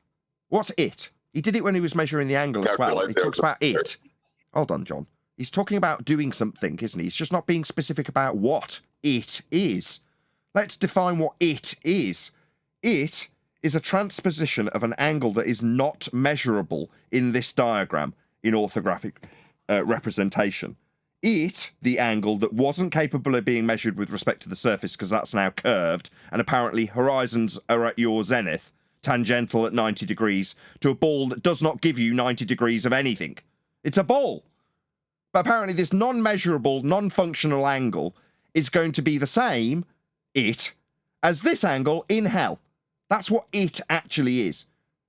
What's it? He did it when he was measuring the angle as well. He talks about it. Hold on, John. He's talking about doing something, isn't he? He's just not being specific about what it is. Let's define what it is. It is a transposition of an angle that is not measurable in this diagram in orthographic representation. It, the angle that wasn't capable of being measured with respect to the surface because that's now curved, and apparently horizons are at your zenith, tangential at 90 degrees, to a ball that does not give you 90 degrees of anything. It's a ball. But apparently this non-measurable, non-functional angle is going to be the same, it, as this angle in hell. That's what it actually is.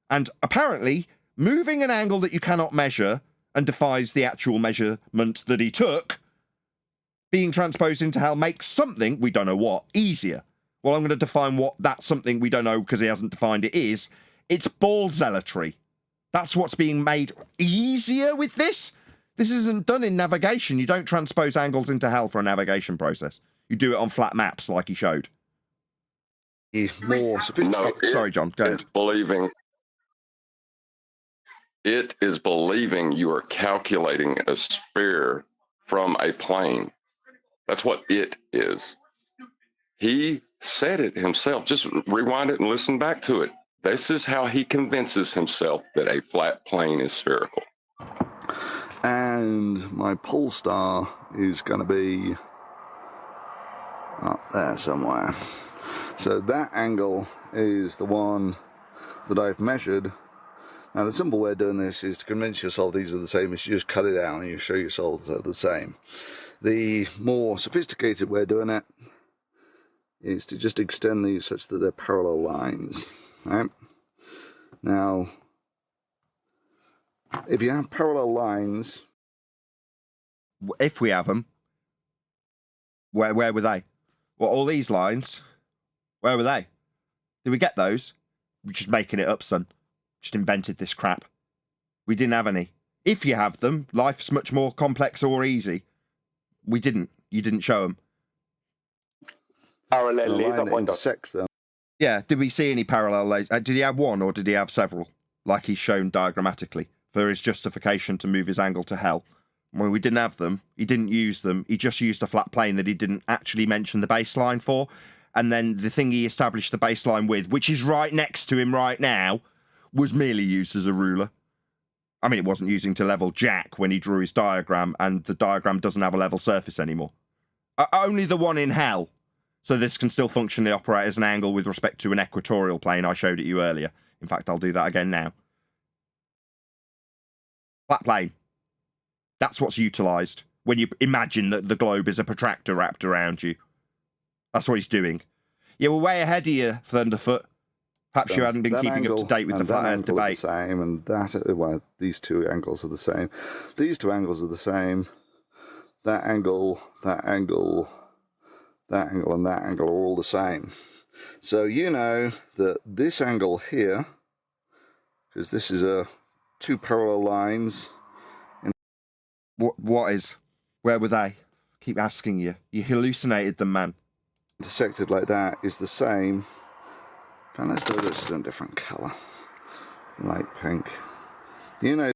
And apparently, moving an angle that you cannot measure and defies the actual measurement that he took, being transposed into hell makes something, we don't know what, easier. Well, I'm going to define what that something we don't know because he hasn't defined it is. It's ball zealotry. That's what's being made easier with this. This isn't done in navigation. You don't transpose angles into hell for a navigation process. You do it on flat maps like he showed. More sophisticated. Sorry, John. Go ahead. It is believing you are calculating a sphere from a plane. That's what it is. He said it himself. Just rewind it and listen back to it. This is how he convinces himself that a flat plane is spherical. And my pole star is going to be up there somewhere. So that angle is the one that I've measured. Now the simple way of doing this is to convince yourself these are the same, is you just cut it out and you show yourself they're the same. The more sophisticated way of doing it is to just extend these such that they're parallel lines. Right? Now, if you have parallel lines... If we have them, where were they? Well, all these lines, where were they? Did we get those? We're just making it up, son. Just invented this crap. We didn't have any. If you have them, life's much more complex or easy. We didn't. You didn't show them. Parallel laser pointer. Yeah, did we see any parallel laser? Did he have one or did he have several? Like he's shown diagrammatically for his justification to move his angle to hell. When we didn't have them, he didn't use them. He just used a flat plane that he didn't actually mention the baseline for. And then the thing he established the baseline with, which is right next to him right now, was merely used as a ruler. I mean, it wasn't using to level jack when he drew his diagram, and the diagram doesn't have a level surface anymore. Only the one in hell. So this can still functionally operate as an angle with respect to an equatorial plane I showed it you earlier. In fact, I'll do that again now. Flat plane. That's what's utilised when you imagine that the globe is a protractor wrapped around you. That's what he's doing. Yeah, we're way ahead of you, Thunderfoot. Perhaps you hadn't been keeping up to date with the flat Earth debate. The same, and well, these two angles are the same. These two angles are the same. That angle, that angle, that angle, and that angle are all the same. So you know that this angle here, because this is two parallel lines. What is? Where were they? Keep asking you. You hallucinated them, man. Intersected like that is the same. And let's do this in a different colour. Light pink. You know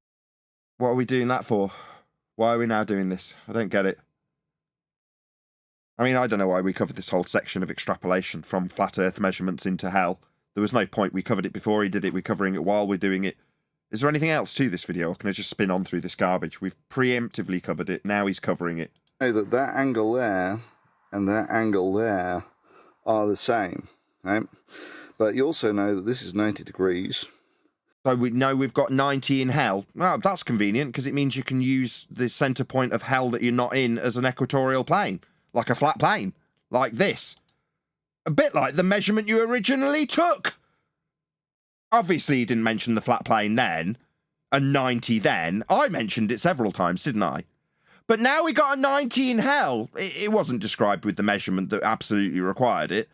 What are we doing that for? Why are we now doing this? I don't get it. I mean, I don't know why we covered this whole section of extrapolation from flat Earth measurements into hell. There was no point. We covered it before he did it. We're covering it while we're doing it. Is there anything else to this video, or can I just spin on through this garbage? We've preemptively covered it. Now he's covering it. Know that that angle there and that angle there are the same, right? But you also know that this is 90 degrees. So we know we've got 90 in hell. Well, that's convenient, because it means you can use the centre point of hell that you're not in as an equatorial plane, like a flat plane, like this. A bit like the measurement you originally took. Obviously, you didn't mention the flat plane then, and 90 then. I mentioned it several times, didn't I? But now we got a 90 in hell. It wasn't described with the measurement that absolutely required it,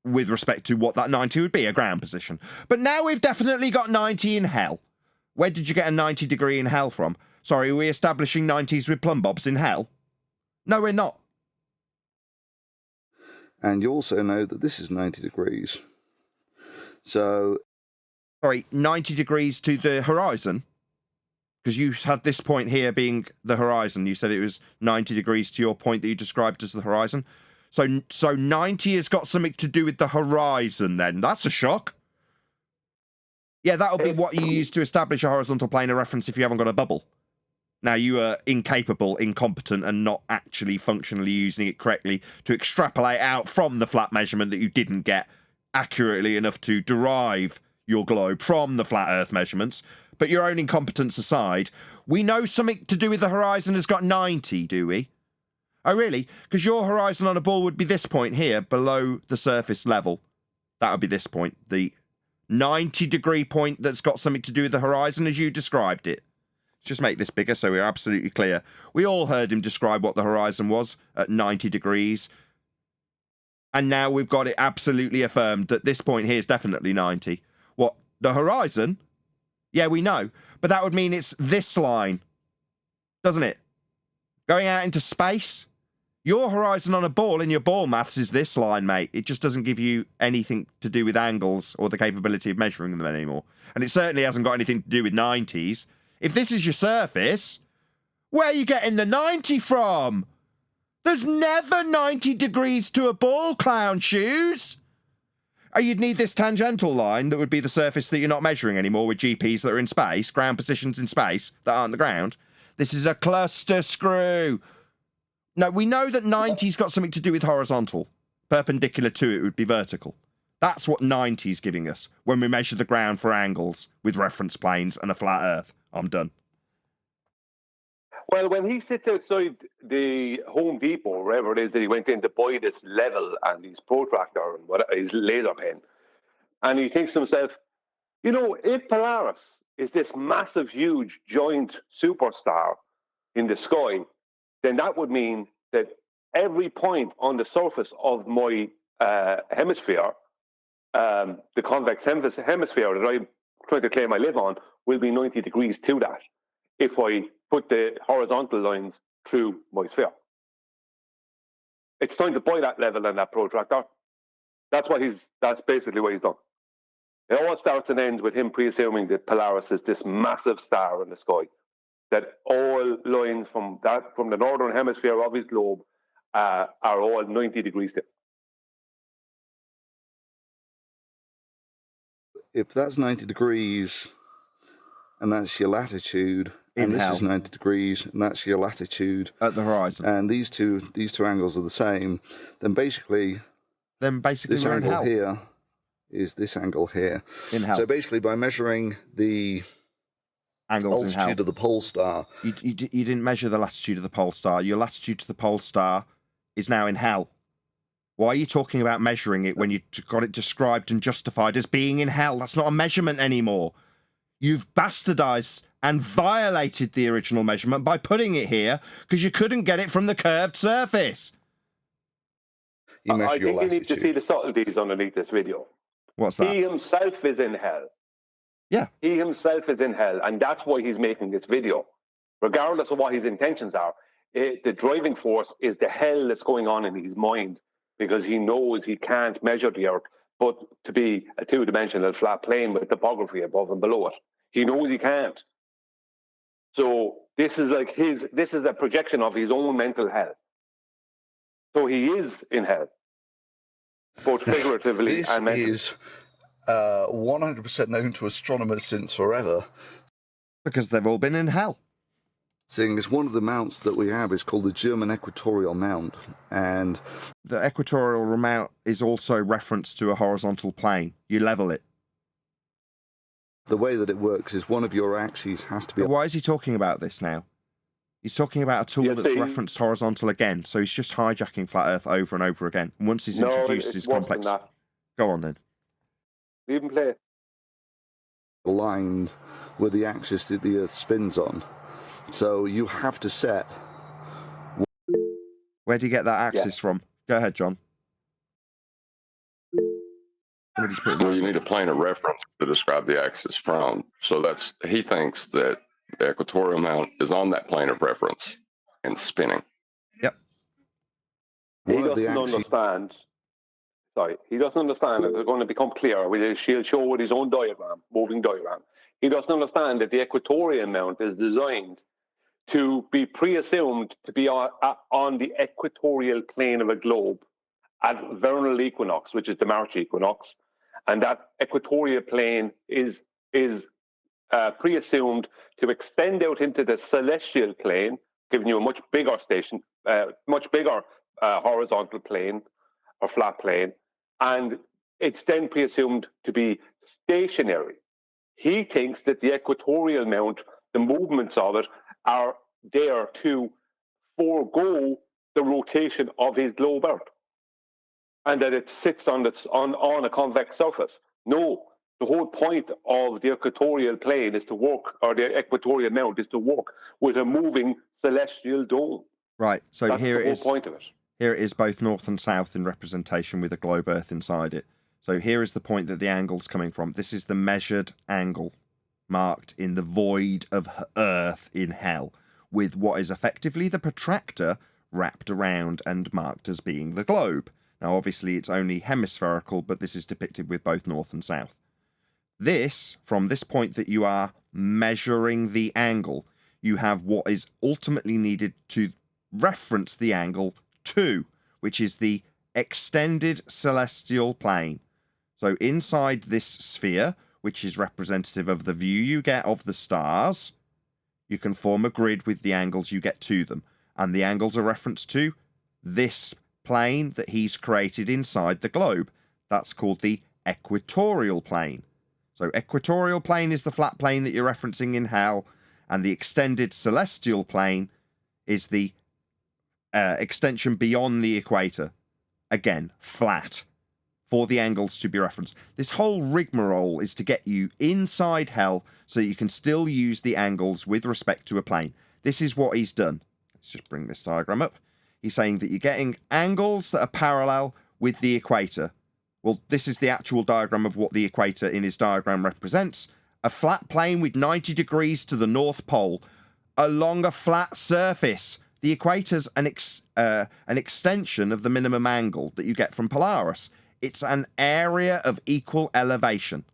with respect to what that 90 would be, a ground position. But now we've definitely got 90 in hell. Where did you get a 90 degree in hell from? Sorry, are we establishing 90s with plumb bobs in hell? No, we're not. And you also know that this is 90 degrees. So... Sorry, 90 degrees to the horizon? Because you had this point here being the horizon. You said it was 90 degrees to your point that you described as the horizon. So 90 has got something to do with the horizon then. That's a shock. Yeah, that'll be what you use to establish a horizontal plane of reference if you haven't got a bubble. Now, you are incapable, incompetent, and not actually functionally using it correctly to extrapolate out from the flat measurement that you didn't get accurately enough to derive your globe from the flat Earth measurements. But your own incompetence aside, we know something to do with the horizon has got 90, do we? Oh, really? Because your horizon on a ball would be this point here, below the surface level. That would be this point. The 90-degree point that's got something to do with the horizon as you described it. Let's just make this bigger so we're absolutely clear. We all heard him describe what the horizon was at 90 degrees. And now we've got it absolutely affirmed that this point here is definitely 90. What? The horizon? Yeah, we know. But that would mean it's this line. Doesn't it? Going out into space? Your horizon on a ball in your ball maths is this line, mate. It just doesn't give you anything to do with angles or the capability of measuring them anymore. And it certainly hasn't got anything to do with 90s. If this is your surface, where are you getting the 90 from? There's never 90 degrees to a ball, clown shoes. Oh, you'd need this tangential line that would be the surface that you're not measuring anymore with GPs that are in space, ground positions in space that aren't the ground. This is a cluster screw. No, we know that 90's got something to do with horizontal. Perpendicular to it would be vertical. That's what 90's giving us when we measure the ground for angles with reference planes and a flat Earth. I'm done. Well, when he sits outside the Home Depot, or wherever it is that he went in to buy this level and his protractor and his laser pen, and he thinks to himself, you know, if Polaris is this massive, huge, giant superstar in the sky, then that would mean that every point on the surface of my hemisphere, the convex hemisphere that I'm trying to claim I live on, will be 90 degrees to that if I put the horizontal lines through my sphere. It's time to buy that level and that protractor. That's basically what he's done. It all starts and ends with him pre-assuming that Polaris is this massive star in the sky, that all lines from the northern hemisphere of his globe are all 90 degrees to. If that's 90 degrees and that's your latitude, and this is 90 degrees and that's your latitude at the horizon, and these two angles are the same, then basically this we're in angle hell. here is this angle here. In hell. So basically, by measuring the angles altitude of the pole star, you didn't measure the latitude of the pole star. Your latitude to the pole star is now in hell. Why are you talking about measuring it when you got it described and justified as being in hell? That's not a measurement anymore. You've bastardized and violated the original measurement by putting it here because you couldn't get it from the curved surface. I think you need to see the subtleties underneath this video. What's that? He himself is in hell. Yeah. He himself is in hell, and that's why he's making this video. Regardless of what his intentions are, the driving force is the hell that's going on in his mind, because he knows he can't measure the Earth, but to be a two-dimensional flat plane with topography above and below it. He knows he can't. So this is like this is a projection of his own mental hell. So he is in hell, both figuratively This and mentally. is 100% known to astronomers since forever. Because they've all been in hell. Seeing as one of the mounts that we have is called the German Equatorial Mount, and the equatorial mount is also referenced to a horizontal plane. You level it. The way that it works is one of your axes has to be... But why is he talking about this now? He's talking about a tool that's referenced horizontal again, so he's just hijacking flat Earth over and over again. And once he's introduced his complex... Go on then. Leave him play. Aligned with the axis that the Earth spins on. So you have to set... Where do you get that axis from? Go ahead, John. Well, you need a plane of reference to describe the axis from. So he thinks that the equatorial mount is on that plane of reference and spinning. Yep. He doesn't understand. Sorry, he doesn't understand that they're going to become clear. She'll show with his own diagram, moving diagram. He doesn't understand that the equatorial mount is designed to be pre-assumed to be on the equatorial plane of a globe at vernal equinox, which is the March equinox, and that equatorial plane is pre-assumed to extend out into the celestial plane, giving you a much bigger horizontal plane or flat plane, and it's then pre-assumed to be stationary. He thinks that the equatorial mount, the movements of it, are there to forego the rotation of his globe Earth, and that it sits on a convex surface. No, the whole point of the equatorial plane is to work, or the equatorial mount is to work with a moving celestial dome. Right, so that's here the it whole is. Point of it. Here it is, both north and south in representation with a globe Earth inside it. So here is the point that the angle's coming from. This is the measured angle marked in the void of Earth in hell, with what is effectively the protractor wrapped around and marked as being the globe. Now, obviously, it's only hemispherical, but this is depicted with both north and south. This, from this point that you are measuring the angle, you have what is ultimately needed to reference the angle to, which is the extended celestial plane. So inside this sphere, which is representative of the view you get of the stars, you can form a grid with the angles you get to them. And the angles are referenced to this plane that he's created inside the globe. That's called the equatorial plane. So equatorial plane is the flat plane that you're referencing in hell, and the extended celestial plane is the extension beyond the equator. Again, flat, for the angles to be referenced. This whole rigmarole is to get you inside hell so you can still use the angles with respect to a plane. This is what he's done. Let's just bring this diagram up. He's saying that you're getting angles that are parallel with the equator. Well, this is the actual diagram of what the equator in his diagram represents. A flat plane with 90 degrees to the North Pole along a flat surface. The equator's an extension of the minimum angle that you get from Polaris. It's an area of equal elevation.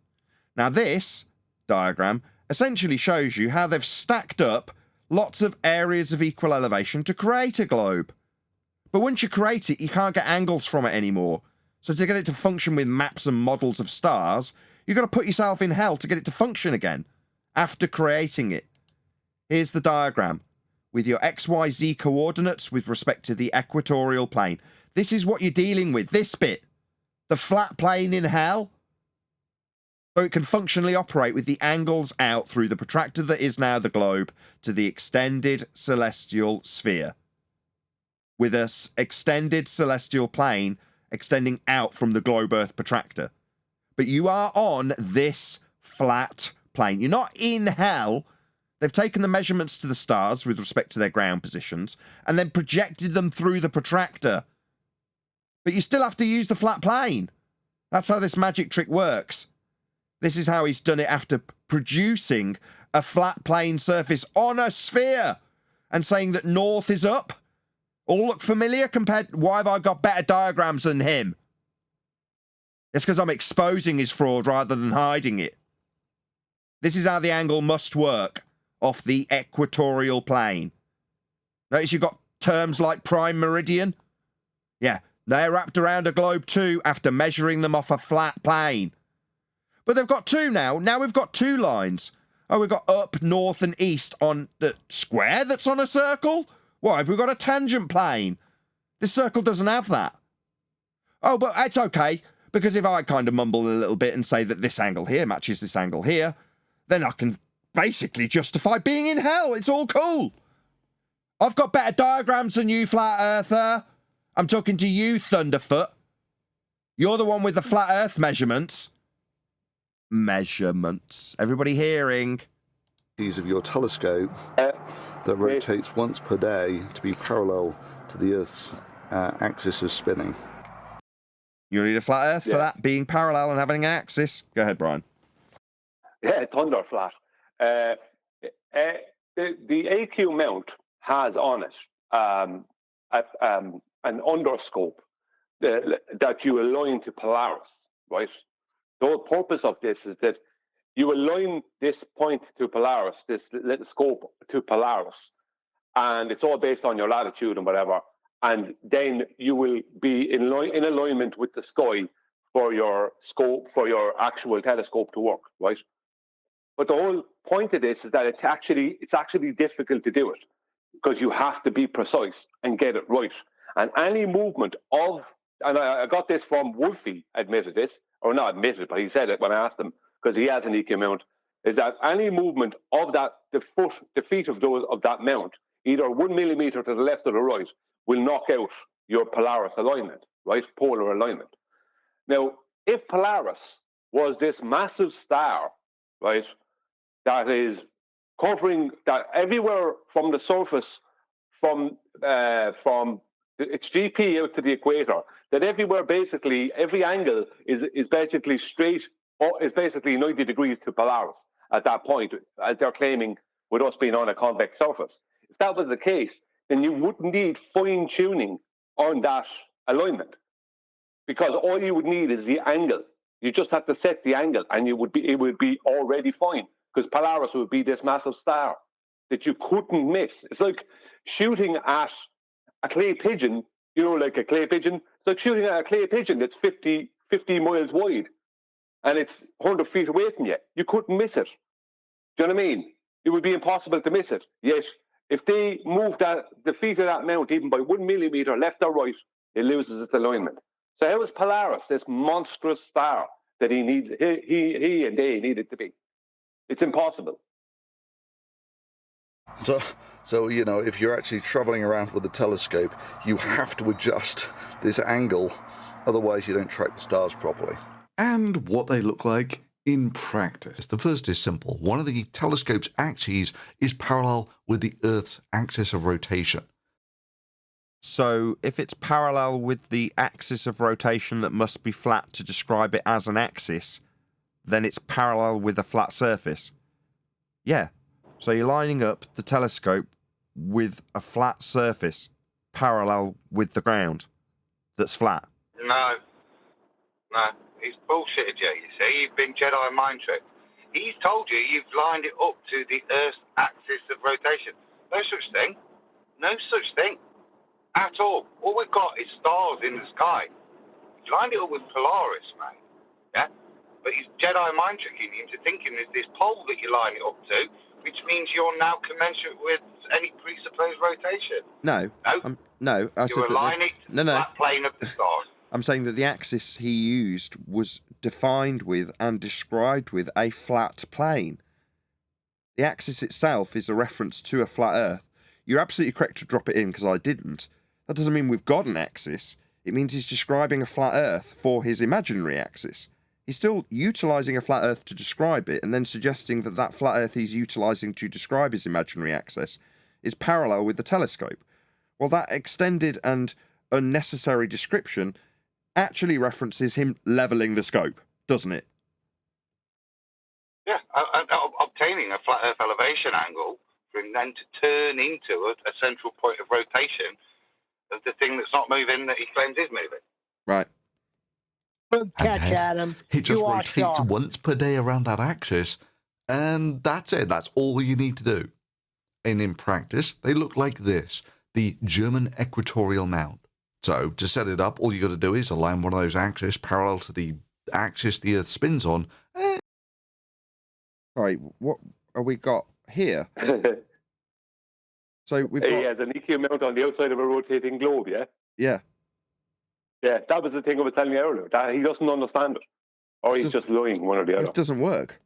Now, this diagram essentially shows you how they've stacked up lots of areas of equal elevation to create a globe. But once you create it, you can't get angles from it anymore. So to get it to function with maps and models of stars, you've got to put yourself in hell to get it to function again after creating it. Here's the diagram with your XYZ coordinates with respect to the equatorial plane. This is what you're dealing with, this bit. The flat plane in hell. So it can functionally operate with the angles out through the protractor that is now the globe to the extended celestial sphere, with an extended celestial plane extending out from the globe Earth protractor. But you are on this flat plane. You're not in hell. They've taken the measurements to the stars with respect to their ground positions and then projected them through the protractor. But you still have to use the flat plane. That's how this magic trick works. This is how he's done it after producing a flat plane surface on a sphere and saying that north is up. All look familiar compared... Why have I got better diagrams than him? It's because I'm exposing his fraud rather than hiding it. This is how the angle must work. off the equatorial plane. Notice you've got terms like prime meridian? Yeah, they're wrapped around a globe too after measuring them off a flat plane. But they've got two now. Now we've got two lines. Oh, we've got up, north and east on the square that's on a circle? Why, have we got a tangent plane? This circle doesn't have that. Oh, but it's okay, because if I kind of mumble a little bit and say that this angle here matches this angle here, then I can basically justify being in hell. It's all cool. I've got better diagrams than you, Flat Earther. I'm talking to you, Thunderfoot. You're the one with the flat Earth measurements. Measurements. Everybody hearing? Of your telescope that rotates once per day to be parallel to the Earth's axis of spinning. You need a flat Earth for that, being parallel and having an axis. Go ahead, Brian. Yeah, thunder flat. The AQ mount has on it an underscope that you align to Polaris, right? The whole purpose of this is that you align this point to Polaris, this little scope to Polaris, and it's all based on your latitude and whatever. And then you will be in alignment with the sky for your scope, for your actual telescope to work, right? But the whole point of this is that it's actually difficult to do it because you have to be precise and get it right. And any movement of, and I got this from Wolfie, admitted this, or not admitted, but he said it when I asked him, because he has an EQ mount, is that any movement of that, the feet of that mount, either 1 millimeter to the left or the right, will knock out your Polaris alignment, right? Polar alignment. Now, if Polaris was this massive star, right, that is covering that everywhere from the surface, from its GP out to the equator, that everywhere basically, every angle is basically straight, or is basically 90 degrees to Polaris at that point, as they're claiming with us being on a convex surface. If that was the case, then you wouldn't need fine tuning on that alignment, because all you would need is the angle. You just have to set the angle, and it would be already fine, because Polaris would be this massive star that you couldn't miss. It's like shooting at a clay pigeon, you know, like a clay pigeon. It's like shooting at a clay pigeon that's 50 miles wide, and it's 100 feet away from you. You couldn't miss it. Do you know what I mean? It would be impossible to miss it. Yet, if they move the feet of that mount even by 1 millimeter left or right, it loses its alignment. So how is Polaris this monstrous star that he and they needed to be? It's impossible. So you know, if you're actually traveling around with a telescope, you have to adjust this angle, otherwise you don't track the stars properly. And what they look like in practice. The first is simple. One of the telescope's axes is parallel with the Earth's axis of rotation. So if it's parallel with the axis of rotation that must be flat to describe it as an axis, then it's parallel with a flat surface. Yeah. So you're lining up the telescope with a flat surface parallel with the ground that's flat. No. He's bullshitted you, you see. You've been Jedi mind tricked. He's told you you've lined it up to the Earth's axis of rotation. No such thing. No such thing. At all. All we've got is stars in the sky. You lined it up with Polaris, mate. Yeah? But he's Jedi mind tricking you into thinking there's this pole that you line it up to, which means you're now commensurate with any presupposed rotation. No. No. You're aligning to the flat plane of the stars. I'm saying that the axis he used was defined with and described with a flat plane. The axis itself is a reference to a flat Earth. You're absolutely correct to drop it in, because I didn't. That doesn't mean we've got an axis. It means he's describing a flat Earth for his imaginary axis. He's still utilising a flat Earth to describe it, and then suggesting that that flat Earth he's utilising to describe his imaginary axis is parallel with the telescope. Well, that extended and unnecessary description actually references him levelling the scope, doesn't it? Yeah, obtaining a flat Earth elevation angle for him then to turn into a central point of rotation of the thing that's not moving that he claims is moving. Right. Good catch, Adam. It just You are rotates sharp. once per day around that axis, And that's it. That's all you need to do. And in practice, they look like this, the German equatorial mount. So to set it up, all you got to do is align one of those axes parallel to the axis the Earth spins on. Right, what have we got here? So we've got... He has an EQ mount on the outside of a rotating globe, yeah? Yeah. Yeah, that was the thing I was telling you earlier. That he doesn't understand it. Or he's just lying, one or the other. It doesn't work.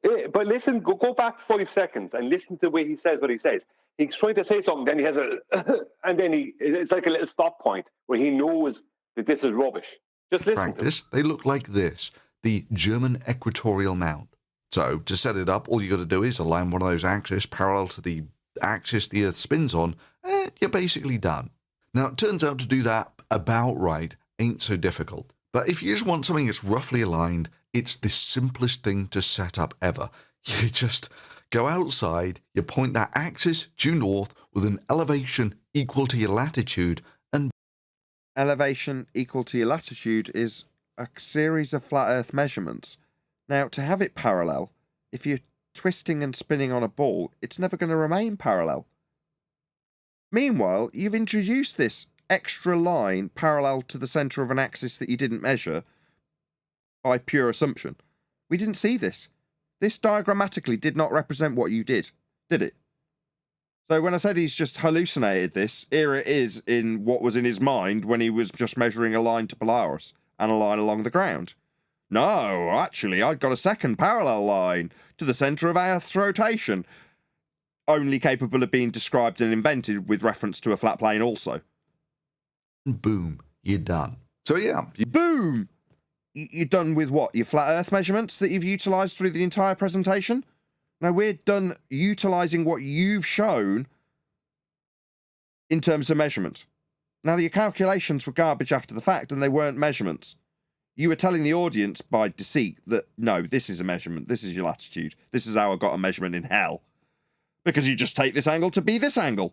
But listen, go back 5 seconds and listen to the way he says what he says. He's trying to say something, then he has and then it's like a little stop point where he knows that this is rubbish. Just listen. Practice, they look like this, the German equatorial mount. So to set it up, all you got to do is align one of those axes parallel to the axis the Earth spins on, and you're basically done. Now, it turns out to do that about right ain't so difficult. But if you just want something that's roughly aligned, it's the simplest thing to set up ever. You just go outside, you point that axis due north with an elevation equal to your latitude, and elevation equal to your latitude is a series of flat Earth measurements. Now, to have it parallel, if you're twisting and spinning on a ball, it's never going to remain parallel. Meanwhile, you've introduced this extra line parallel to the centre of an axis that you didn't measure by pure assumption. We didn't see this. This diagrammatically did not represent what you did it? So when I said he's just hallucinated this, here it is in what was in his mind when he was just measuring a line to Polaris and a line along the ground. No, actually, I'd got a second parallel line to the centre of Earth's rotation, only capable of being described and invented with reference to a flat plane also. Boom, you're done. So yeah. Boom! You're done with what? Your flat Earth measurements that you've utilised through the entire presentation? No, we're done utilising what you've shown in terms of measurement. Now, your calculations were garbage after the fact, and they weren't measurements. You were telling the audience by deceit that, no, this is a measurement, this is your latitude, this is how I got a measurement in hell. Because you just take this angle to be this angle.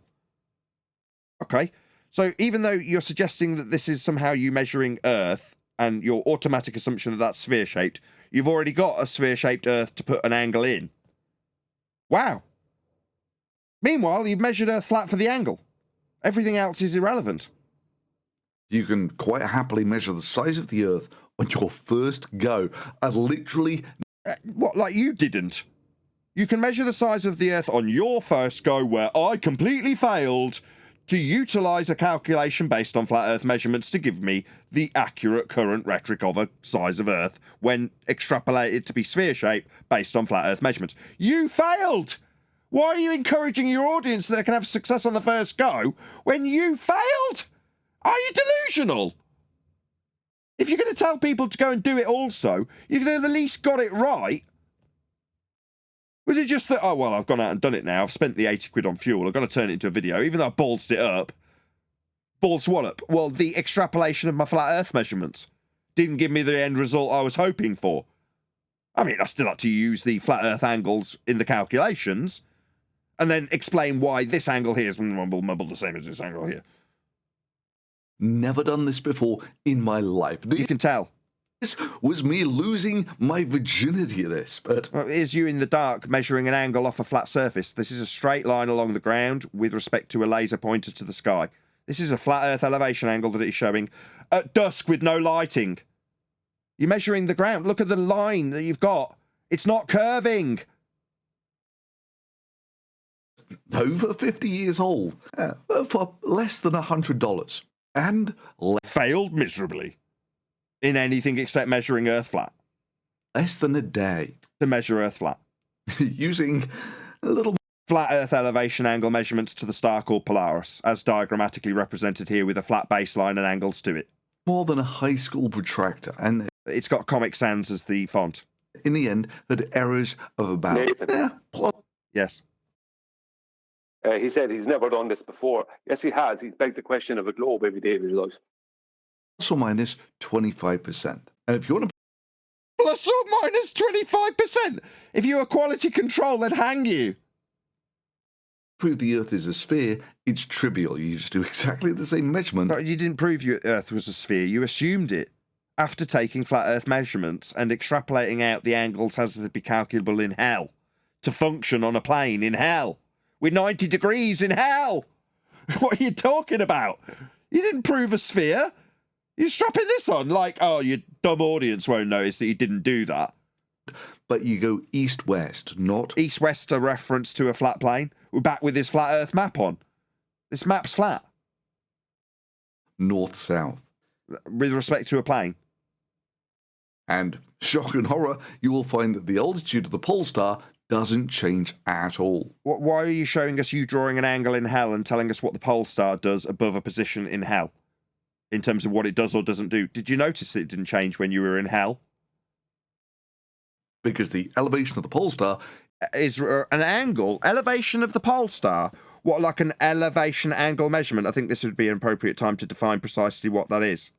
Okay, so even though you're suggesting that this is somehow you measuring Earth, and your automatic assumption that that's sphere-shaped, you've already got a sphere-shaped Earth to put an angle in. Wow. Meanwhile, you've measured Earth flat for the angle. Everything else is irrelevant. You can quite happily measure the size of the Earth on your first go. And literally... what, like you didn't? You can measure the size of the Earth on your first go, where I completely failed to utilise a calculation based on flat Earth measurements to give me the accurate current rhetoric of a size of Earth when extrapolated to be sphere-shaped based on flat Earth measurements. You failed! Why are you encouraging your audience that they can have success on the first go when you failed? Are you delusional? If you're going to tell people to go and do it also, you could have at least got it right. Was it just that, oh, well, I've gone out and done it now, I've spent the 80 quid on fuel, I've got to turn it into a video, even though I ballsed it up. Balls what up? Well, the extrapolation of my flat Earth measurements didn't give me the end result I was hoping for. I mean, I still had to use the flat Earth angles in the calculations, and then explain why this angle here is mumble the same as this angle here. Never done this before in my life. You can tell. This was me losing my virginity to this, but... Well, here's you in the dark measuring an angle off a flat surface. This is a straight line along the ground with respect to a laser pointer to the sky. This is a flat Earth elevation angle that it's showing at dusk with no lighting. You're measuring the ground. Look at the line that you've got. It's not curving. Over 50 years old for less than $100. And... failed miserably. In anything except measuring Earth flat. Less than a day. To measure Earth flat. Using a little... flat Earth elevation angle measurements to the star called Polaris, as diagrammatically represented here with a flat baseline and angles to it. More than a high school protractor, and... it's got Comic Sans as the font. In the end, had errors of about... Yes. He said he's never done this before. Yes, he has. He's begged the question of a globe every day of his life. Plus or minus 25%. And if you want to... plus or minus 25%? If you were quality control, they'd hang you. Prove the Earth is a sphere, it's trivial. You just do exactly the same measurement. But you didn't prove your Earth was a sphere. You assumed it. after taking flat Earth measurements and extrapolating out the angles has to be calculable in hell to function on a plane in hell with 90 degrees in hell. What are you talking about? You didn't prove a sphere. You're strapping this on like, oh, your dumb audience won't notice that you didn't do that. But you go east-west, not... East-west, a reference to a flat plane. We're back with this flat Earth map on. This map's flat. North-south. With respect to a plane. And, shock and horror, you will find that the altitude of the pole star doesn't change at all. Why are you showing us you drawing an angle in hell and telling us what the pole star does above a position in hell? In terms of what it does or doesn't do. Did you notice it didn't change when you were in hell? Because the elevation of the pole star is an angle. Elevation of the pole star. What, like an elevation angle measurement? I think this would be an appropriate time to define precisely what that is.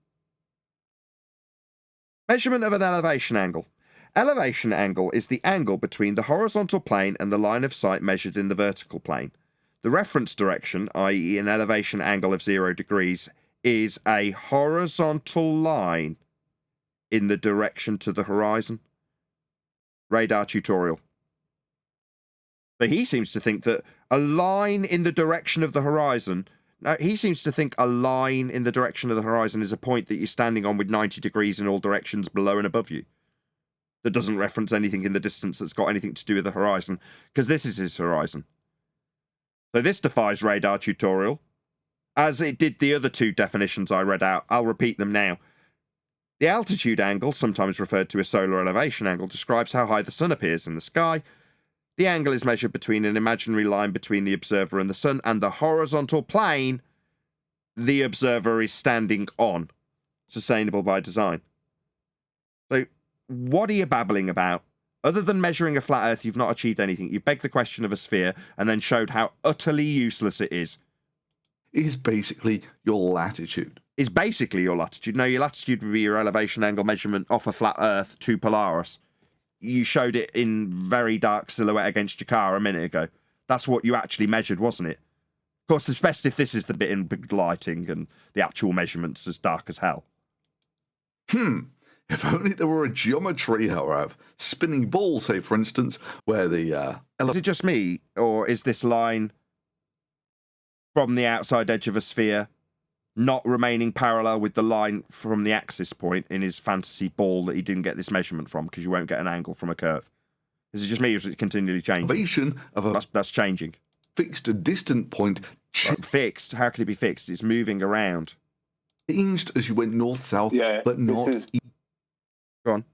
Measurement of an elevation angle. Elevation angle is the angle between the horizontal plane and the line of sight measured in the vertical plane. The reference direction, i.e. an elevation angle of 0 degrees, is a horizontal line in the direction to the horizon. Radar tutorial. But he seems to think that a line in the direction of the horizon... No, he seems to think a line in the direction of the horizon is a point that you're standing on with 90 degrees in all directions below and above you. That doesn't reference anything in the distance that's got anything to do with the horizon, because this is his horizon. So this defies radar tutorial, as it did the other two definitions I read out. I'll repeat them now. The altitude angle, sometimes referred to as solar elevation angle, describes how high the sun appears in the sky. The angle is measured between an imaginary line between the observer and the sun and the horizontal plane the observer is standing on. Sustainable by design. So, what are you babbling about? Other than measuring a flat Earth, you've not achieved anything. You've begged the question of a sphere and then showed how utterly useless it is. It is basically your latitude. Is basically your latitude. No, your latitude would be your elevation angle measurement off a flat Earth to Polaris. You showed it in very dark silhouette against your car a minute ago. That's what you actually measured, wasn't it? Of course, it's best if this is the bit in big lighting and the actual measurements as dark as hell. If only there were a geometry, however. Spinning ball, say, for instance, where the... Is it just me, or is this line from the outside edge of a sphere not remaining parallel with the line from the axis point in his fantasy ball that he didn't get this measurement from because you won't get an angle from a curve? Is it just me or is it continually changing? That's changing. Fixed distant point. Fixed? How could it be fixed? It's moving around. Changed as you went north-south, Yeah, but not... Go on.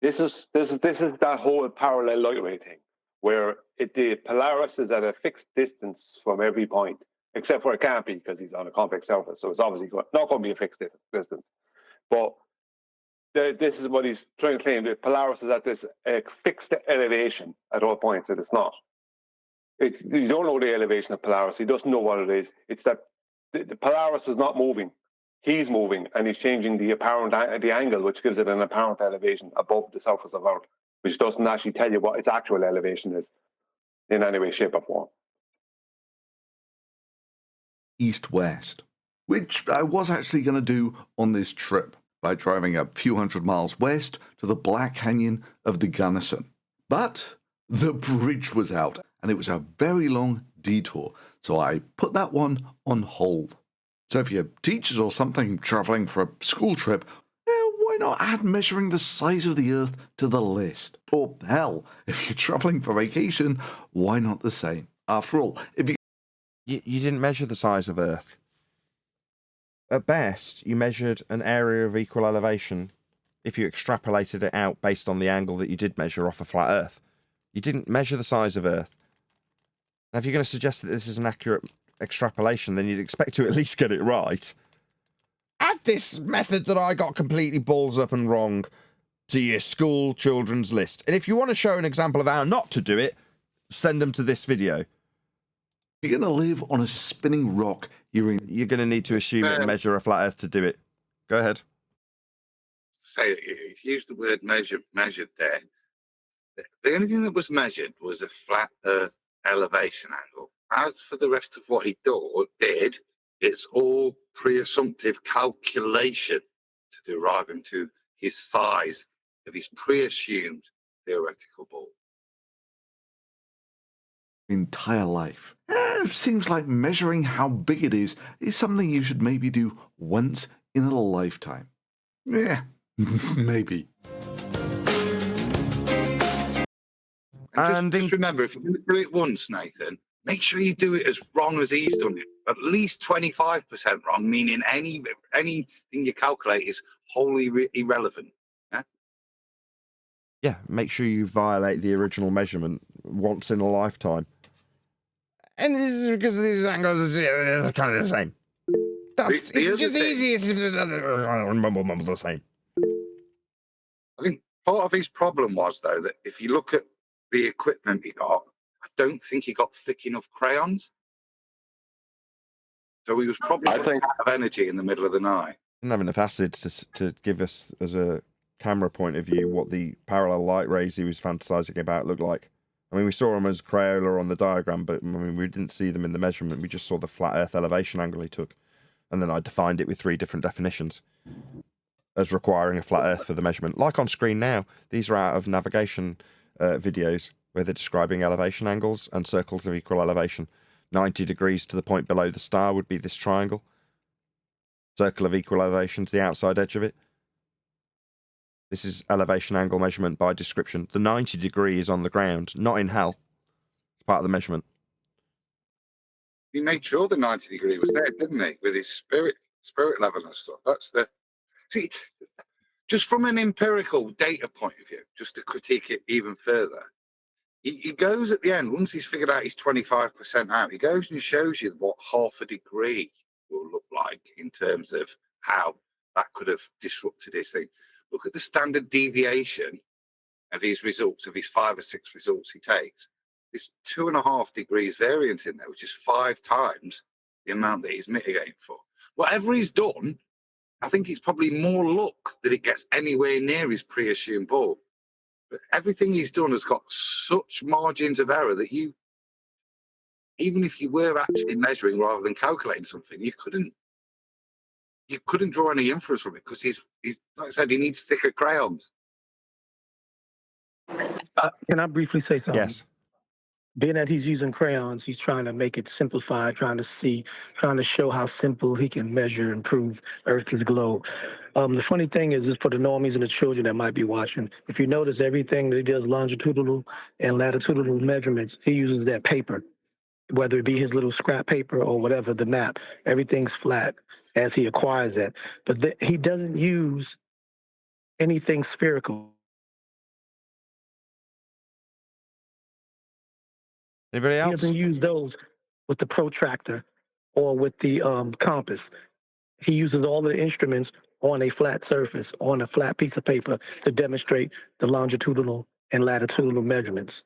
This is that whole parallel light ray thing, where the Polaris is at a fixed distance from every point, except for it can't be because he's on a convex surface, so it's obviously not going to be a fixed distance. But this is what he's trying to claim, that Polaris is at this fixed elevation at all points, and it's not. You don't know the elevation of Polaris. He doesn't know what it is. It's that the Polaris is not moving. He's moving, and he's changing the angle, which gives it an apparent elevation above the surface of Earth, which doesn't actually tell you what its actual elevation is in any way, shape, or form. East-west, which I was actually going to do on this trip by driving a few hundred miles west to the Black Canyon of the Gunnison. But the bridge was out, and it was a very long detour, so I put that one on hold. So if you're teachers or something traveling for a school trip, why not add measuring the size of the Earth to the list? Or hell, if you're traveling for vacation, why not the same? After all, if you didn't measure the size of Earth. At best, you measured an area of equal elevation if you extrapolated it out based on the angle that you did measure off a flat Earth. You didn't measure the size of Earth. Now, if you're going to suggest that this is an accurate extrapolation, then you'd expect to at least get it right. Add this method that I got completely balls up and wrong to your school children's list. And if you want to show an example of how not to do it, send them to this video. You're going to live on a spinning rock. You're going to need to assume and measure a flat Earth to do it. Go ahead. Say, if you used the word measured there, the only thing that was measured was a flat Earth elevation angle. As for the rest of what he did, it's all pre-assumptive calculation to deriving to his size of his pre-assumed theoretical ball. Entire life. Seems like measuring how big it is something you should maybe do once in a lifetime. Yeah, maybe. And just remember, if you do it once, Nathan, make sure you do it as wrong as he's done it. At least 25% wrong, meaning anything you calculate is wholly irrelevant. Yeah? Yeah, make sure you violate the original measurement once in a lifetime. And this is because these angles are kind of the same. It's just easy. It's mumble the same. I think part of his problem was, though, that if you look at the equipment he got, I don't think he got thick enough crayons. So he was probably out of energy in the middle of the night. Didn't have enough acid to give us, as a camera point of view, what the parallel light rays he was fantasizing about looked like. I mean, we saw them as Crayola on the diagram, but I mean, we didn't see them in the measurement. We just saw the flat Earth elevation angle he took. And then I defined it with 3 different definitions as requiring a flat Earth for the measurement. Like on screen now, these are out of navigation videos where they're describing elevation angles and circles of equal elevation. 90 degrees to the point below the star would be this triangle. Circle of equal elevation to the outside edge of it. This is elevation angle measurement by description. The 90 degree is on the ground, not in hell. It's part of the measurement. He made sure the 90 degree was there, didn't he? With his spirit level and stuff. See, just from an empirical data point of view, just to critique it even further, he goes at the end, once he's figured out he's 25% out, he goes and shows you what half a degree will look like in terms of how that could have disrupted his thing. Look at the standard deviation of his results, of his 5 or 6 results he takes. There's 2.5 degrees variance in there, which is 5 times the amount that he's mitigating for. Whatever he's done, I think it's probably more luck that it gets anywhere near his pre-assumed ball. But everything he's done has got such margins of error that you, even if you were actually measuring rather than calculating something, you couldn't draw any inference from it because he's like I said, he needs thicker crayons. Can I briefly say something? Yes. Being that he's using crayons, he's trying to make it simplified, trying to show how simple he can measure and prove Earth's globe. The funny thing is for the normies and the children that might be watching, if you notice everything that he does longitudinal and latitudinal measurements, he uses that paper, whether it be his little scrap paper or whatever, the map. Everything's flat as he acquires that. But he doesn't use anything spherical. Anybody else? He doesn't use those with the protractor or with the compass. He uses all the instruments on a flat surface, on a flat piece of paper to demonstrate the longitudinal and latitudinal measurements.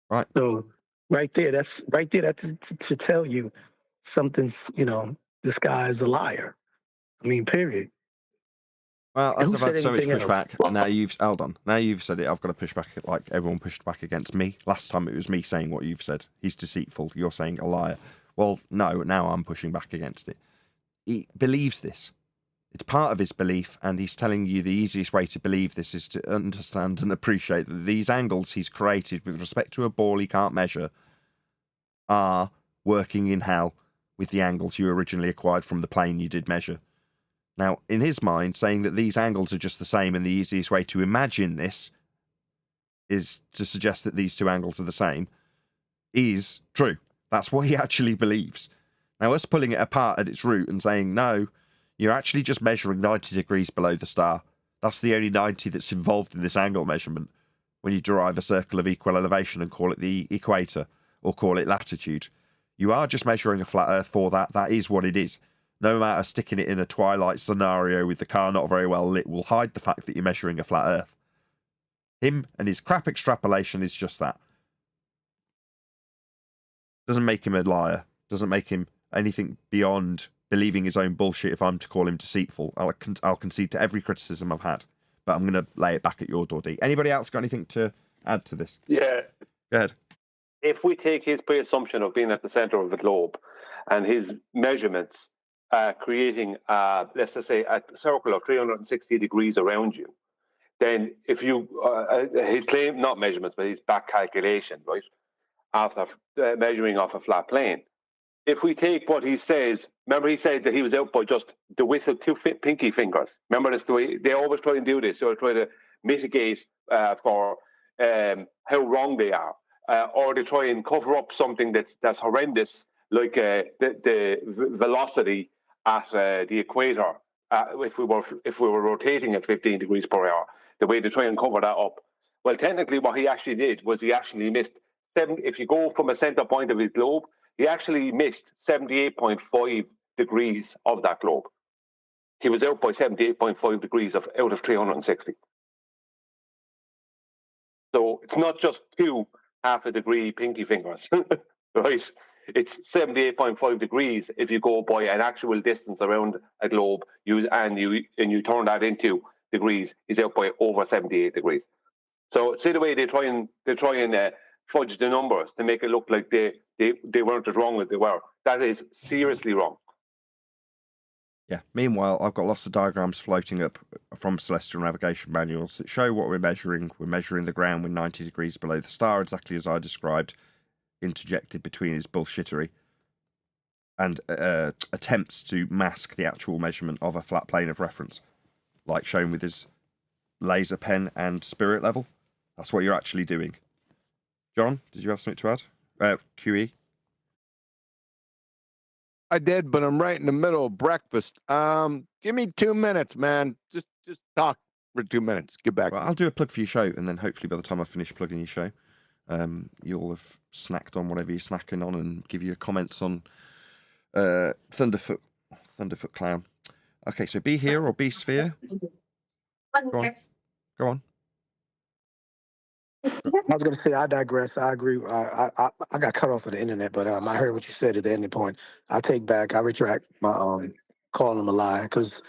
Right. So that's to tell you something's, this guy is a liar. I mean, period. Well, as I've had so much pushback, else? now hold on. Now you've said it, I've got to push back like everyone pushed back against me. Last time it was me saying what you've said. He's deceitful. You're saying a liar. Well, no, now I'm pushing back against it. He believes this. It's part of his belief, and he's telling you the easiest way to believe this is to understand and appreciate that these angles he's created with respect to a ball he can't measure are working in hell with the angles you originally acquired from the plane you did measure. Now, in his mind, saying that these angles are just the same and the easiest way to imagine this is to suggest that these 2 angles are the same is true. That's what he actually believes. Now, us pulling it apart at its root and saying, no, you're actually just measuring 90 degrees below the star. That's the only 90 that's involved in this angle measurement when you derive a circle of equal elevation and call it the equator or call it latitude. You are just measuring a flat Earth for that. That is what it is. No matter sticking it in a twilight scenario with the car not very well lit will hide the fact that you're measuring a flat Earth. Him and his crap extrapolation is just that. Doesn't make him a liar. Doesn't make him anything beyond believing his own bullshit if I'm to call him deceitful. I'll concede to every criticism I've had. But I'm going to lay it back at your door, D. Anybody else got anything to add to this? Yeah. Go ahead. If we take his pre-assumption of being at the center of the globe and his measurements creating, let's just say, a circle of 360 degrees around you, then if you, his claim, not measurements, but his back calculation, right, after measuring off a flat plane, if we take what he says, remember he said that he was out by just the width of two pinky fingers. Remember, that's the way they always try and do this. They try to mitigate for how wrong they are, or they try and cover up something that's horrendous, like the velocity at the equator. If we were rotating at 15 degrees per hour, the way to try and cover that up. Well, technically, what he actually did was he actually missed if you go from a center point of his globe, he actually missed 78.5 degrees of that globe. He was out by 78.5 degrees out of 360. So it's not just two half-a-degree pinky fingers, right? It's 78.5 degrees if you go by an actual distance around a globe, and you turn that into degrees. He's out by over 78 degrees. So see the way they try and fudge the numbers to make it look like they weren't as wrong as they were. That is seriously wrong. Yeah. Meanwhile, I've got lots of diagrams floating up from celestial navigation manuals that show what we're measuring. We're measuring the ground with 90 degrees below the star, exactly as I described, interjected between his bullshittery, and attempts to mask the actual measurement of a flat plane of reference, like shown with his laser pen and spirit level. That's what you're actually doing. John, did you have something to add? QE? I did, but I'm right in the middle of breakfast. Give me 2 minutes, man. Just talk for 2 minutes. Get back. Well, I'll do a plug for your show, and then hopefully by the time I finish plugging your show, you'll have snacked on whatever you're snacking on and give you comments on Thunderfoot Clown. Okay, so be here or be sphere. Go on. Go on. I was going to say, I digress. I agree. I got cut off of the internet, but I heard what you said at the ending point. I retract my calling him a lie, because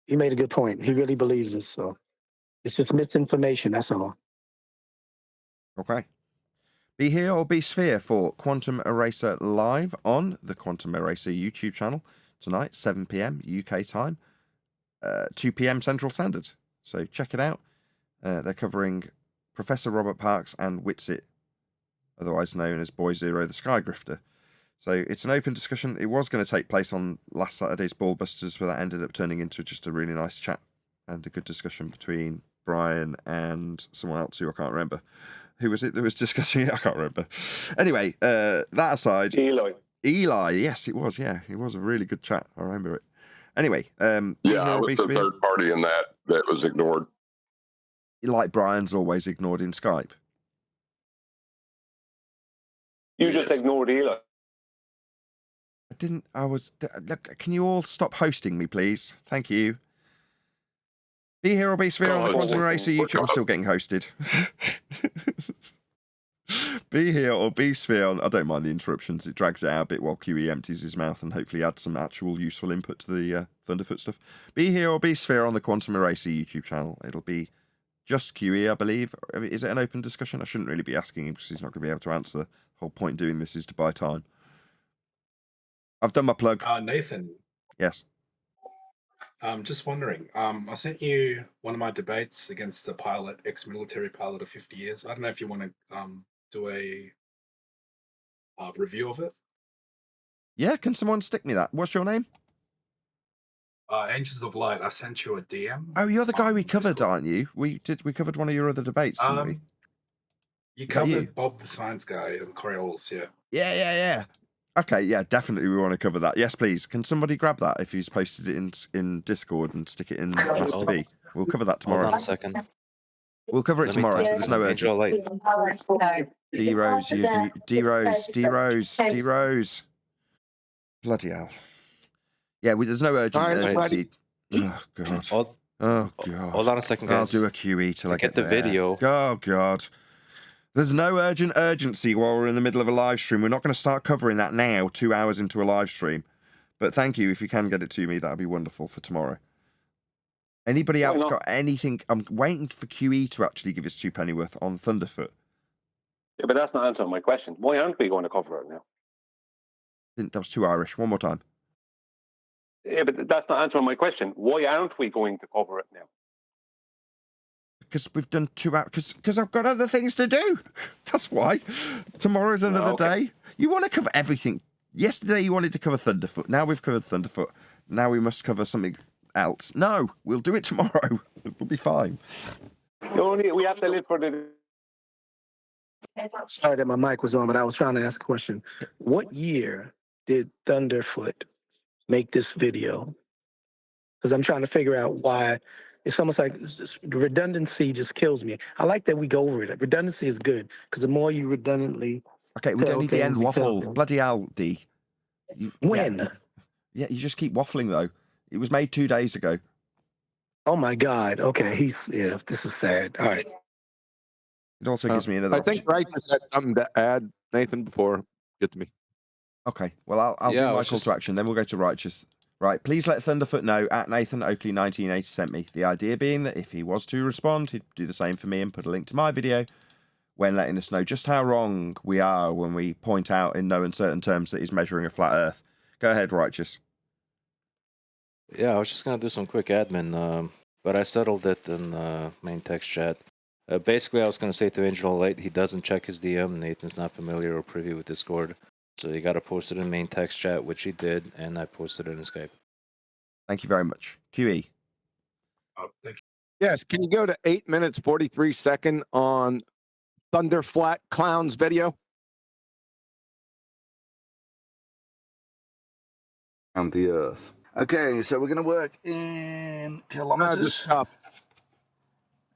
he made a good point. He really believes this, so it's just misinformation. That's all. Okay. Be here or be sphere for Quantum Eraser live on the Quantum Eraser YouTube channel tonight, 7 p.m. UK time, 2 p.m. Central Standard. So check it out. They're covering Professor Robert Parks and Whitsitt, otherwise known as Boy Zero the Sky Grifter. So it's an open discussion. It was going to take place on last Saturday's Ballbusters, but that ended up turning into just a really nice chat and a good discussion between Brian and someone else who I can't remember. Who was it that was discussing it? I can't remember. Anyway, that aside... Eli, yes, it was. Yeah, it was a really good chat. I remember it. Anyway, I was the third party in that was ignored. Like Brian's always ignored in Skype. You just ignored Eli. Look, can you all stop hosting me, please? Thank you. Be here or be sphere on the Quantum Eraser YouTube. I'm still getting hosted. Be here or be sphere. I don't mind the interruptions. It drags it out a bit while QE empties his mouth and hopefully adds some actual useful input to the Thunderfoot stuff. Be here or be sphere on the Quantum Eraser YouTube channel. It'll be just QE, I believe. Is it an open discussion? I shouldn't really be asking him because he's not going to be able to answer. The whole point of doing this is to buy time. I've done my plug. Nathan. Yes. Just wondering. I sent you one of my debates against a pilot, ex-military pilot of 50 years. I don't know if you want to do a review of it. Yeah, can someone stick me that? What's your name? Angels of Light. I sent you a DM. Oh, you're the guy we covered, Discord. Aren't you? We covered one of your other debates, didn't we? You covered Bob the Science Guy and Coriolis, yeah. Yeah. Okay, yeah, definitely we want to cover that. Yes, please. Can somebody grab that if he's posted it in Discord and stick it in Master B? We'll cover that tomorrow. Hold on a second. We'll cover it tomorrow, so there's no urgent. D-Rose. Bloody hell. Yeah, there's no urgency. Oh, God. Oh, God. Hold on a second, guys. I'll do a QE till I get the there. video. Oh, God. There's no urgency while we're in the middle of a live stream. We're not going to start covering that now, 2 hours into a live stream. But thank you. If you can get it to me, that would be wonderful for tomorrow. Anybody else got anything? I'm waiting for QE to actually give us 2 pennyworth on Thunderfoot. Yeah, but that's not answering my question. Why aren't we going to cover it now? That was too Irish. One more time. Yeah, but that's not answering my question. Why aren't we going to cover it now? Because we've done 2 hours. Because I've got other things to do. That's why. Tomorrow's another day. You want to cover everything. Yesterday you wanted to cover Thunderfoot. Now we've covered Thunderfoot. Now we must cover something else. No, we'll do it tomorrow. We'll be fine. We have to live for the... Sorry that my mic was on, but I was trying to ask a question. What year did Thunderfoot make this video? Because I'm trying to figure out why. It's almost like the redundancy just kills me. I like that we go over it. Redundancy is good because the more you redundantly. Okay, we don't need the end waffle. Bloody hell, D. When? Yeah, you just keep waffling though. It was made 2 days ago. Oh my God. Okay, this is sad. All right. It also gives me another. I think Wright just had something to add, Nathan, before get to me. Okay, well I'll do my call to action. Then we'll go to Righteous. Right, please let Thunderfoot know at Nathan Oakley 1980 sent me. The idea being that if he was to respond, he'd do the same for me and put a link to my video when letting us know just how wrong we are when we point out in no uncertain terms that he's measuring a flat Earth. Go ahead, Righteous. Yeah, I was just gonna do some quick admin, but I settled it in main text chat. Basically, I was gonna say to Angel Lite, he doesn't check his DM. Nathan's not familiar or privy with Discord, so you gotta post it in main text chat, which he did, and I posted it in Skype. Thank you very much. QE. Thank you. Yes, can you go to 8 minutes 43 second on Thunderflat Clown's video? And the Earth. Okay, so we're going to work in kilometers. No, just stop.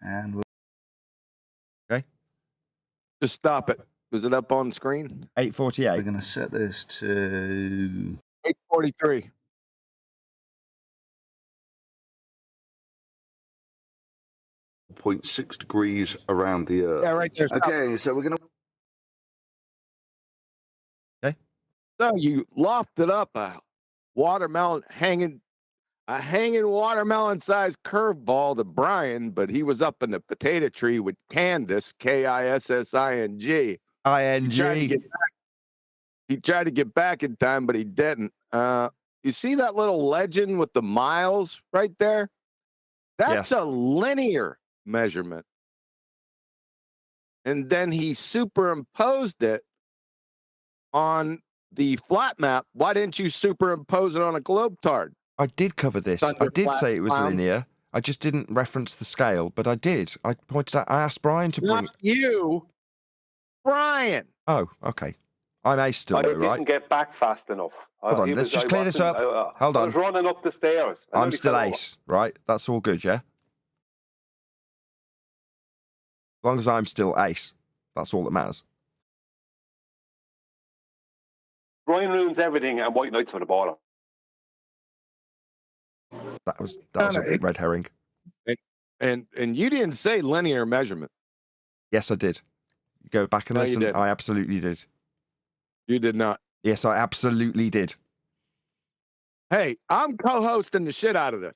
And okay. Just stop it. Was it up on screen? 8:48. We're going to set this to 8:43. .6 degrees around the Earth. Yeah, right there. Stop. Okay, so we're going to. Okay. So you lofted up a watermelon a hanging watermelon-sized curveball to Brian, but he was up in the potato tree with Candace, Kissing. ING. He tried to get back in time, but he didn't. You see that little legend with the miles right there? That's a linear measurement. And then he superimposed it on the flat map. Why didn't you superimpose it on a globetard? I did cover this. I did say it was linear. I just didn't reference the scale, but I did. I pointed out. I asked Brian to bring. Not you, Brian. Oh, okay. I'm ace still, though, right? I didn't get back fast enough. Hold on, let's just clear this up. Hold on. I was running up the stairs. I'm still ace, right? That's all good, yeah? As long as I'm still ace, that's all that matters. Brian ruins everything, and White Knight's for the bottom. That was a big red herring. And you didn't say linear measurement. Yes, I did. Go back and listen. I absolutely did. You did not. Yes, I absolutely did. Hey, I'm co-hosting the shit out of this.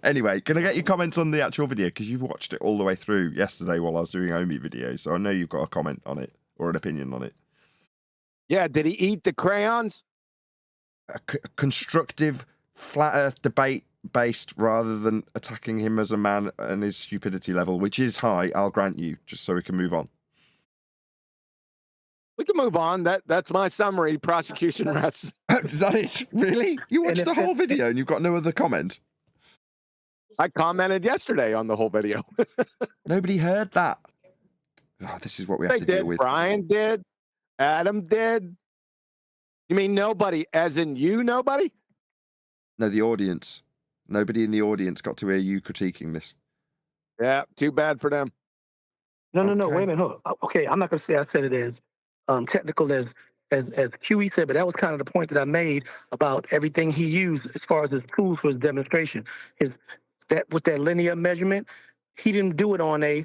Anyway, can I get your comments on the actual video? Because you've watched it all the way through yesterday while I was doing Omi videos, so I know you've got a comment on it or an opinion on it. Yeah, did he eat the crayons? A constructive, flat Earth debate based rather than attacking him as a man and his stupidity level, which is high, I'll grant you, just so we can move on. We can move on. That's my summary. Prosecution rests. Is that it? Really? You watched the whole video and you've got no other comment? I commented yesterday on the whole video. Nobody heard that. Oh, this is what we have to deal with. Brian did. Adam did. You mean nobody, as in you, nobody? No, the audience. Nobody in the audience got to hear you critiquing this. Yeah, too bad for them. No, wait a minute. Hold on. Okay, I'm not going to say I said it as technical as QE said, but that was kind of the point that I made about everything he used as far as his tools for his demonstration. With that linear measurement, he didn't do it on a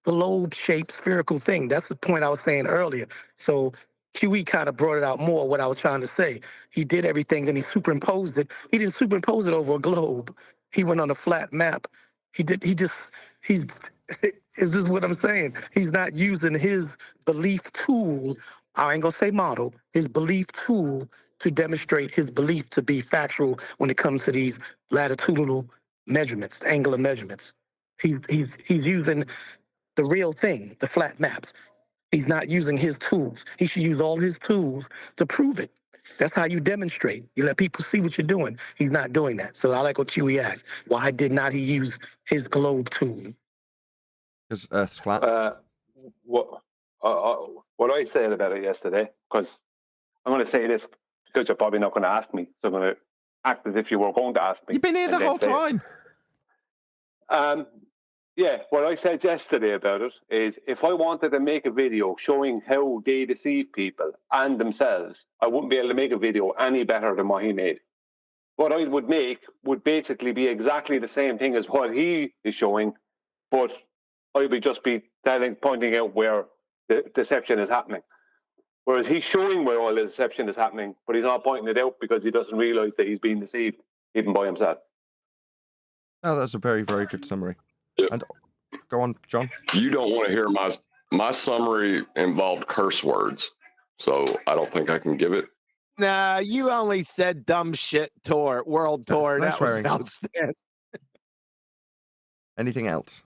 globe-shaped spherical thing. That's the point I was saying earlier. So QE kind of brought it out more, what I was trying to say. He did everything, then he superimposed it. He didn't superimpose it over a globe. He went on a flat map. Is this what I'm saying? He's not using his belief tool, I ain't gonna say model, his belief tool to demonstrate his belief to be factual when it comes to these latitudinal measurements, angular measurements. He's using the real thing, the flat maps. He's not using his tools. He should use all his tools to prove it. That's how you demonstrate. You let people see what you're doing. He's not doing that. So I like what Chewie asked. Why did not he use his globe tool? Because Earth's flat. What I said about it yesterday, because I'm going to say this because you're probably not going to ask me, so I'm going to act as if you were going to ask me. You've been here the whole time. Yeah, what I said yesterday about it is if I wanted to make a video showing how they deceive people and themselves, I wouldn't be able to make a video any better than what he made. What I would make would basically be exactly the same thing as what he is showing, but I would just be pointing out where the deception is happening. Whereas he's showing where all the deception is happening, but he's not pointing it out because he doesn't realize that he's being deceived, even by himself. Oh, that's a very, very good summary. Yeah. And go on, John. You don't want to hear my summary involved curse words, so I don't think I can give it. Nah, you only said dumb shit tour, world tour. No That swearing. was outstanding. Anything else?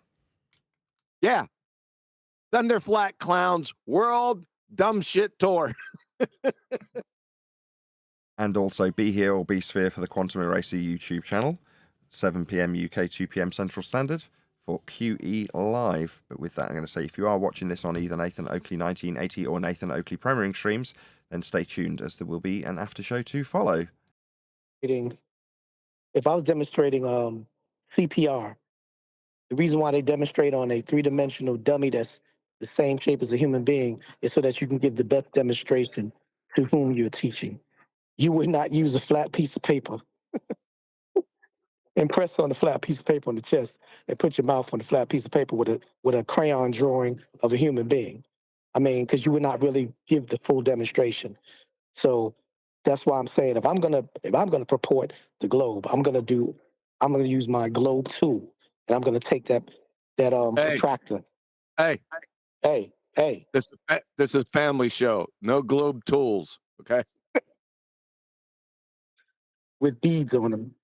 Yeah. Thunderflat Clowns World Dumb Shit Tour. And also be here or be sphere for the Quantum Eraser YouTube channel, 7 p.m. UK, 2 p.m. Central Standard for QE Live. But with that, I'm going to say if you are watching this on either Nathan Oakley 1980 or Nathan Oakley premiering streams, then stay tuned as there will be an after show to follow. If I was demonstrating CPR, the reason why they demonstrate on a three-dimensional dummy that's the same shape as a human being is so that you can give the best demonstration to whom you're teaching. You would not use a flat piece of paper and press on the flat piece of paper on the chest and put your mouth on the flat piece of paper with a crayon drawing of a human being. I mean, because you would not really give the full demonstration. So that's why I'm saying if I'm gonna purport the globe, I'm gonna use my globe tool, and I'm gonna take that protractor. Hey. This is family show. No globe tools. Okay. With beads on them.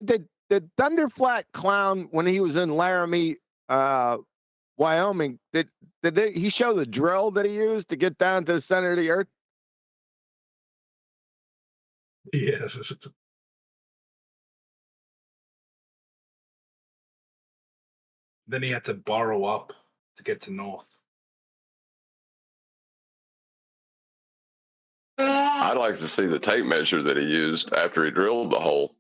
Did Thunderflat Clown, when he was in Laramie, Wyoming, did he show the drill that he used to get down to the center of the earth? Yeah. Then he had to borrow up to get to north. I'd like to see the tape measure that he used after he drilled the hole.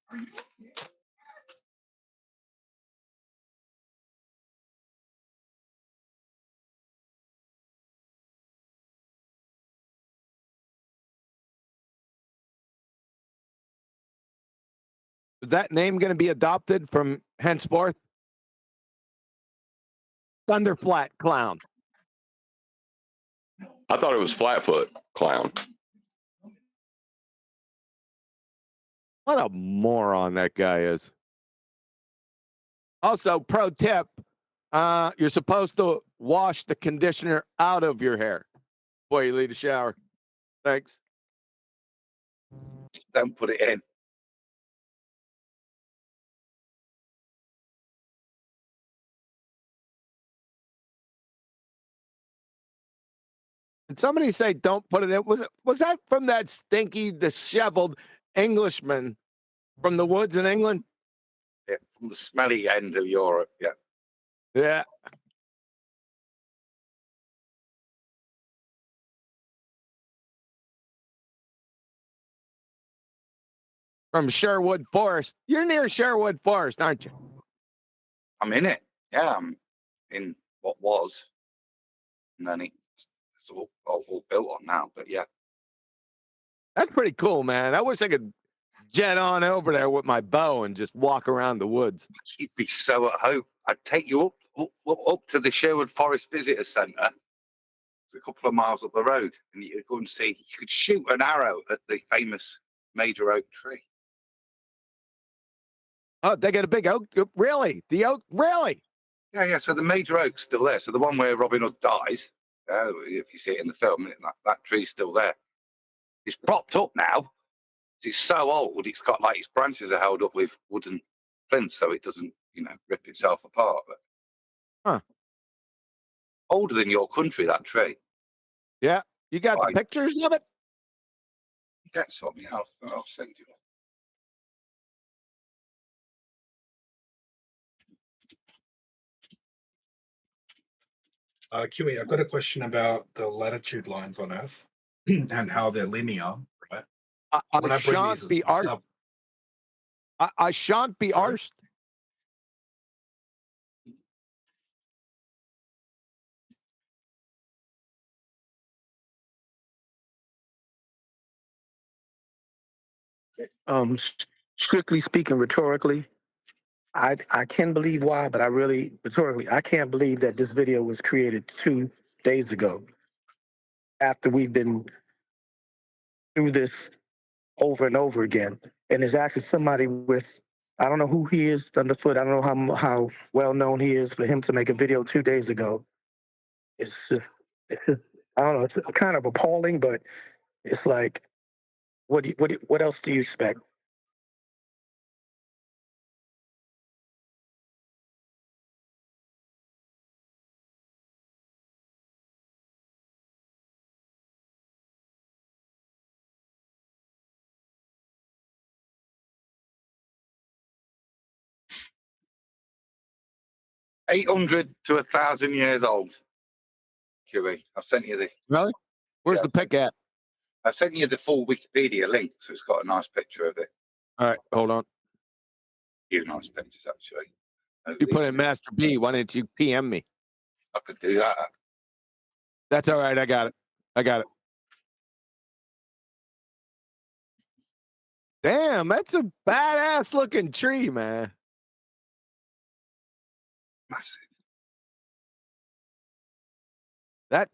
Is that name going to be adopted from henceforth? Thunderflat Clown. I thought it was Flatfoot Clown. What a moron that guy is. Also, pro tip, you're supposed to wash the conditioner out of your hair before you leave the shower. Thanks. Don't put it in. Did somebody say don't put it in? Was that from that stinky, disheveled Englishman from the woods in England? Yeah, from the smelly end of Europe. Yeah. Yeah. From Sherwood Forest. You're near Sherwood Forest, aren't you? I'm in it. Yeah, I'm in what was. And then it's all built on now. But yeah. That's pretty cool, man. I wish I could jet on over there with my bow and just walk around the woods. You'd be so at home. I'd take you up to the Sherwood Forest Visitor Centre. It's a couple of miles up the road. And you could go and see. You could shoot an arrow at the famous major oak tree. Oh, they got a big oak? Really? The oak? Really? Yeah. So the major oak's still there. So the one where Robin Hood dies, If you see it in the film, that tree's still there. It's propped up now. It's so old. It's got like its branches are held up with wooden plinths, so it doesn't, rip itself apart. But older than your country, that tree. Yeah, you got the pictures of it. Get something. I'll send you. QE, I've got a question about the latitude lines on Earth and how they're linear, right? I shan't be arsed. I shan't be arsed. Strictly speaking, rhetorically, I can believe why, but I really rhetorically I can't believe that this video was created 2 days ago. After we've been through this over and over again, and there's actually somebody with, I don't know who he is, Thunderfoot. I don't know how well known he is for him to make a video 2 days ago. It's just I don't know. It's kind of appalling, but it's like, what else do you expect? $800 to 1,000 years old. QE, I've sent you the. Really? Where's the pic at? I've sent you the full Wikipedia link, so it's got a nice picture of it. All right, hold on. Few nice pictures, actually. You put in Master B. Why didn't you PM me? I could do that. That's all right. I got it. Damn, that's a badass looking tree, man. Massive.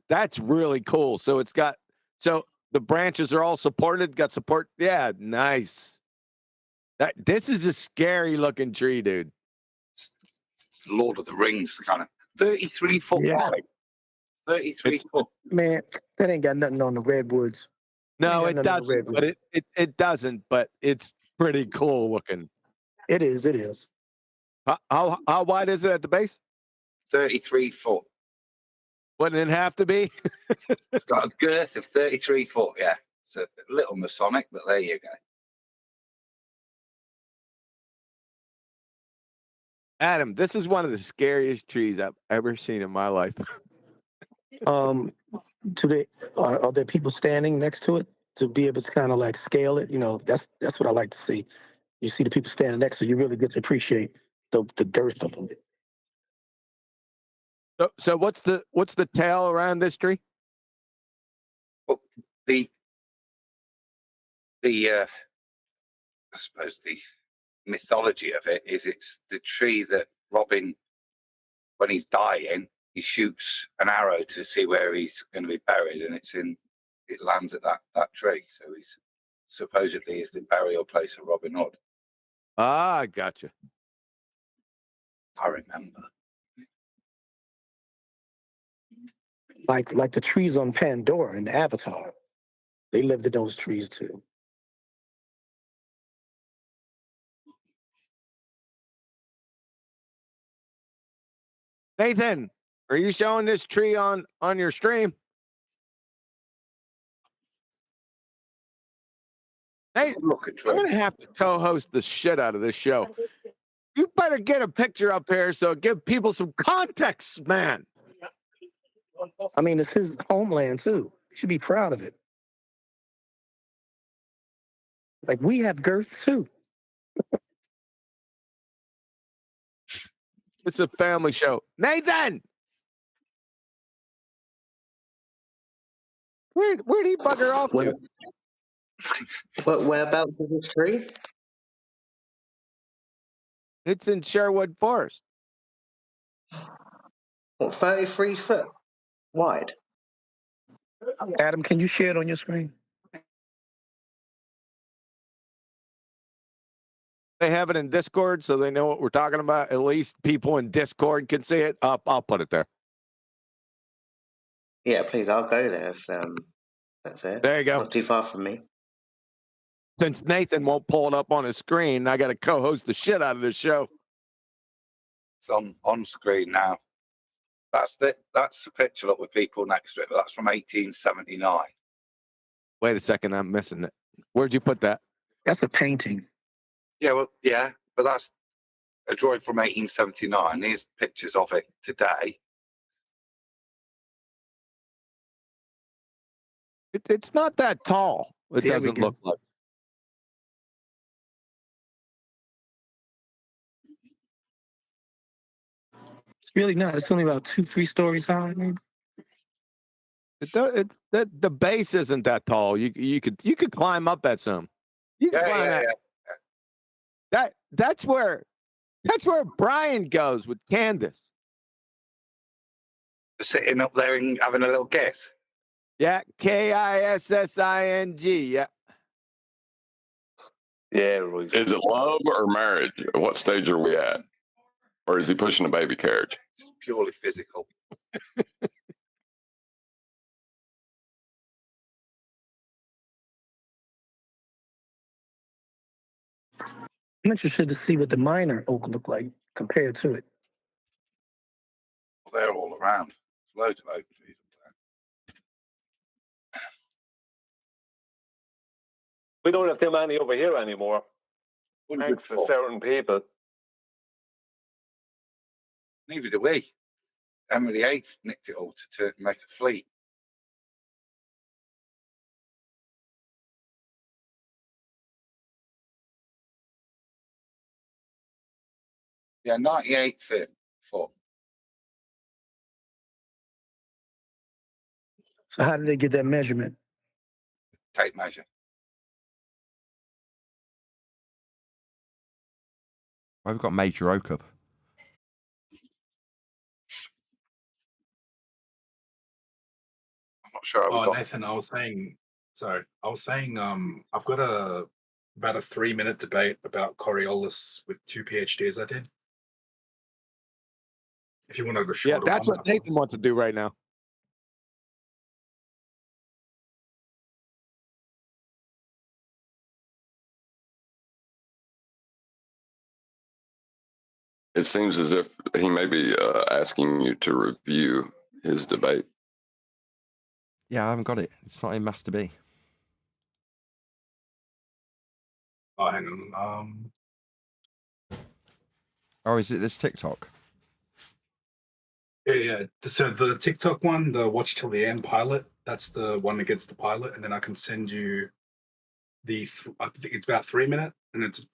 That's really cool. So the branches are all supported, got support. Yeah, nice. This is a scary looking tree, dude. Lord of the Rings kind of 33 foot wide. 33 foot. Man, that ain't got nothing on the redwoods. No, it doesn't. But it doesn't. But it's pretty cool looking. It is. How wide is it at the base? 33 foot. Wouldn't it have to be? It's got a girth of 33 foot. Yeah, it's a little Masonic, but there you go. Adam, this is one of the scariest trees I've ever seen in my life. Are there people standing next to it to be able to kind of like scale it? That's what I like to see. You see the people standing next to it, you really get to appreciate the girth of them. So what's the tail around this tree? Well, the I suppose the mythology of it is it's the tree that Robin, when he's dying, he shoots an arrow to see where he's going to be buried, and it lands at that tree. So he's supposedly is the burial place of Robin Hood. Ah, I gotcha. I remember. Like the trees on Pandora in Avatar. They lived in those trees too. Nathan, are you showing this tree on your stream? Hey, I'm gonna have to co-host the shit out of this show. You better get a picture up here so give people some context, man. I mean, it's his homeland too. He should be proud of it. Like, we have girth too. It's a family show. Nathan! Where'd he bugger off to? But whereabouts is this tree? It's in Sherwood Forest. What, 33 foot wide? Adam, can you share it on your screen? They have it in Discord so they know what we're talking about. At least people in Discord can see it. I'll put it there. Yeah, please, I'll go there if that's it. There you go. Not too far from me. Since Nathan won't pull it up on his screen, I got to co-host the shit out of this show. It's on screen now. That's the picture up with people next to it, but that's from 1879. Wait a second, I'm missing it. Where'd you put that? That's a painting. Yeah, well, yeah, but that's a drawing from 1879. There's pictures of it today. It's not that tall. It There we doesn't go. look like. It's really not. It's only about 2-3 stories high, maybe. It's that the base isn't that tall. You could climb up at some. You can climb that. That's where Brian goes with Candace. Sitting up there and having a little kiss. Yeah, Kissing. Yeah. Yeah, right. Is it love or marriage? What stage are we at? Or is he pushing a baby carriage? It's purely physical. I'm interested to see what the minor oak look like compared to it. Well, they're all around. There's loads of oak trees up there. We don't have too many over here anymore. Thanks to certain people. Neither do we. Henry VIII nicked it all to make a fleet. Yeah, 98 foot. So how did they get that measurement? Tape measure. Why have we got Major Oak up? I'm not sure. Oh, Nathan, I was saying, I've got about a 3-minute debate about Coriolis with 2 PhDs I did. If you want to go shorter, Yeah, that's what Nathan wants to do right now. It seems as if he may be asking you to review his debate. Yeah, I haven't got it. It's not in Master B. Oh, hang on. Oh, is it this TikTok? Yeah. So the TikTok one, the watch till the end pilot, that's the one against the pilot, and then I can send you I think it's about 3 minutes, and it's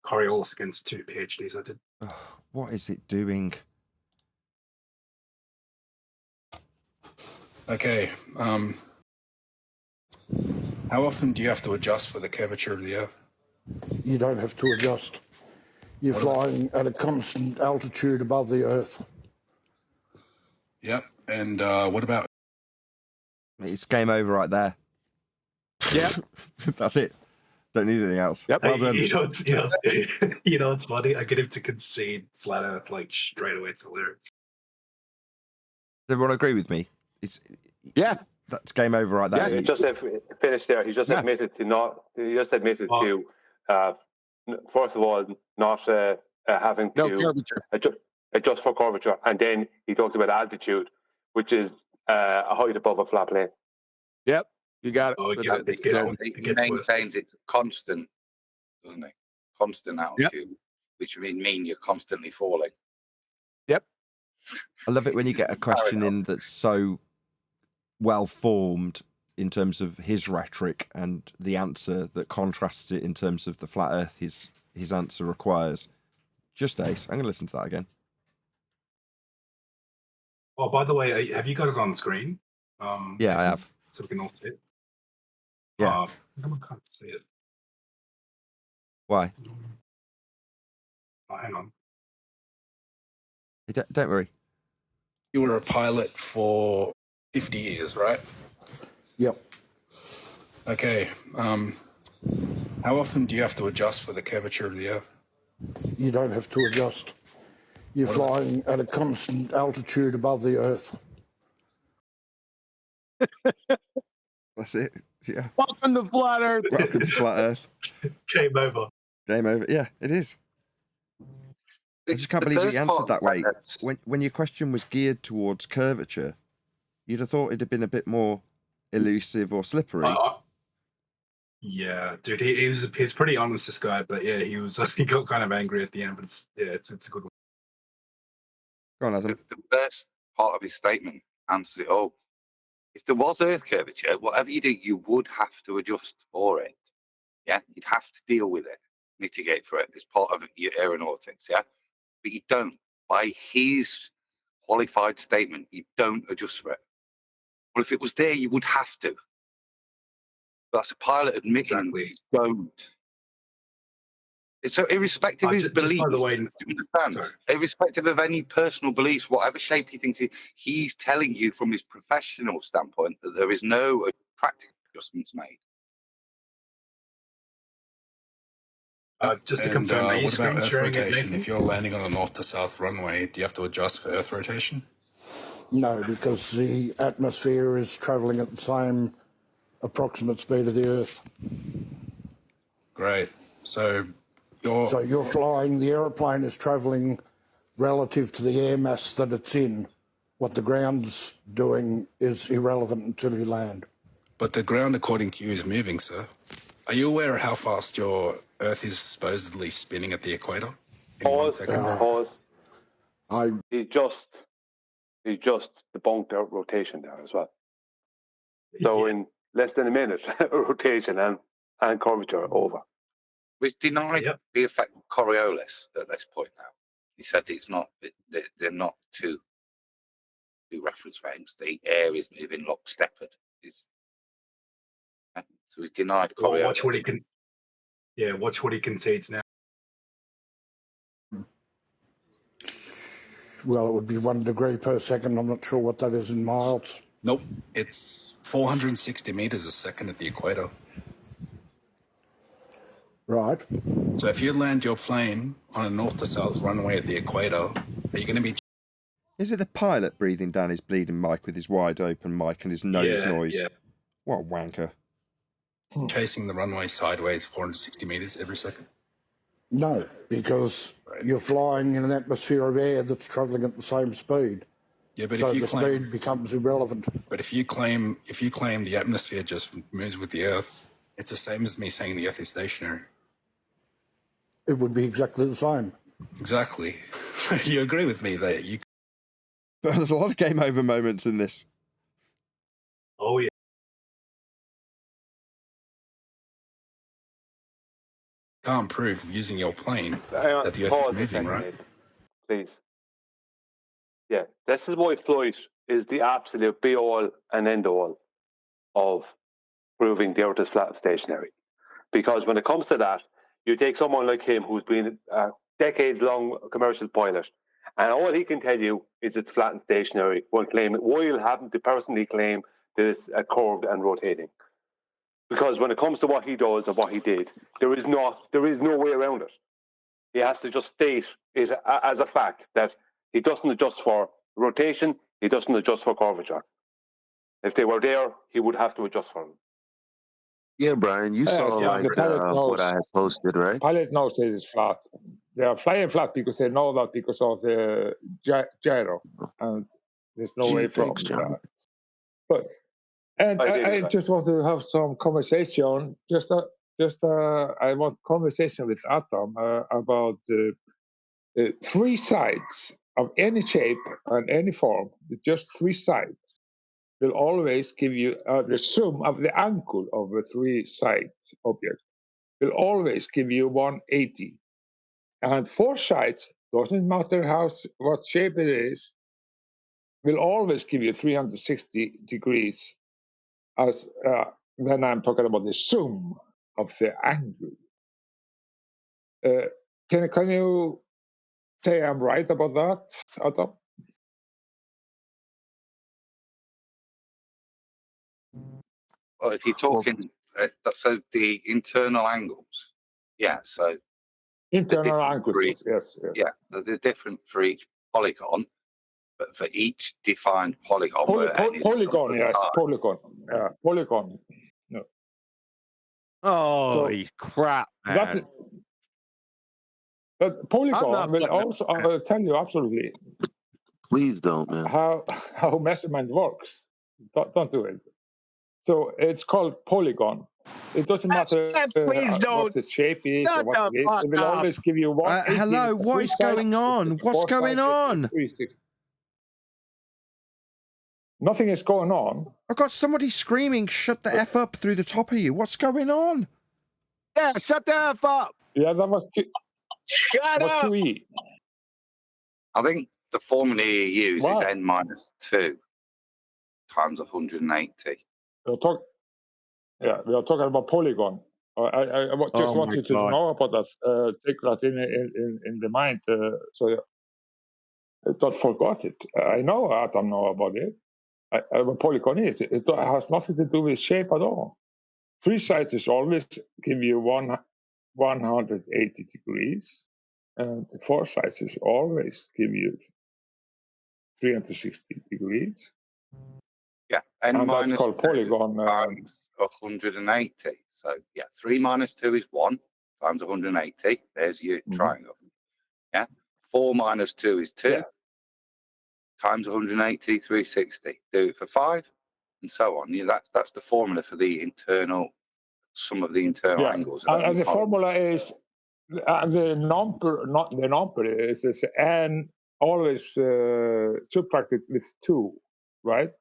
Coriolis against 2 PhDs I did. What is it doing? Okay. How often do you have to adjust for the curvature of the Earth? You don't have to adjust. You're flying at a constant altitude above the Earth. Yep. And what about? It's game over right there. Yeah. That's it. Don't need anything else. Yep. Well done. You know what's funny? I get him to concede flat Earth like straight away. It's hilarious. Does everyone agree with me? Yeah. That's game over right there. Yeah, he just finished there. He just admitted to not. He just admitted to, first of all, not having to adjust for curvature, and then he talked about altitude, which is a height above a flat plane. Yep, you got it. Oh, Yeah, it maintains its constant, doesn't it? Constant altitude, which would mean you're constantly falling. Yep. I love it when you get a question in that's so well formed in terms of his rhetoric and the answer that contrasts it in terms of the flat Earth his answer requires. Just ace. I'm going to listen to that again. Oh, by the way, have you got it on screen? Yeah, I have. So we can all see it. Yeah. I can't see it. Why? Oh, hang on. Don't worry. You were a pilot for 50 years, right? Yep. Okay. How often do you have to adjust for the curvature of the Earth? You don't have to adjust. You're flying at a constant altitude above the Earth. That's it. Yeah. Welcome to Flat Earth. Welcome to Flat Earth. Game over. Game over. Yeah, it is. I just can't believe he answered that way. When your question was geared towards curvature, you'd have thought it'd have been a bit more elusive or slippery. Yeah, dude, he's pretty honest, this guy. But yeah, he got kind of angry at the end. But it's a good one. Go on, Adam. The first part of his statement answers it all. If there was Earth curvature, whatever you do, you would have to adjust for it. Yeah, you'd have to deal with it, mitigate for it. It's part of your aeronautics. Yeah, but you don't. By his qualified statement, you don't adjust for it. Well, if it was there, you would have to. That's a pilot admitting you don't. So irrespective of his beliefs, by the way, irrespective of any personal beliefs, whatever shape he thinks, he's telling you from his professional standpoint that there is no practical adjustments made. Just to confirm, are you what about screen Earth sharing it, rotation? Nathan? If you're landing on a north to south runway, do you have to adjust for Earth rotation? No, because the atmosphere is travelling at the same approximate speed of the Earth. Great. So you're flying, the aeroplane is travelling relative to the air mass that it's in. What the ground's doing is irrelevant until you land. But the ground, according to you, is moving, sir. Are you aware of how fast your Earth is supposedly spinning at the equator? Pause. He just debunked our rotation there as well. So in less than a minute, rotation and curvature are over. Which denied the effect of Coriolis at this point now. He said it's not, they're not two reference frames. The air is moving lockstep. So he's denied Coriolis. Well, watch what he concedes now. Well, it would be 1 degree per second. I'm not sure what that is in miles. Nope. It's 460 meters a second at the equator. Right. So if you land your plane on a north to south runway at the equator, are you going to be... Is it the pilot breathing down his bleeding mic with his wide open mic and his nose noise? Yeah. What a wanker. Chasing the runway sideways 460 meters every second? No, because you're flying in an atmosphere of air that's travelling at the same speed. Yeah, but so if you the claim, speed becomes irrelevant. But if you claim the atmosphere just moves with the Earth, it's the same as me saying the Earth is stationary. It would be exactly the same. Exactly. You agree with me there? There's a lot of game over moments in this. Oh yeah. Can't prove using your plane that the Earth is moving, right? Please. Yeah, this is why flight is the absolute be-all and end-all of proving the Earth is flat and stationary. Because when it comes to that, you take someone like him who's been a decades-long commercial pilot, and all he can tell you is it's flat and stationary, while having to personally claim that it's curved and rotating. Because when it comes to what he does and what he did, there is no way around it. He has to just state it as a fact that he doesn't adjust for rotation, he doesn't adjust for curvature. If they were there, he would have to adjust for them. Yeah, Brian, you saw what I had posted, right? Pilot knows that it's flat. They are flying flat because they know that because of the gyro, and there's no way from that. But I just want to have some conversation. I want conversation with Adam about three sides of any shape and any form. Just three sides will always give you the sum of the angle of the three sides object will always give you 180. And four sides, doesn't matter what shape it is, will always give you 360 degrees as when I'm talking about the sum of the angle. Can you say I'm right about that, Adam? Well, if you're talking, so the internal angles, yeah, so internal angles, yes. Yeah, they're different for each polygon. but for each defined polygon. Polygon, yes, polygon. Yeah, polygon. No. Holy crap, man. But polygon will also I'll tell you absolutely. Please don't, man. How measurement works. Don't do it. So it's called polygon. It doesn't matter what the shape is or what it is. It will always give you 180. Hello, what is going on? What's going on? Nothing is going on. I've got somebody screaming, shut the F up through the top of you. What's going on? Yeah, shut the F up. Yeah, that was Shut up. QE. I think the formula you use is n minus 2 times 180. We are talking about polygon. I just want you to know about that. Take that in the mind, so don't forget it. I know I don't know about it. What polygon is, it has nothing to do with shape at all. 3 sides is always give you 180 degrees, and 4 sides is always give you 360 degrees. Yeah, n and minus that's called 2 polygon. times 180. So yeah, 3 minus 2 is 1 times 180. There's your triangle. Yeah, 4 minus 2 is 2 times 180, 360. Do it for 5, and so on. Yeah, that's the formula for the internal, some of the internal angles. And the formula is the number, not the number is n always subtracted with 2, right?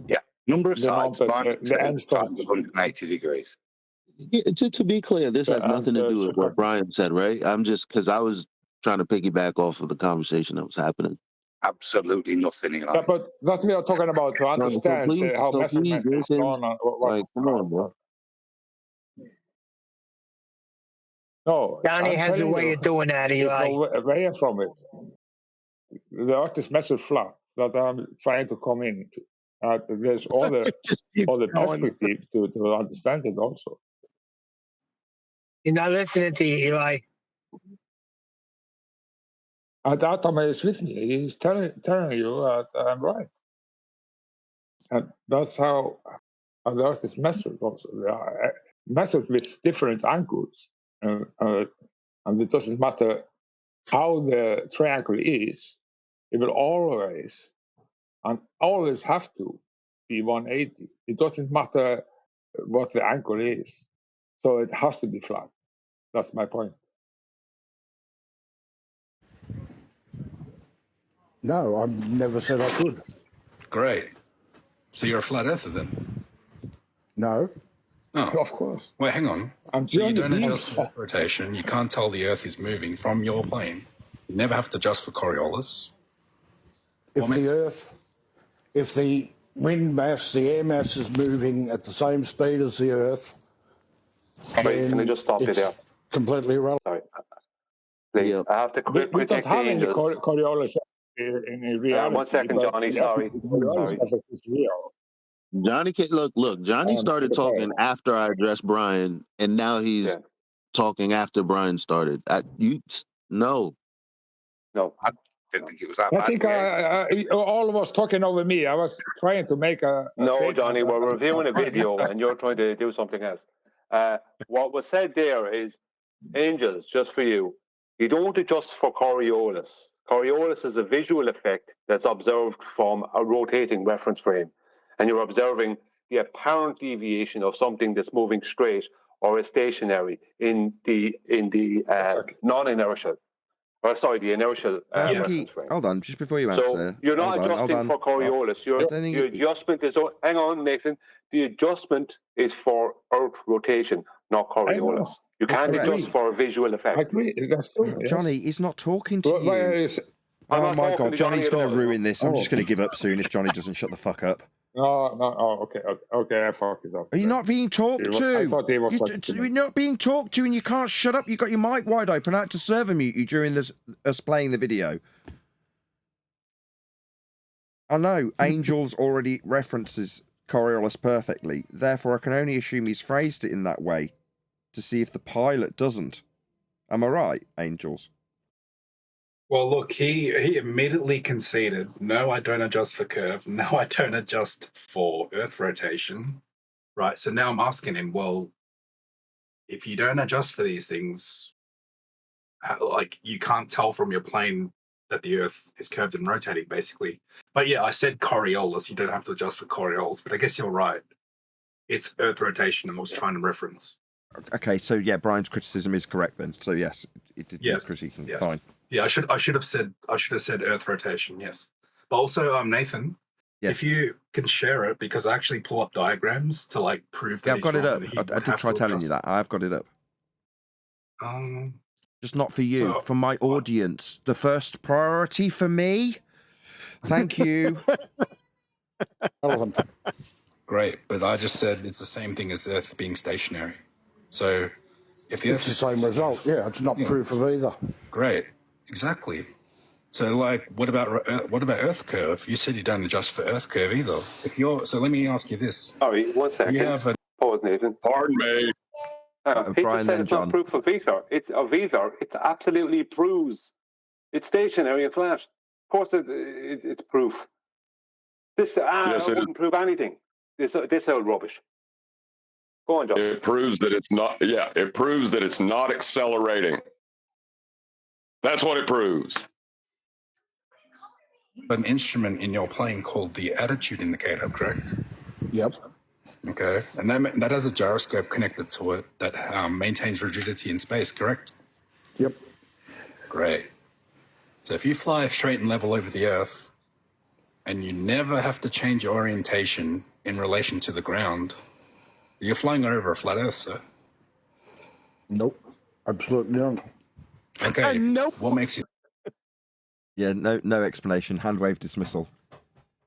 Yeah, number of sides minus 2 times 180 degrees. Yeah, to be clear, this has nothing to do with what Brian said, right? I'm just, because I was trying to piggyback off of the conversation that was happening. Absolutely nothing, Eli. Yeah, but that's what we are talking about, to understand how measurement is done. Like, come on, bro. No, Johnny has a way of doing that, Eli. There's no way from it. The earth is measured flat that I'm trying to come into. There's other perspective to understand it also. You're not listening to you, Eli. And Adam is with me. He's telling you that I'm right. And that's how the earth is measured also. They are measured with different angles. And it doesn't matter how the triangle is, it will always have to be 180. It doesn't matter what the angle is. So it has to be flat. That's my point. No, I never said I could. Great. So you're a flat earther then? No. Oh, of course. Wait, hang on. So you don't adjust for rotation. You can't tell the Earth is moving from your plane. You never have to adjust for Coriolis. If the wind mass, the air mass is moving at the same speed as the Earth, sorry, can I just stop you there? Completely irrelevant. Sorry. Please, I have to We critique don't the have any angels. Coriolis in reality. 1 second, Johnny. Sorry. Is real. Johnny, look. Johnny started talking after I addressed Brian, and now he's talking after Brian started. No. No, I didn't think it was that I bad. think all of us talking over me. I was trying to make a No, Johnny, we're reviewing a video and you're trying to do something else. What was said there is, angels, just for you, you don't adjust for Coriolis. Coriolis is a visual effect that's observed from a rotating reference frame. And you're observing the apparent deviation of something that's moving straight or is stationary in the non-inertial. The inertial reference frame. Hold on, just before you answer. So you're not adjusting for Coriolis. The adjustment is. Hang on, Nathan. The adjustment is for Earth rotation, not Coriolis. You can't adjust for a visual effect. I agree. That's true. Johnny, he's not talking to you. Oh my God, Johnny's going to ruin this. I'm just going to give up soon if Johnny doesn't shut the fuck up. No. Okay. I fucked it up. Are you not being talked to? I thought he was you're not being talked to, and you can't shut up. You've got your mic wide open. I had to server mute you during us playing the video. I know Angels already references Coriolis perfectly. Therefore, I can only assume he's phrased it in that way to see if the pilot doesn't. Am I right, Angels? Well, look, he immediately conceded, no, I don't adjust for curve. No, I don't adjust for Earth rotation. Right, so now I'm asking him, well, if you don't adjust for these things, like you can't tell from your plane that the Earth is curved and rotating, basically. But yeah, I said Coriolis. You don't have to adjust for Coriolis, but I guess you're right. It's Earth rotation I was trying to reference. Okay, so yeah, Brian's criticism is correct then. So yes, it did need critiquing. Yes. Fine. Yeah, I should have said Earth rotation. Yes, but also Nathan, if you can share it, because I actually pull up diagrams to like prove that Yeah, I've got it up. I did try telling you adjust. that. I've got it up. Just not for you, for my audience. The first priority for me. Thank you. Great, but I just said it's the same thing as Earth being stationary. So if the Earth It's the same result. Yeah, it's not proof of either. Great, exactly. So, like, what about Earth curve? You said you don't adjust for Earth curve either. So let me ask you this. Sorry, 1 second. You have a pause, Nathan. Pardon me. He just said it's not proof of ether. It's of ether. It absolutely proves it's stationary and flat. Of course, it's proof. This it wouldn't prove anything. This old rubbish. Go on, John. It proves that it's not. Yeah, it proves that it's not accelerating. That's what it proves. An instrument in your plane called the attitude indicator, correct? Yep. Okay, and that has a gyroscope connected to it that maintains rigidity in space, correct? Yep. Great. So if you fly straight and level over the Earth, and you never have to change your orientation in relation to the ground, you're flying over a flat Earth, sir. Nope. Absolutely not. Okay. Nope. What makes you? Yeah, no explanation. Hand wave dismissal.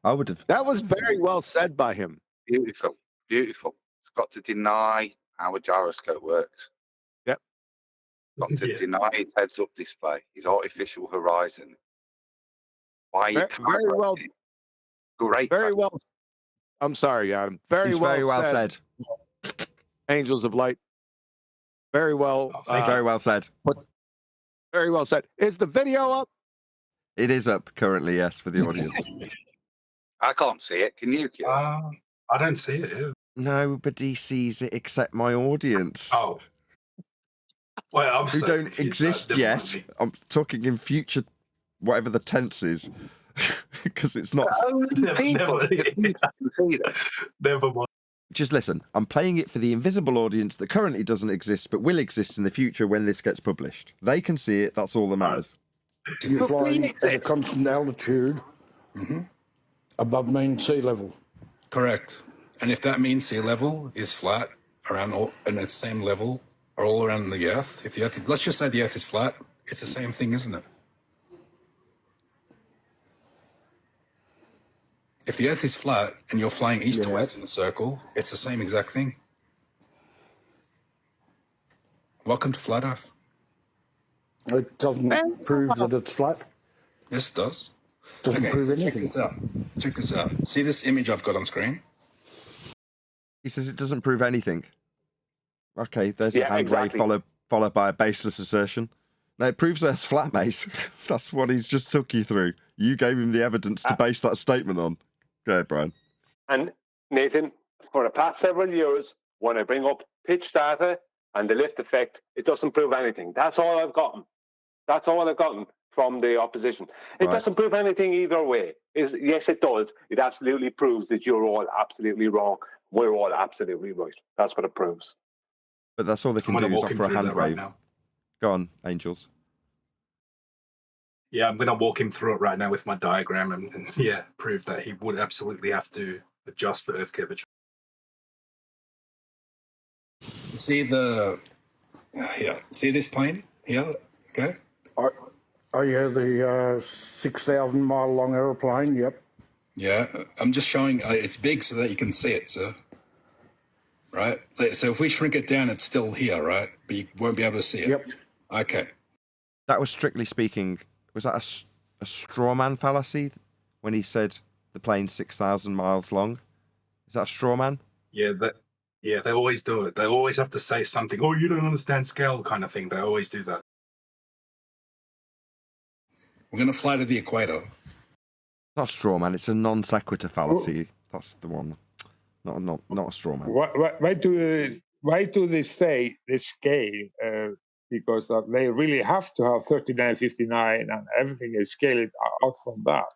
I would have. That was very well said by him. Beautiful. Beautiful. It's got to deny how a gyroscope works. Yep. Got to deny his heads-up display, his artificial horizon. Why you can't very well. Great. Very well. I'm sorry, Adam. Very well said. Angels of Light. Very well. Very well said. Very well said. Is the video up? It is up currently, yes, for the audience. I can't see it. Can you? I don't see it. Yeah. Nobody sees it except my audience. Oh. Well, I'm who so don't confused. exist yet. I'm talking in future, whatever the tense is, because it's not. Never mind. Just listen. I'm playing it for the invisible audience that currently doesn't exist, but will exist in the future when this gets published. They can see it. That's all that matters. You're flying at a constant altitude above mean sea level. Correct. And if that mean sea level is flat around and it's the same level all around the Earth, if the Earth, let's just say the Earth is flat, it's the same thing, isn't it? If the Earth is flat and you're flying east to west in a circle, it's the same exact thing. Welcome to Flat Earth. It doesn't prove that it's flat. Yes, it does. Doesn't prove anything. Check this out. See this image I've got on screen? He says it doesn't prove anything. Okay, there's a hand wave followed by a baseless assertion. No, it proves that it's flat, mate. That's what he's just took you through. You gave him the evidence to base that statement on. Go ahead, Brian. And Nathan, for the past several years, when I bring up pitch data and the lift effect, it doesn't prove anything. That's all I've gotten. That's all I've gotten from the opposition. It doesn't prove anything either way. Yes, it does. It absolutely proves that you're all absolutely wrong. We're all absolutely right. That's what it proves. But that's all they can do is offer a hand wave. Go on, Angels. Yeah, I'm going to walk him through it right now with my diagram and prove that he would absolutely have to adjust for Earth curvature. See see this plane here? Okay. Oh yeah, the 6,000 mile long aeroplane. Yep. Yeah, I'm just showing. It's big so that you can see it, sir. Right. So if we shrink it down, it's still here, right? But you won't be able to see it. Yep. Okay. That was strictly speaking. Was that a straw man fallacy when he said the plane's 6,000 miles long? Is that a straw man? Yeah, they always do it. They always have to say something. Oh, you don't understand scale, kind of thing. They always do that. We're going to fly to the equator. Not a straw man. It's a non sequitur fallacy. That's the one. Not a straw man. Why do they say this scale? Because they really have to have 3959 and everything is scaled out from that.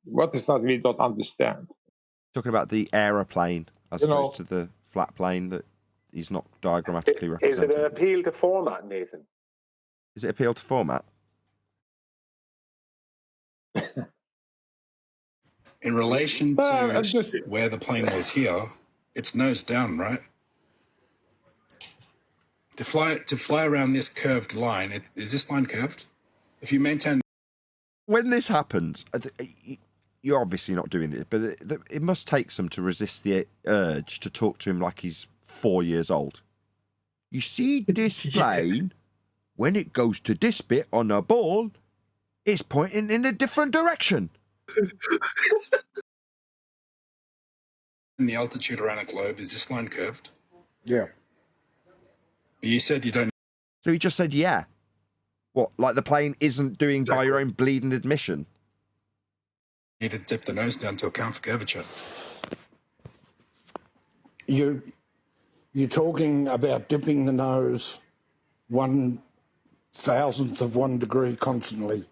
What is that we don't understand? Talking about the aeroplane as opposed to the flat plane that he's not diagrammatically Is represented. it an appeal to format, Nathan? Is it appeal to format? In relation to where the plane was here, it's nose down, right? To fly around this curved line, is this line curved? If you maintain... When this happens, you're obviously not doing this, but it must take some to resist the urge to talk to him like he's 4 years old. You see this plane, when it goes to this bit on a ball, it's pointing in a different direction. In the altitude around a globe, is this line curved? Yeah. You said you don't... So he just said, yeah. What, like the plane isn't doing by your own bleeding admission? You need to dip the nose down to account for curvature. You're talking about dipping the nose 1/1000th of 1 degree constantly.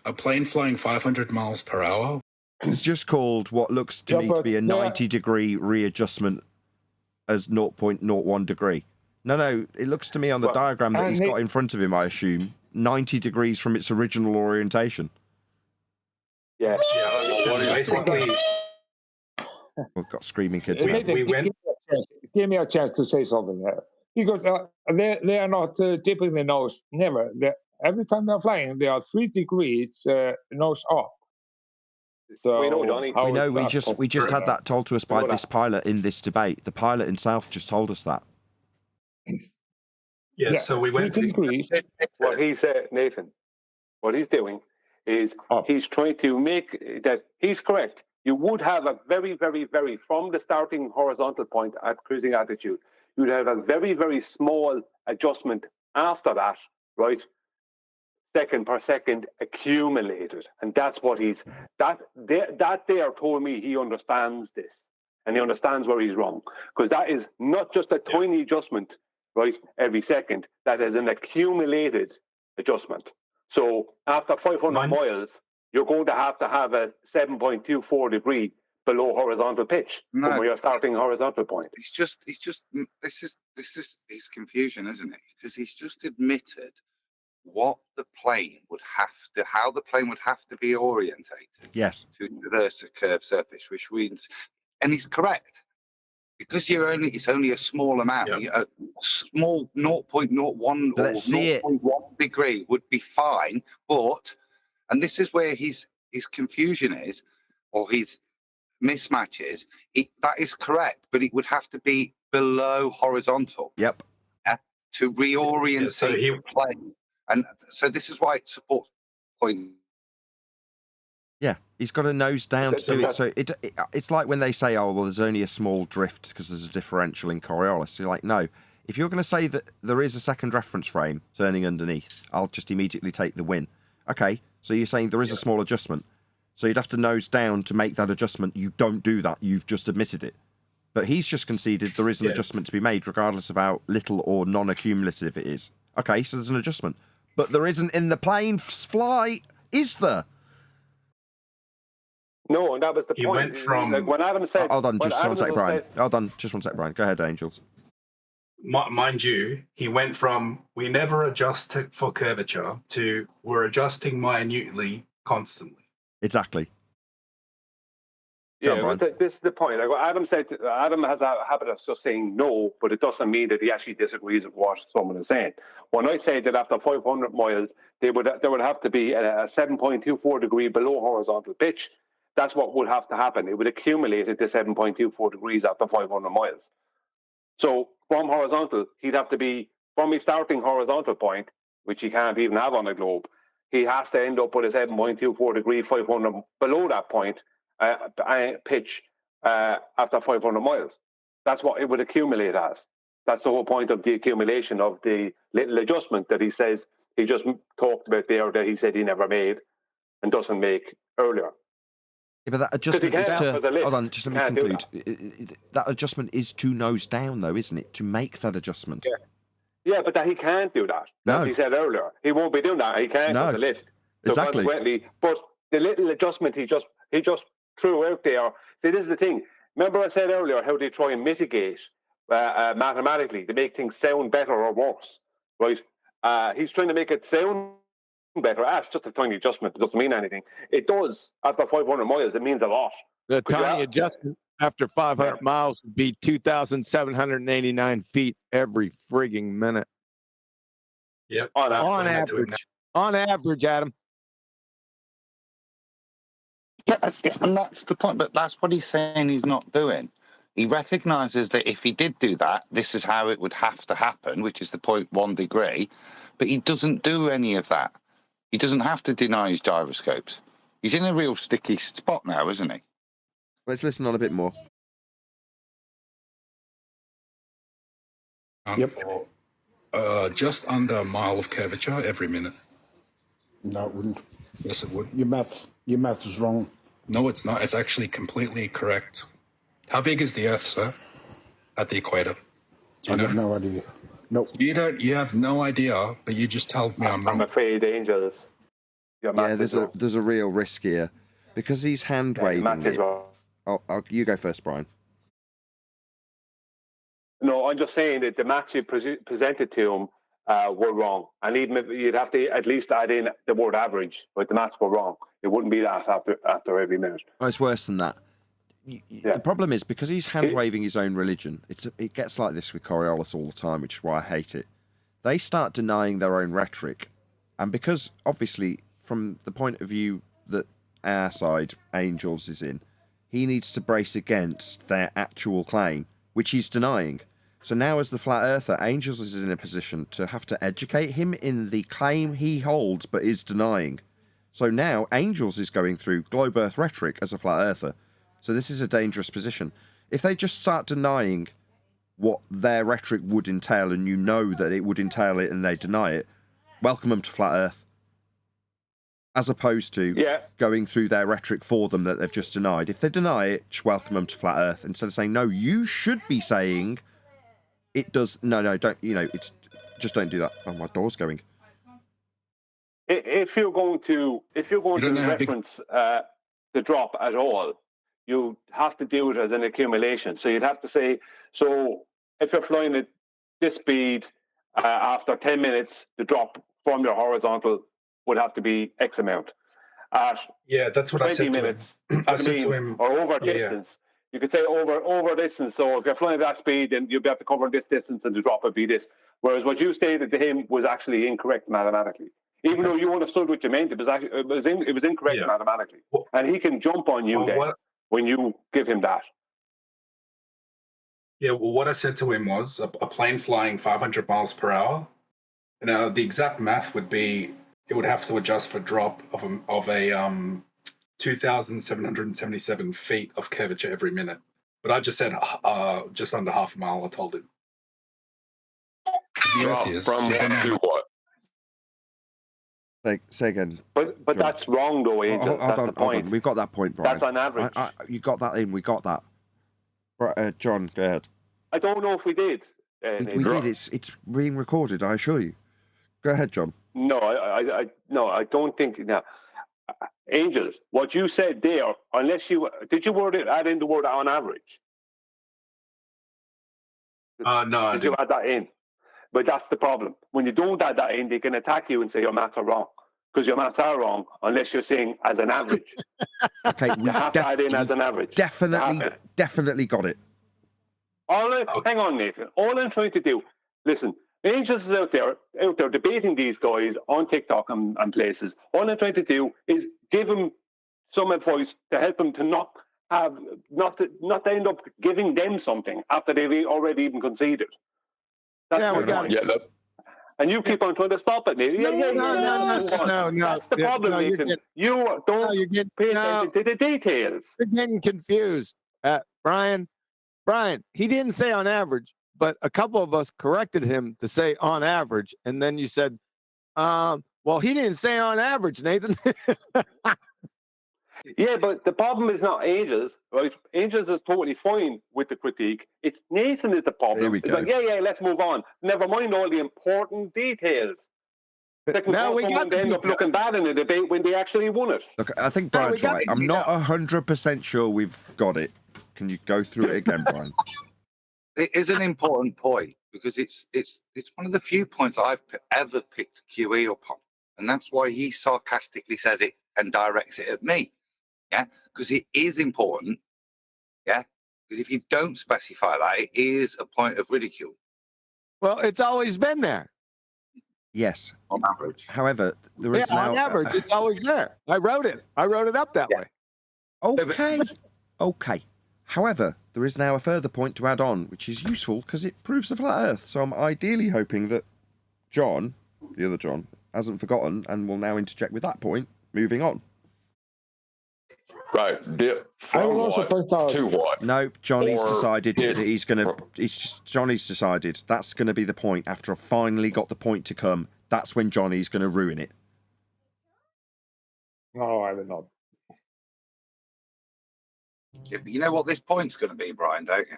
A plane flying 500 miles per hour? It's just called what looks to me to be a 90-degree readjustment as 0.01 degree. No, it looks to me on the diagram that he's got in front of him, I assume, 90 degrees from its original orientation. Yeah. Basically... We've got screaming kids. Give me a chance to say something here. Because they are not dipping the nose, never. Every time they're flying, they are 3 degrees nose up. So we know, Johnny. We know. We just had that told to us by this pilot in this debate. The pilot himself just told us that. Yeah. So we went. What he said, Nathan. What he's doing is he's trying to make that. He's correct. You would have a very, very, very from the starting horizontal point at cruising altitude. You would have a very, very small adjustment after that, right? Second per second accumulated, and that's what he's that there told me he understands this, and he understands where he's wrong, because that is not just a tiny adjustment, right, every second. That is an accumulated adjustment. So after 500 miles, you're going to have a 7.24 degree below horizontal pitch from where you're starting horizontal point. It's just this is his confusion, isn't it? Because he's just admitted what the plane would have to, how the plane would have to be orientated. Yes. To traverse a curved surface, which means, and he's correct, because it's only a small amount. A small 0.01 or 0.1 degree would be fine, but, and this is where his confusion is, or his mismatch is, that is correct, but it would have to be below horizontal. Yep. To reorient the plane. And so this is why it supports point. Yeah, he's got a nose down to do it. So it's like when they say, oh, well, there's only a small drift because there's a differential in Coriolis. You're like, no. If you're going to say that there is a second reference frame turning underneath, I'll just immediately take the win. Okay, so you're saying there is a small adjustment. So you'd have to nose down to make that adjustment. You don't do that. You've just admitted it. But he's just conceded there is an adjustment to be made, regardless of how little or non-accumulative it is. Okay, so there's an adjustment. But there isn't in the plane's flight, is there? No, and that was the point. Went from... Like when Adam said... Hold on, just one sec, Brian. Hold on, just one sec, Brian. Go ahead, Angels. Mind you, he went from, we never adjust for curvature, to we're adjusting minutely, constantly. Exactly. Yeah, this is the point. Like what Adam said, Adam has a habit of just saying no, but it doesn't mean that he actually disagrees with what someone is saying. When I say that after 500 miles, there would have to be a 7.24 degree below horizontal pitch, that's what would have to happen. It would accumulate at the 7.24 degrees after 500 miles. So from horizontal, he'd have to be, from his starting horizontal point, which he can't even have on a globe, he has to end up with a 7.24 degree 500 below that point, pitch after 500 miles. That's what it would accumulate as. That's the whole point of the accumulation of the little adjustment that he says he just talked about there that he said he never made and doesn't make earlier. Yeah, but that adjustment is to... Hold on, just let me conclude. That. That adjustment is to nose down, though, isn't it? To make that adjustment. Yeah, but that he can't do that. As he said earlier, he won't be doing that. He can't on the lift. So exactly. Consequently, but the little adjustment he just threw out there. See, this is the thing. Remember I said earlier how they try and mitigate mathematically to make things sound better or worse, right? He's trying to make it sound better. It's just a tiny adjustment. It doesn't mean anything. It does after 500 miles. It means a lot. The tiny adjustment after 500 miles would be 2,789 feet every frigging minute. Yep. On average. On average, Adam. Yeah, and that's the point. But that's what he's saying he's not doing. He recognises that if he did do that, this is how it would have to happen, which is the 0.1 degree. But he doesn't do any of that. He doesn't have to deny his gyroscopes. He's in a real sticky spot now, isn't he? Let's listen on a bit more. Just under a mile of curvature every minute. No, it wouldn't. Yes, it would. Your math is wrong. No, it's not. It's actually completely correct. How big is the Earth, sir? At the equator? I have no idea. Nope. You have no idea, but you just told me I'm wrong. I'm afraid, Angels. Yeah, there's a real risk here because he's hand waving it. You go first, Brian. No, I'm just saying that the maths you presented to him were wrong, and even if you'd have to at least add in the word average, but the maths were wrong. It wouldn't be that after every minute. Oh, it's worse than that. The problem is because he's hand waving his own religion. It gets like this with Coriolis all the time, which is why I hate it. They start denying their own rhetoric, and because obviously from the point of view that our side, Angels, is in, he needs to brace against their actual claim, which he's denying. So now as the flat earther, Angels is in a position to have to educate him in the claim he holds but is denying. So now Angels is going through globe earth rhetoric as a flat earther. So this is a dangerous position. If they just start denying what their rhetoric would entail and you know that it would entail it and they deny it, welcome them to flat earth. As opposed to going through their rhetoric for them that they've just denied. If they deny it, just welcome them to flat earth instead of saying, no, you should be saying it does. No, don't, it's just don't do that. Oh, my door's going. If you're going to reference the drop at all, you have to do it as an accumulation. So you'd have to say, so if you're flying at this speed, after 10 minutes, the drop from your horizontal would have to be X amount. That's what I said to him. I said to him, or over distance. You could say over distance. So if you're flying at that speed, then you'll be able to cover this distance, and the drop would be this. Whereas what you stated to him was actually incorrect mathematically. Even though you understood what you meant, it was incorrect mathematically. And he can jump on you when you give him that. Yeah, well, what I said to him was a plane flying 500 miles per hour. Now, the exact math would be it would have to adjust for drop of a 2,777 feet of curvature every minute. But I just said just under half a mile. I told him. Drop from what to what? Say again. But that's wrong, though, Angel. Hold on. We've got that point, Brian. That's on average. You got that in. We got that. Right, John, go ahead. I don't know if we did. We did. It's being recorded, I assure you. Go ahead, John. No, I don't think. Now, Angels, what you said there, unless you did you add in the word on average? No, did you add that in? But that's the problem. When you don't add that in, they can attack you and say your maths are wrong. Because your maths are wrong unless you're saying as an average. Okay, you have to add in as an average. Definitely got it. Hang on, Nathan. All I'm trying to do, listen, Angels is out there debating these guys on TikTok and places. All I'm trying to do is give him some advice to help him to not to end up giving them something after they've already even conceded. That's we got it. And you keep on trying to stop it, Nathan. No. That's the problem, Nathan. You don't pay attention to the details. You're getting confused. Brian, he didn't say on average, but a couple of us corrected him to say on average, and then you said Well, he didn't say on average, Nathan. Yeah, but the problem is not Angels, right? Angels is totally fine with the critique. It's Nathan is the problem. There we It's go. like, yeah, let's move on. Never mind all the important details. That can cause someone to end up looking bad in a debate when they actually won it. Look, I think Brian's right. I'm not 100% sure we've got it. Can you go through it again, Brian? It is an important point because it's one of the few points I've ever picked QE upon, and that's why he sarcastically says it and directs it at me. Yeah, because it is important. Yeah, because if you don't specify that, it is a point of ridicule. Well, it's always been there. Yes. On average. However, there is now... on average, it's always there. I wrote it up that way. Okay. Okay. However, there is now a further point to add on, which is useful because it proves the flat Earth. So I'm ideally hoping that John, the other John, hasn't forgotten and will now interject with that point, moving on. Right, dip from what to what? No, Johnny's Or decided that hit- he's going to... Johnny's decided that's going to be the point. After I've finally got the point to come, that's when Johnny's going to ruin it. No, I will not. Yeah, but you know what this point's going to be, Brian, don't you?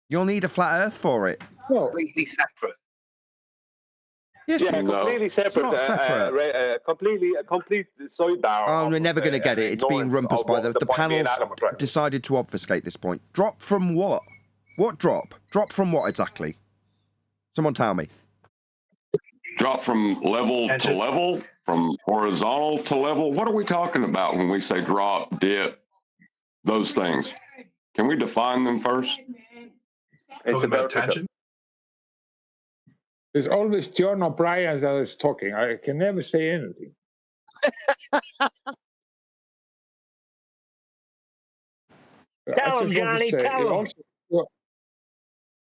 You'll need a flat Earth for it. Completely separate. Yes, Yeah, completely separate. It's not separate. A complete sidebar. Oh, we're never going to get it. It's being rumpus by the point me and panel's Adam were trying. decided to obfuscate this point. Drop from what? What drop? Drop from what exactly? Someone tell me. Drop from level to level, from horizontal to level. What are we talking about when we say drop, dip, those things? Can we define them first? It's about tangent. There's always John O'Brien that is talking. I can never say anything. Tell him, Johnny, tell him.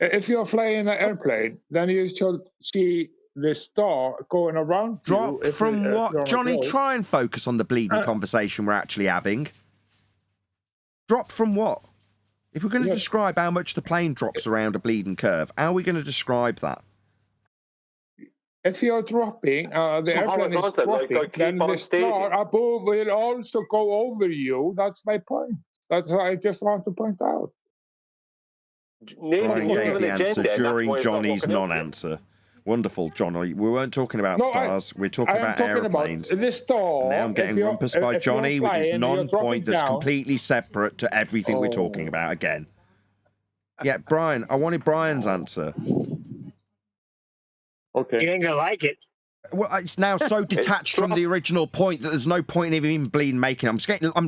If you're flying an airplane, then you should see the star going around. Drop from what? Johnny, try and focus on the bleeding conversation we're actually having. Drop from what? If we're going to describe how much the plane drops around a bleeding curve, how are we going to describe that? If you're dropping, the airplane is dropping, then the star above will also go over you. That's my point. That's what I just want to point out. Brian gave the answer during Johnny's non-answer. Wonderful, Johnny. We weren't talking about stars. We're talking about aeroplanes. The star. Now I'm getting rumpus by Johnny with his non-point that's completely separate to everything we're talking about again. Yeah, Brian. I wanted Brian's answer. Okay. You ain't gonna like it. Well, it's now so detached from the original point that there's no point in even being making. I'm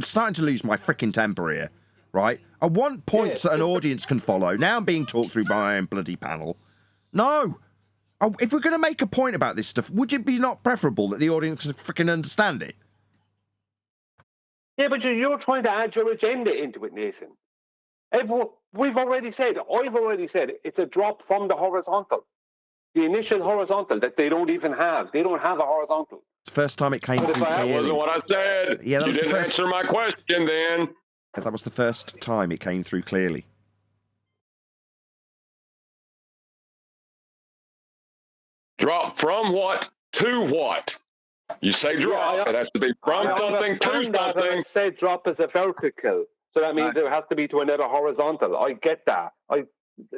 starting to lose my freaking temper here, right? I want points that an audience can follow. Now I'm being talked through by my own bloody panel. No. If we're going to make a point about this stuff, would it be not preferable that the audience can freaking understand it? Yeah, but you're trying to add your agenda into it, Nathan. I've already said, it's a drop from the horizontal. The initial horizontal that they don't even have. They don't have a horizontal. It's the first time it came through clearly. That wasn't what I said. Yeah, that you was didn't answer my question then. Yeah, that was the first time it came through clearly. Drop from what to what? You say drop. It has to be from something to something. I said drop as a vertical. So that means it has to be to another horizontal. I get that. No, you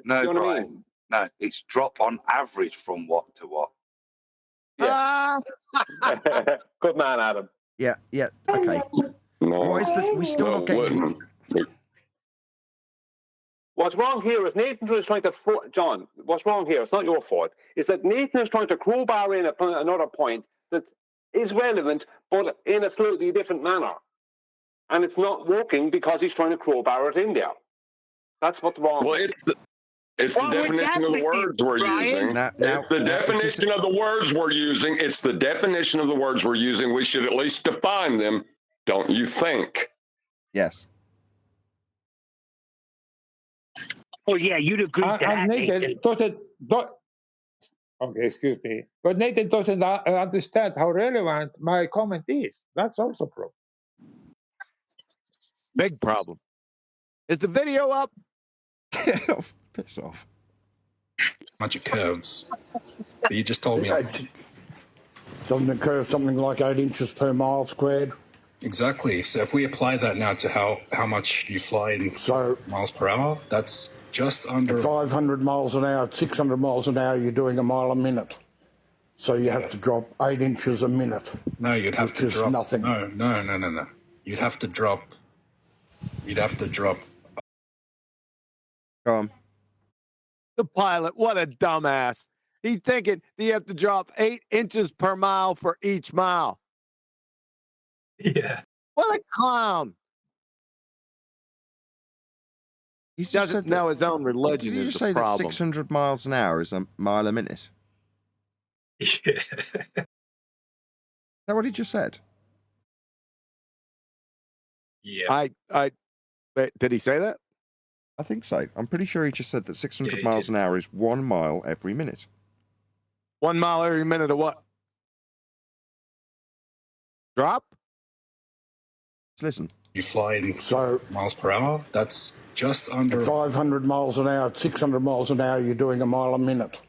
know what Brian. I mean? No, it's drop on average from what to what. Yeah. Good man, Adam. Yeah, okay. No, what is the, we still not getting it. What's wrong here is Nathan is trying to... John, what's wrong here? It's not your fault. Is that Nathan is trying to crowbar in another point that is relevant, but in a slightly different manner. And it's not working because he's trying to crowbar it in there. That's what's wrong. Well, it's the definition of the words we're using. It's the definition of the words we're using. It's the definition of the words we're using. We should at least define them, don't you think? Yes. Well, yeah, you'd agree to that, Nathan. Okay, excuse me. But Nathan doesn't understand how relevant my comment is. That's also a problem. Big problem. Is the video up? Piss off. Bunch of curves. But you just told me. Doesn't it curve something like 8 inches per mile squared? Exactly. So if we apply that now to how much you fly in miles per hour, that's just under... At 500 miles an hour, at 600 miles an hour, you're doing a mile a minute. So you have to drop 8 inches a minute. No, you'd have to drop... nothing. No. You'd have to drop... Go on. The pilot, what a dumbass. He's thinking you have to drop 8 inches per mile for each mile. Yeah. What a clown. He doesn't know his own religion Did you is just the say problem. that 600 miles an hour is a mile a minute? Yeah. Is that what he just said? Yeah. Wait, did he say that? I think so. I'm pretty sure he just said that 600 miles an hour is 1 mile every minute. 1 mile every minute of what? Drop? Listen. You fly in miles per hour, that's just under... At 500 miles an hour, at 600 miles an hour, you're doing a mile a minute.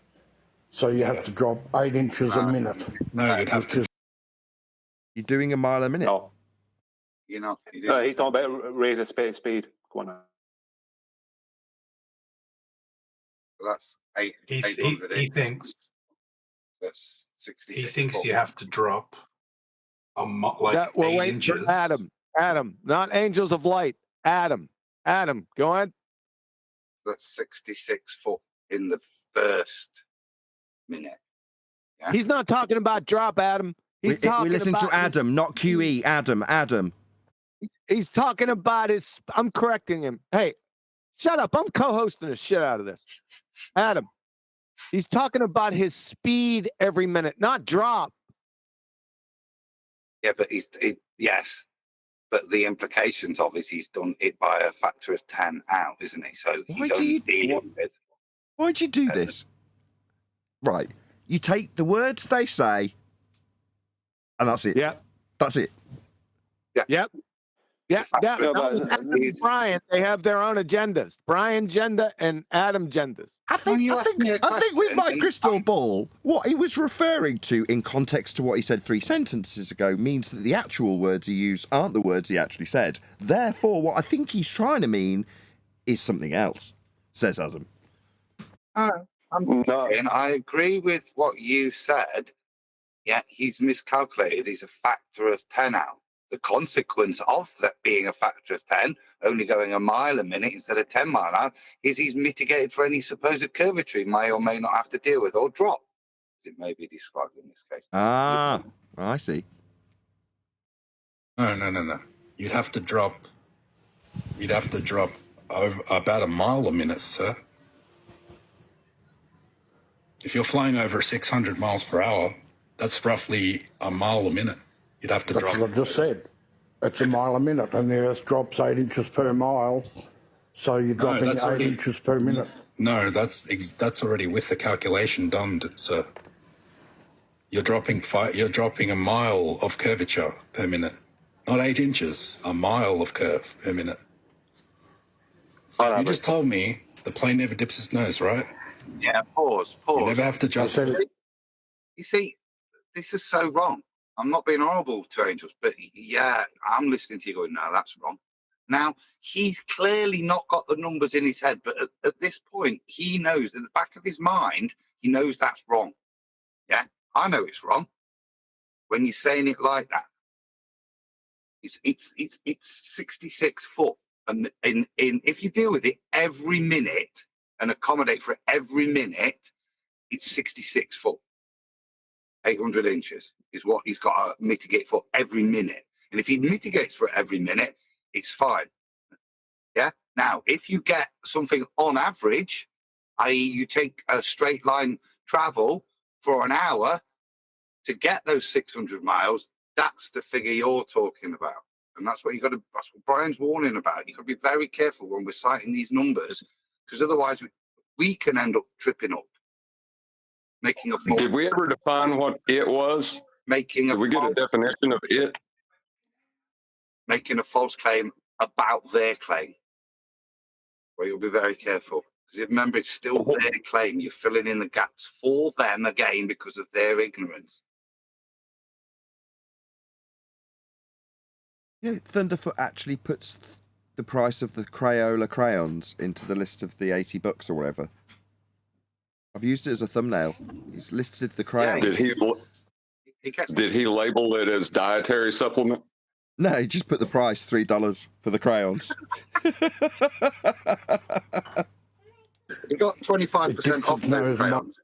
So you have to drop 8 inches a minute. No, you'd have to... You're doing a mile a minute? No. You're not. No, he's talking about rate of speed. Go on. That's 800. He thinks... That's 66. He thinks you have to drop like 8 inches. Adam, not angels of light. Adam, go on. That's 66 foot in the first minute. Yeah? He's not talking about drop, Adam. He's talking we listen about to Adam, not QE. Adam. He's talking about his... I'm correcting him. Hey, shut up. I'm co-hosting the shit out of this. Adam, he's talking about his speed every minute, not drop. Yeah, but yes. But the implications of he's done it by a factor of 10 out, isn't he? So he's only dealing with... Why'd you do this? Right. You take the words they say, and that's it. Yeah. That's it. Yeah. Yeah. Brian, they have their own agendas. Brian agenda and Adam agendas. I think with my crystal ball, what he was referring to in context to what he said 3 sentences ago means that the actual words he used aren't the words he actually said. Therefore, what I think he's trying to mean is something else, says Adam. I agree with what you said. Yeah, he's miscalculated. He's a factor of 10 out. The consequence of that being a factor of 10, only going a mile a minute instead of 10 mile an hour, is he's mitigated for any supposed curvature he may or may not have to deal with or drop, as it may be described in this case. Ah, I see. No. You'd have to drop over about a mile a minute, sir. If you're flying over 600 miles per hour, that's roughly a mile a minute. You'd have to drop. That's what I just said. It's a mile a minute, and the Earth drops 8 inches per mile, so you're dropping 8 inches per minute. No, that's already with the calculation done, sir. You're dropping a mile of curvature per minute, not 8 inches. A mile of curve per minute. You just told me the plane never dips its nose, right? Yeah, pause. You never have to just... You see, this is so wrong. I'm not being horrible to angels, but yeah, I'm listening to you going, no, that's wrong. Now, he's clearly not got the numbers in his head, but at this point, he knows, in the back of his mind, he knows that's wrong. Yeah, I know it's wrong. When you're saying it like that, it's 66 foot. And if you deal with it every minute and accommodate for it every minute, it's 66 foot. 800 inches is what he's got to mitigate for every minute. And if he mitigates for it every minute, it's fine. Yeah. Now, if you get something on average, i.e. you take a straight line travel for an hour to get those 600 miles, that's the figure you're talking about. And that's what that's what Brian's warning about. You've got to be very careful when we're citing these numbers, because otherwise we can end up tripping up. Did we ever define what it was? Did we get a definition of it? Making a false claim about their claim. Well, you'll be very careful. Because remember, it's still their claim. You're filling in the gaps for them again because of their ignorance. You know, Thunderfoot actually puts the price of the Crayola crayons into the list of the 80 bucks or whatever. I've used it as a thumbnail. He's listed the crayons. Did he label it as dietary supplement? No, he just put the price $3 for the crayons. He got 25% off those crayons.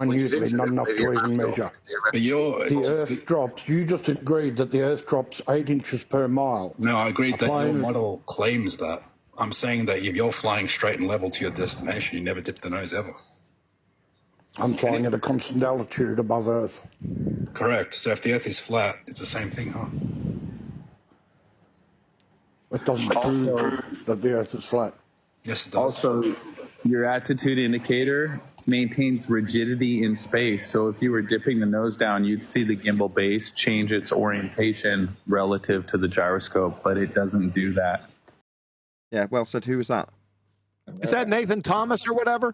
And usually not enough to even measure. But the Earth drops. You just agreed that the Earth drops 8 inches per mile. No, I agreed that your model claims that. I'm saying that if you're flying straight and level to your destination, you never dip the nose ever. I'm flying at a constant altitude above Earth. Correct. So if the Earth is flat, it's the same thing, huh? It doesn't prove that the Earth is flat. Yes, it does. Also, your attitude indicator maintains rigidity in space. So if you were dipping the nose down, you'd see the gimbal base change its orientation relative to the gyroscope, but it doesn't do that. Yeah, well said. Who was that? Is that Nathan Thomas or whatever?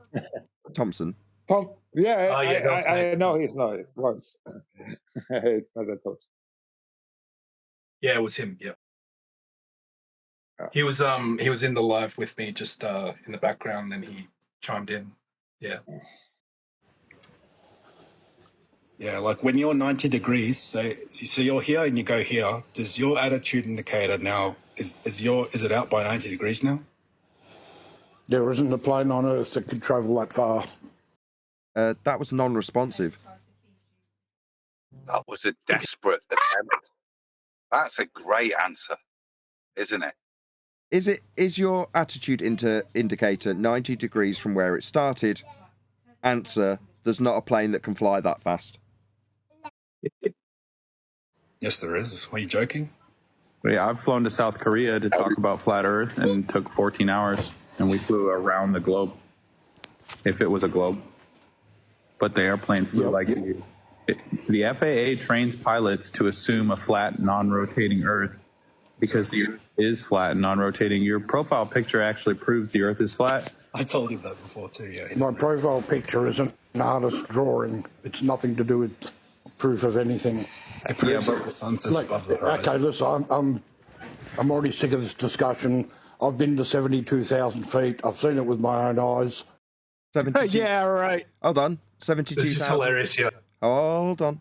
Thompson. I know he's not. It was. It's not that Thompson. Yeah, it was him. Yeah. He was in the live with me, just in the background. Then he chimed in. Yeah. Yeah, like when you're 90 degrees, so you're here and you go here. Does your attitude indicator now is it out by 90 degrees now? There isn't a plane on Earth that could travel that far. That was non-responsive. That was a desperate attempt. That's a great answer, isn't it? Is your attitude indicator 90 degrees from where it started? Answer: there's not a plane that can fly that fast. Yes, there is. Are you joking? Yeah, I've flown to South Korea to talk about flat Earth, and it took 14 hours, and we flew around the globe, if it was a globe. But the airplane flew like you. The FAA trains pilots to assume a flat, non-rotating Earth because the Earth is flat and non-rotating. Your profile picture actually proves the Earth is flat. I told him that before too, yeah. My profile picture isn't an artist's drawing. It's nothing to do with proof of anything. It proves that the sun sets above the horizon. Okay, listen, I'm already sick of this discussion. I've been to 72,000 feet. I've seen it with my own eyes. 72. Yeah, right. Hold on. 72,000. This is hilarious, yeah. Hold on.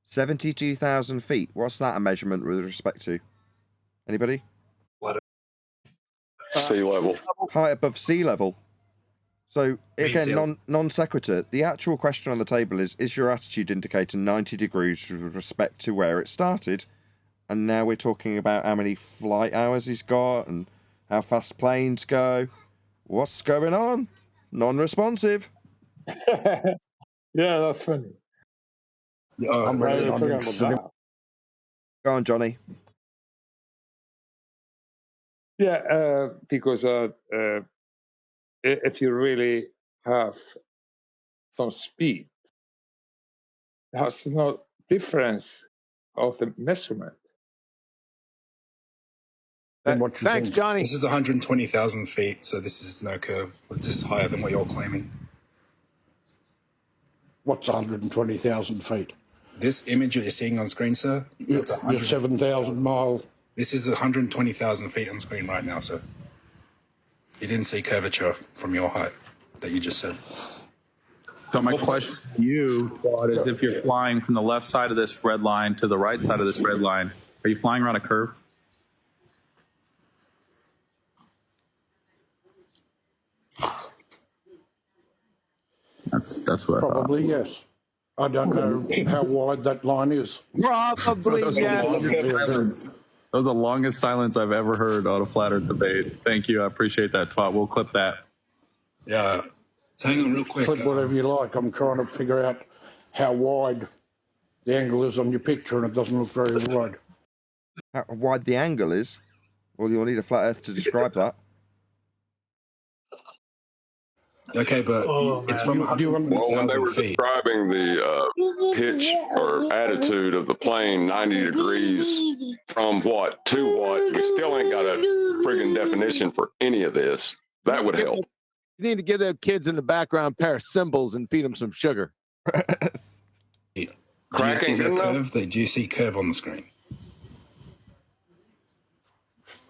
72,000 feet. What's that a measurement with respect to? Anybody? Sea level. Height above sea level. So, again, non sequitur. The actual question on the table is your attitude indicator 90 degrees with respect to where it started? And now we're talking about how many flight hours he's got and how fast planes go. What's going on? Non-responsive. Yeah, that's funny. I'm ready. Go on, Johnny. Yeah, because if you really have some speed, there's no difference of the measurement. Thanks, Johnny. This is 120,000 feet, so this is no curve. This is higher than what you're claiming. What's 120,000 feet? This image that you're seeing on screen, sir? You're 7,000 miles. This is 120,000 feet on screen right now, sir. You didn't see curvature from your height that you just said. So my question to you, Claude, is if you're flying from the left side of this red line to the right side of this red line, are you flying around a curve? That's what Probably yes. I don't know how wide that line is. Probably yes. That was the longest silence I've ever heard on a flat Earth debate. Thank you. I appreciate that, Twat. We'll clip that. Yeah. So hang on real quick. Clip whatever you like. I'm trying to figure out how wide the angle is on your picture, and it doesn't look very wide. How wide the angle is? Well, you'll need a flat Earth to describe that. Okay, but it's from when they were describing the pitch or attitude of the plane 90 degrees from what to what, we still ain't got a friggin' definition for any of this. That would help. You need to give the kids in the background a pair of cymbals and feed them some sugar. Cracking. Is there a curve? Do you see curve on the screen?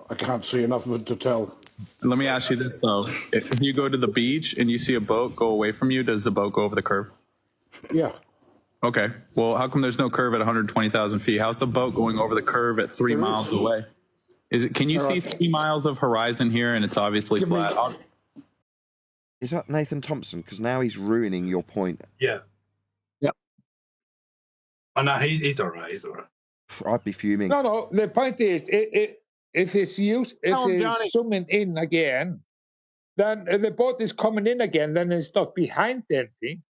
I can't see enough of it to tell. Let me ask you this, though. If you go to the beach and you see a boat go away from you, does the boat go over the curve? Yeah. Okay. Well, how come there's no curve at 120,000 feet? How's the boat going over the curve at 3 miles away? Can you see 3 miles of horizon here, and it's obviously flat? Is that Nathan Thompson? Because now he's ruining your point. Yeah. Yep. Oh, no, he's all right. He's all right. I'd be fuming. No. The point is, if it's zooming in again, then the boat is coming in again. Then it's not behind anything.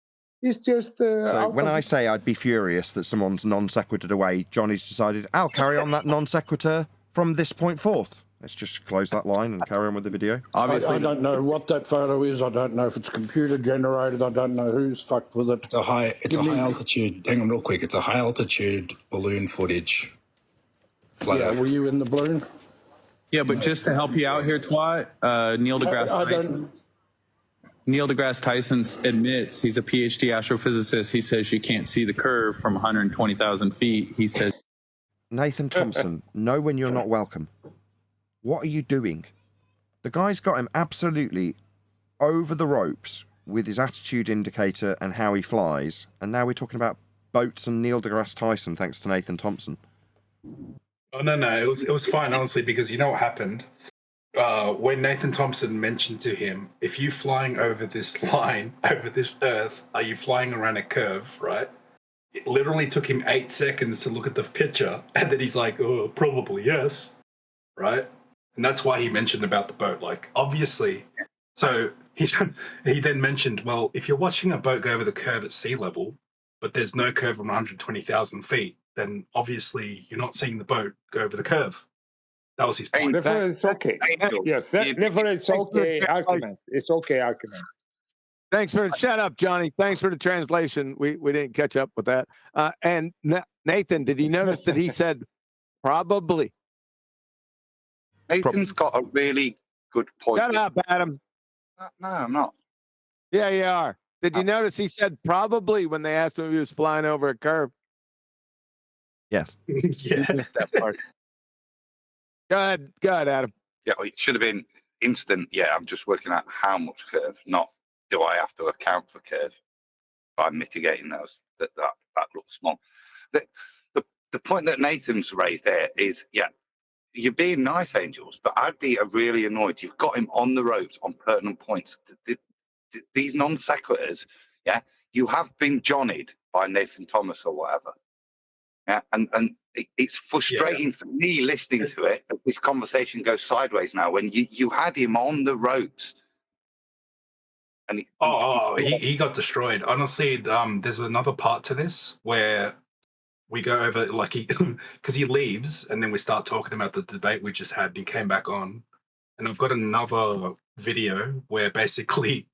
It's just. So when I say I'd be furious that someone's non sequitur away, Johnny's decided I'll carry on that non sequitur from this point forth. Let's just close that line and carry on with the video. Obviously, I don't know what that photo is. I don't know if it's computer generated. I don't know who's fucked with it. It's a high altitude. Hang on, real quick. It's a high altitude balloon footage. Yeah, were you in the balloon? Yeah, but just to help you out here, Twat, Neil deGrasse Tyson. Neil deGrasse Tyson admits he's a PhD astrophysicist. He says you can't see the curve from 120,000 feet. He says, Nathan Thompson, know when you're not welcome. What are you doing? The guy's got him absolutely over the ropes with his attitude indicator and how he flies. And now we're talking about boats and Neil deGrasse Tyson, thanks to Nathan Thompson. Oh, no. It was fine, honestly, because you know what happened? When Nathan Thompson mentioned to him, if you flying over this line, over this earth, are you flying around a curve, right? It literally took him 8 seconds to look at the picture, and then he's like, oh, probably yes, right? And that's why he mentioned about the boat. Like, obviously, so he then mentioned, well, if you're watching a boat go over the curve at sea level, but there's no curve on 120,000 feet, then obviously you're not seeing the boat go over the curve. That was his point. Therefore, it's okay. Yes, therefore it's okay argument. It's okay argument. Thanks for shut up, Johnny. Thanks for the translation. We didn't catch up with that. And Nathan, did you notice that he said probably? Nathan's got a really good point. Shut up, Adam. No, I'm not. Yeah, you are. Did you notice he said probably when they asked him if he was flying over a curve? Yes. Yeah. That part. Go ahead, Adam. Yeah, it should have been instant. Yeah, I'm just working out how much curve, not do I have to account for curve by mitigating those that looks small. The point that Nathan's raised there is, yeah, you're being nice, Angels, but I'd be really annoyed. You've got him on the ropes on pertinent points. These non sequiturs, yeah, you have been johnnied by Nathan Thomas or whatever. Yeah, and it's frustrating for me listening to it. This conversation goes sideways now when you had him on the ropes. And he got destroyed. Honestly, there's another part to this where we go over, like, because he leaves and then we start talking about the debate we just had and he came back on. And I've got another video where basically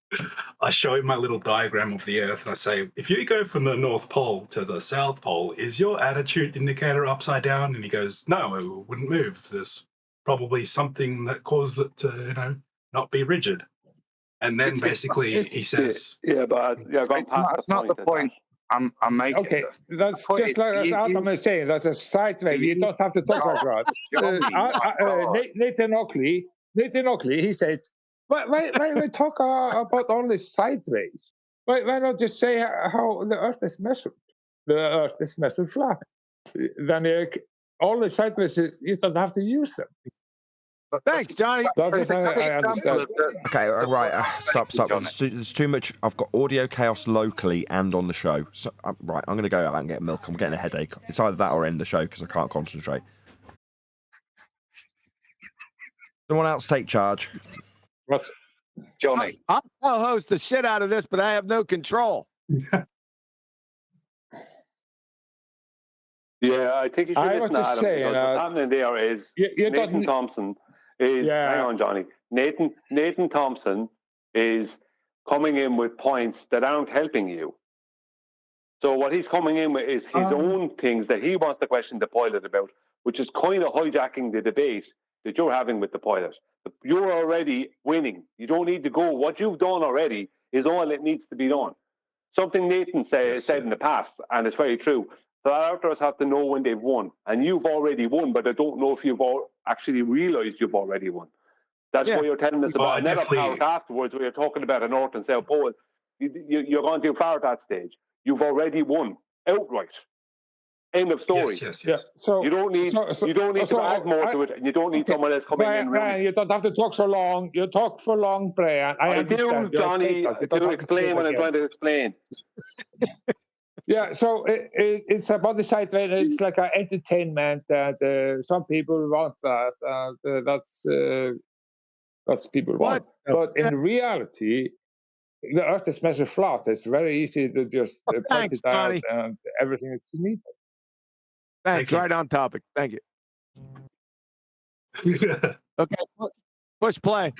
I show him my little diagram of the Earth and I say, if you go from the North Pole to the South Pole, is your attitude indicator upside down? And he goes, no, it wouldn't move. There's probably something that causes it to, not be rigid. And then basically he says... Yeah, but that's not the point I'm making. Okay, that's just like Adam is saying. That's a sideways. You don't have to talk like that. Nathan Oakley, he says, why talk about all this sideways? Why not just say how the Earth is measured? The Earth is measured flat. Then all the sideways, you don't have to use them. Thanks, Johnny. I understand. Okay, right. Stop. There's too much. I've got audio chaos locally and on the show. So, right, I'm going to go out and get milk. I'm getting a headache. It's either that or end the show because I can't concentrate. Someone else take charge. What? Johnny. I'll co-host the shit out of this, but I have no control. Yeah, I think you should listen to Adam. What's happening there is Nathan Thompson is... Hang on, Johnny. Nathan Thompson is coming in with points that aren't helping you. So what he's coming in with is his own things that he wants to question the pilot about, which is kind of hijacking the debate that you're having with the pilot. You're already winning. You don't need to go. What you've done already is all that needs to be done. Something Nathan said in the past, and it's very true. The arbiters have to know when they've won. And you've already won, but I don't know if you've actually realised you've already won. That's why you're telling us about another part afterwards where you're talking about a North and South Pole. You're going too far at that stage. You've already won outright. End of story. Yes. Yeah. So you don't need to add more to it, and you don't need someone else coming in. Brian, you don't have to talk so long. You talk for long, Brian. I do, Johnny, to explain what I'm trying to explain. Yeah, so it's about the site. It's like an entertainment, and some people want that. That's people want. But in reality, the Earth is measured flat. It's very easy to just point it out, and everything is needed. Thanks. Right on topic. Thank you. Okay, push play.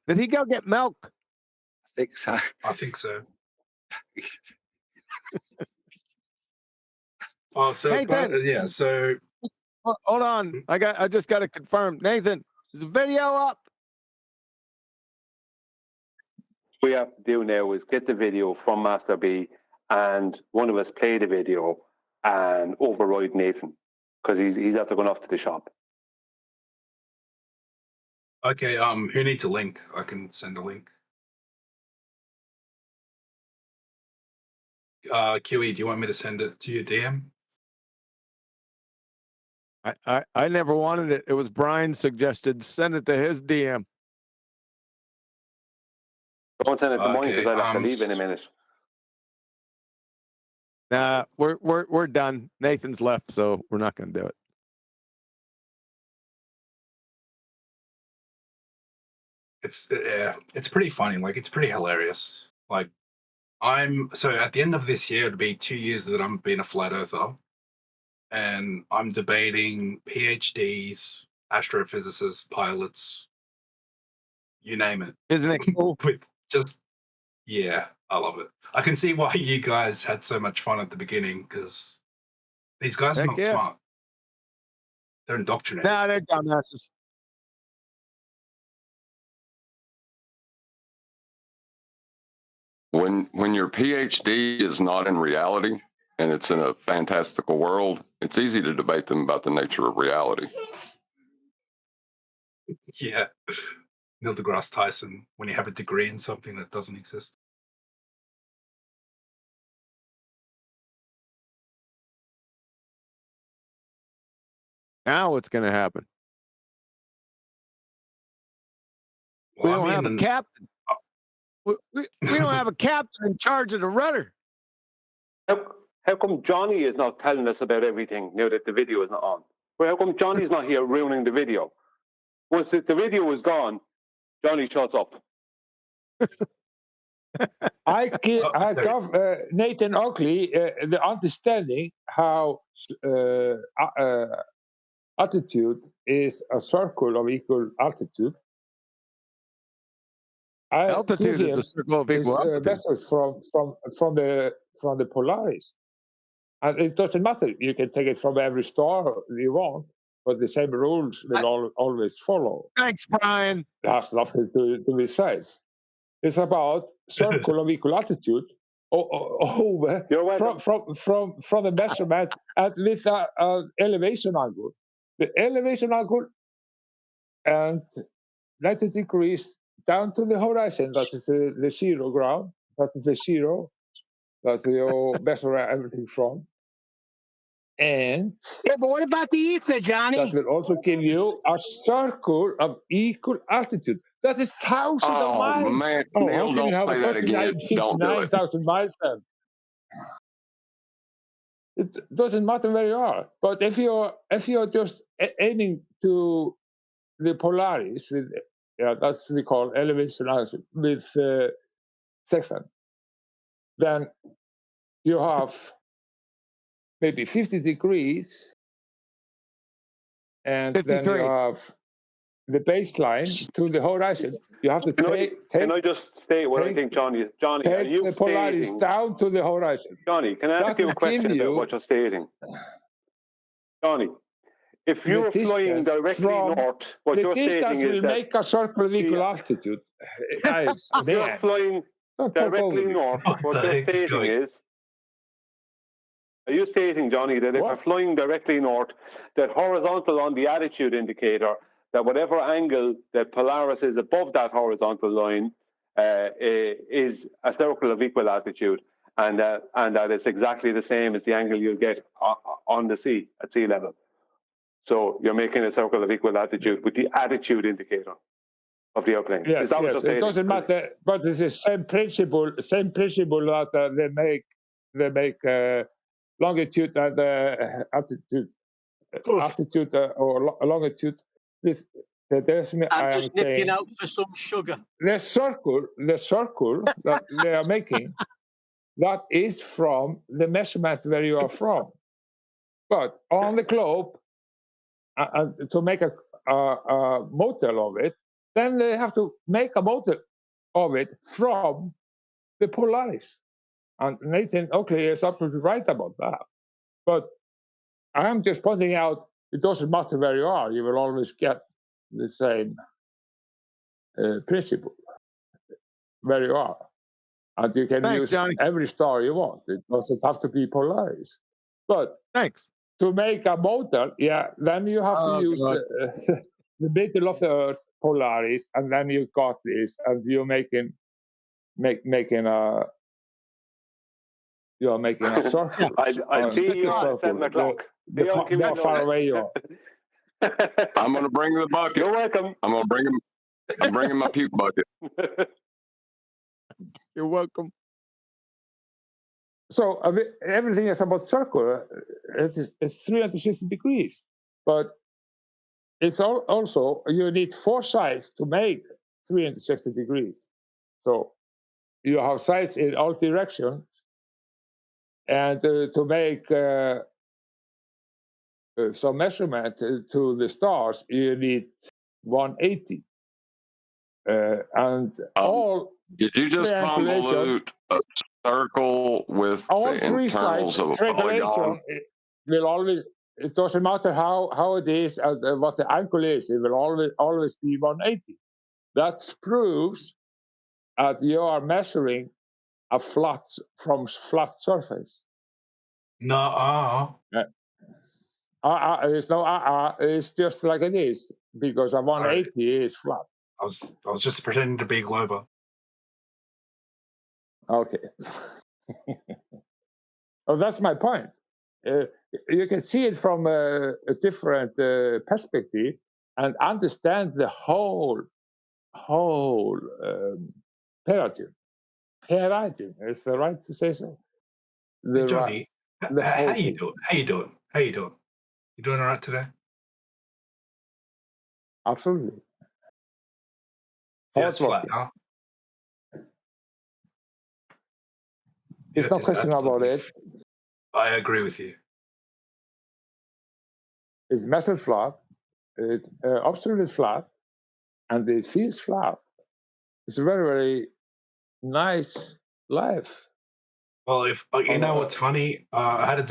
Did he go get milk? I think so. Oh, so Nathan. So hold on. I just got to confirm. Nathan, is the video up? What we have to do now is get the video from Master B, and one of us play the video and override Nathan because he's after going off to the shop. Okay. Who needs a link? I can send a link. QE, do you want me to send it to your DM? I never wanted it. It was Brian suggested send it to his DM. Don't send it to mine because I'll have to leave in a minute. Nah, we're done. Nathan's left, so we're not going to do it. It's pretty funny. Like, it's pretty hilarious. Like, so at the end of this year, it'll be 2 years that I'm being a flat earther, and I'm debating PhDs, astrophysicists, pilots, you name it. Isn't it cool? I love it. I can see why you guys had so much fun at the beginning, because these guys are not smart. They're indoctrinated. Nah, they're dumbasses. When your PhD is not in reality and it's in a fantastical world, it's easy to debate them about the nature of reality. Yeah. Neil deGrasse Tyson, when you have a degree in something that doesn't exist. Now what's going to happen? We don't have a captain. We don't have a captain in charge of the rudder. How come Johnny is not telling us about everything now that the video is not on? Well, how come Johnny's not here ruining the video? Once the video is gone, Johnny shuts up. I give Nathan Oakley the understanding how altitude is a circle of equal altitude. Altitude is a circle of equal altitude. Measured from the Polaris, and it doesn't matter. You can take it from every star you want, but the same rules will always follow. Thanks, Brian. It has nothing to do with size. It's about circle of equal altitude over from the measurement with an elevation angle. The elevation angle and 90 degrees down to the horizon. That is the zero ground. That is the zero. That's you measure everything from. And but what about the ether, Johnny? That will also give you a circle of equal altitude. That is thousands of miles. Man, Neil, don't say that again. Don't do it. 59,000 miles then. It doesn't matter where you are. But if you're just aiming to the Polaris with that's we call elevation with sextant, then you have maybe 50 degrees, and 53. Then you have the baseline to the horizon. You have to Can I just state what I think, Johnny? Johnny, are you the Polaris down to the horizon? Johnny, can I ask you a question about what you're stating? Johnny, if you're flying directly north, what you're stating is that will make a circle of equal altitude. You're flying directly north, what you're stating is, are you stating, Johnny, that if we're flying directly north, that horizontal on the attitude indicator, that whatever angle that Polaris is above that horizontal line is a circle of equal latitude, and that it's exactly the same as the angle you'll get on the sea, at sea level. So you're making a circle of equal latitude with the attitude indicator of the airplane. Yes, yes. It doesn't matter, but it's the same principle that they make longitude and altitude or longitude. I'm just nipping out for some sugar. The circle that they are making, that is from the measurement where you are from. But on the globe, to make a model of it, then they have to make a model of it from the Polaris. And Nathan Oakley is absolutely right about that. But I'm just pointing out, it doesn't matter where you are, you will always get the same principle where you are. And you can use every star you want. It doesn't have to be Polaris. But to make a model, then you have to use the middle of the Earth, Polaris, and then you got this, and you're making a circle. I see you at 7 o'clock. How far away you are. I'm going to bring the bucket. You're welcome. I'm bringing my puke bucket. You're welcome. So everything is about circle. It's 360 degrees, but it's also you need 4 sides to make 360 degrees. So you have sides in all directions, and to make some measurement to the stars, you need 180. And all did you just convolute a circle with all the 3 internals sides of a polygon? will always. It doesn't matter how it is and what the angle is. It will always be 180. That proves that you are measuring a flat surface. No. It's no it's just like it is, because a 180 is flat. I was just pretending to be Glober. Okay. Oh, that's my point. You can see it from a different perspective and understand the whole paradigm. Paradigm, is the right to say so? Hey, Johnny, how you doing? How you doing? You doing all right today? Absolutely. That's flat, huh? There's no question about it. I agree with you. It's measured flat. It's absolutely flat, and it feels flat. It's a very, very nice life. Well, if you know what's funny, I had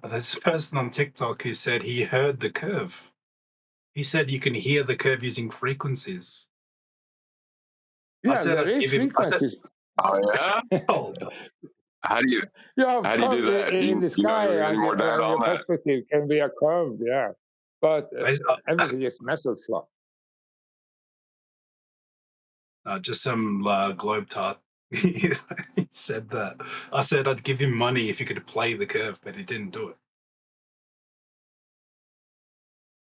this person on TikTok who said he heard the curve. He said you can hear the curve using frequencies. Yeah, there is frequencies. Oh yeah. How do you do that? In the sky, you got any more data your on that? perspective can be a curve, yeah. But everything is measured flat. Just some globetrot. He said that. I said I'd give him money if he could play the curve, but he didn't do it.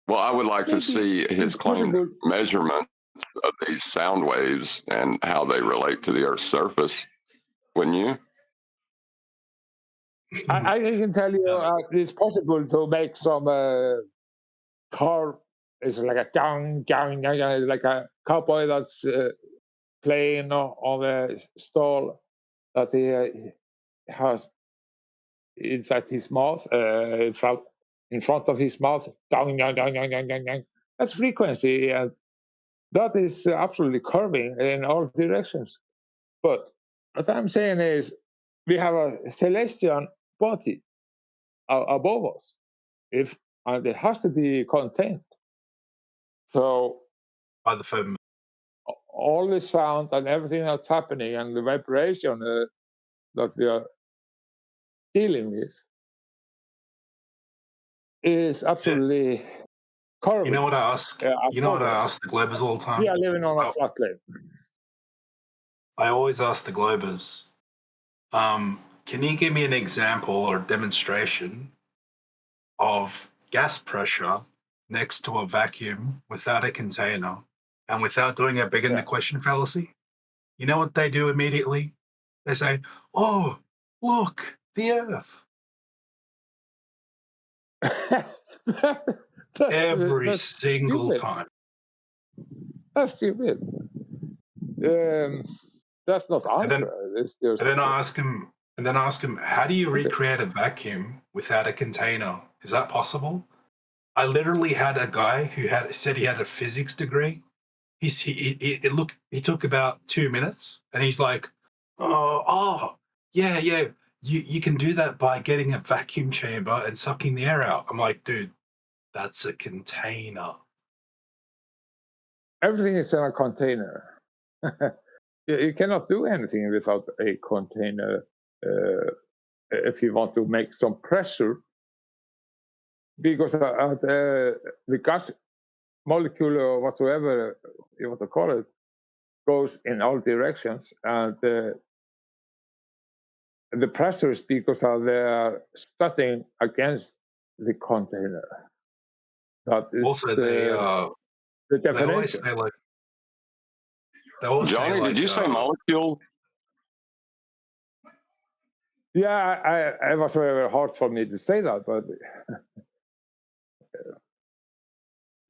Well, I would like to see his claimed measurements of these sound waves and how they relate to the Earth's surface. Wouldn't you? I can tell you it's possible to make some car. It's like a dang, like a cowboy that's playing on a stall that he has inside his mouth, in front of his mouth. That's frequency, and that is absolutely curving in all directions. But what I'm saying is, we have a celestial body above us, and it has to be contained. So by the firmament, all the sound and everything that's happening and the vibration that we are dealing with is absolutely curved. You know what I ask? You know what I ask the Globers all the time? We are living on a flat plane. I always ask the Globers, can you give me an example or demonstration of gas pressure next to a vacuum without a container and without doing a big in the question fallacy? You know what they do immediately? They say, oh, look, the Earth. Every single time. That's stupid. That's not answer. And then I ask him, how do you recreate a vacuum without a container? Is that possible? I literally had a guy who said he had a physics degree. He took about 2 minutes, and he's like, yeah, you can do that by getting a vacuum chamber and sucking the air out. I'm like, dude, that's a container. Everything is in a container. You cannot do anything without a container. If you want to make some pressure, because the gas molecule or whatsoever you want to call it goes in all directions, and the pressure is because they are studying against the container. That is Also, the definition. Johnny, did you say molecule? Yeah, it was very hard for me to say that, but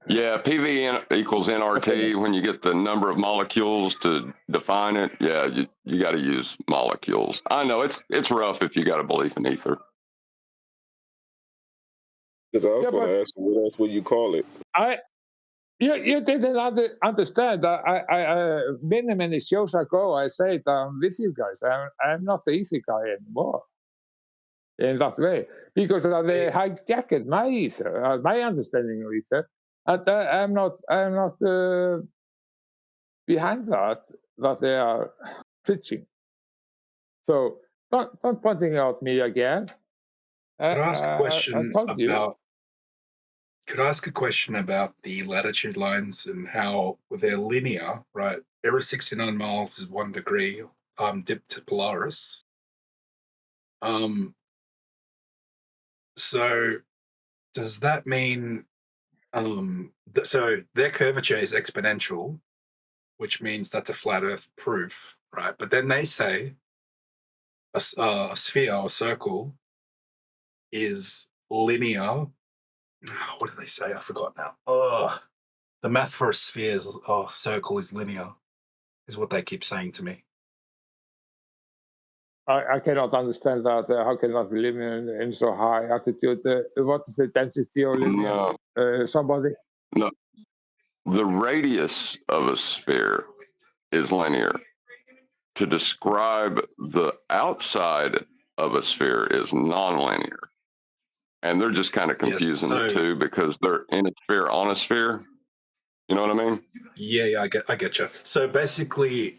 yeah, PV equals nRT. When you get the number of molecules to define it, yeah, you got to use molecules. I know it's rough if you got a belief in ether. Because I was going to ask you, what else would you call it? You didn't understand. Many shows ago, I said I'm with you guys. I'm not the ether guy anymore. In that way, because they hijacked my ether, my understanding of ether, and I'm not behind that they are preaching. So don't pointing out me again. Could I ask a question told you. Could I ask a question about the latitude lines and how they're linear, right? Every 69 miles is 1 degree dip to Polaris. So does that mean so their curvature is exponential, which means that's a flat Earth proof, right? But then they say a sphere or circle is linear. What do they say? I forgot now. The math for a sphere is circle is linear, is what they keep saying to me. I cannot understand that. How can I be living in so high altitude? What is the density of linear? Somebody? No. The radius of a sphere is linear. To describe the outside of a sphere is nonlinear. And they're just kind of confusing the two because they're in a sphere on a sphere. You know what I mean? Yeah, I get you. So basically,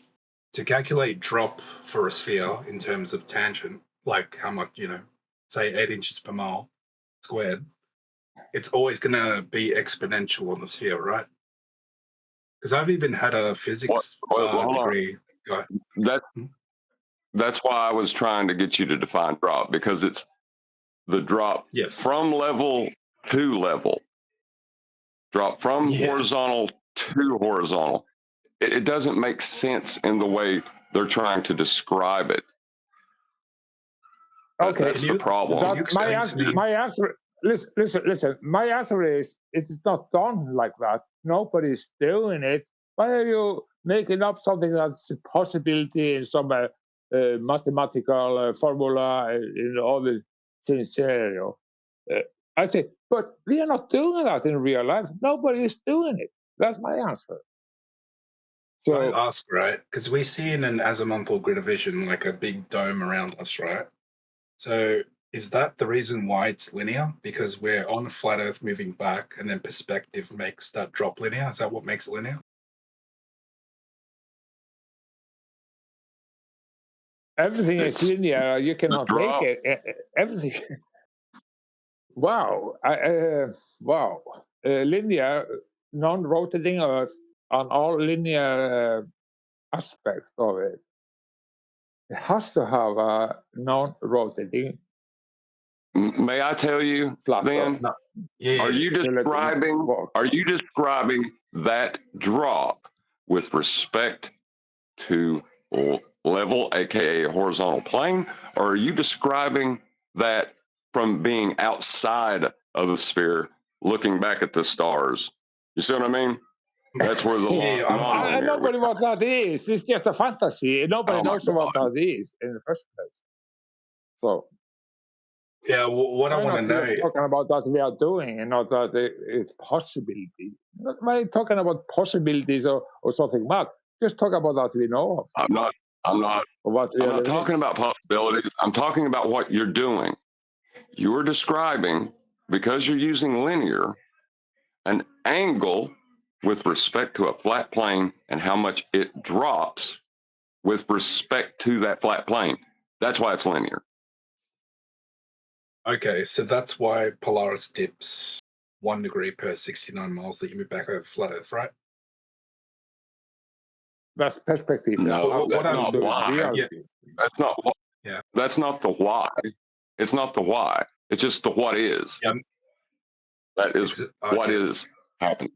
to calculate drop for a sphere in terms of tangent, like how much, say 8 inches per mile squared, it's always going to be exponential on the sphere, right? Because I've even had a physics degree. That's why I was trying to get you to define drop, because it's the drop from level to level. Drop from horizontal to horizontal. It doesn't make sense in the way they're trying to describe it. Okay, that's the problem. My answer. Listen. My answer is it's not done like that. Nobody's doing it. Why are you making up something that's a possibility in some mathematical formula in all the scenario? I say, but we are not doing that in real life. Nobody is doing it. That's my answer. So I ask, right? Because we see in an azimuthal grid of vision like a big dome around us, right? So is that the reason why it's linear? Because we're on a flat Earth moving back, and then perspective makes that drop linear? Is that what makes it linear? Everything is linear. You cannot make drop. it. Everything. Wow. Wow. Linear, non-rotating Earth on all linear aspects of it. It has to have a non-rotating. May I tell you then? No. Yeah. Are you describing that drop with respect to level, aka horizontal plane, or are you describing that from being outside of the sphere, looking back at the stars? You see what I mean? That's where the And nobody what that is. It's just a fantasy. Nobody knows what that is in the first place. So. Yeah, what I want to know. Talking about what we are doing and not that it's possibility. Not talking about possibilities or something bad. Just talk about what we know of. I'm not talking about possibilities. I'm talking about what you're doing. You're describing, because you're using linear, an angle with respect to a flat plane and how much it drops with respect to that flat plane. That's why it's linear. Okay, so that's why Polaris dips 1 degree per 69 miles that you move back over flat Earth, right? That's perspective. No, that's not why. That's not what. Yeah. That's not the why. It's not the why. It's just the what is. Yeah. That is what is happening.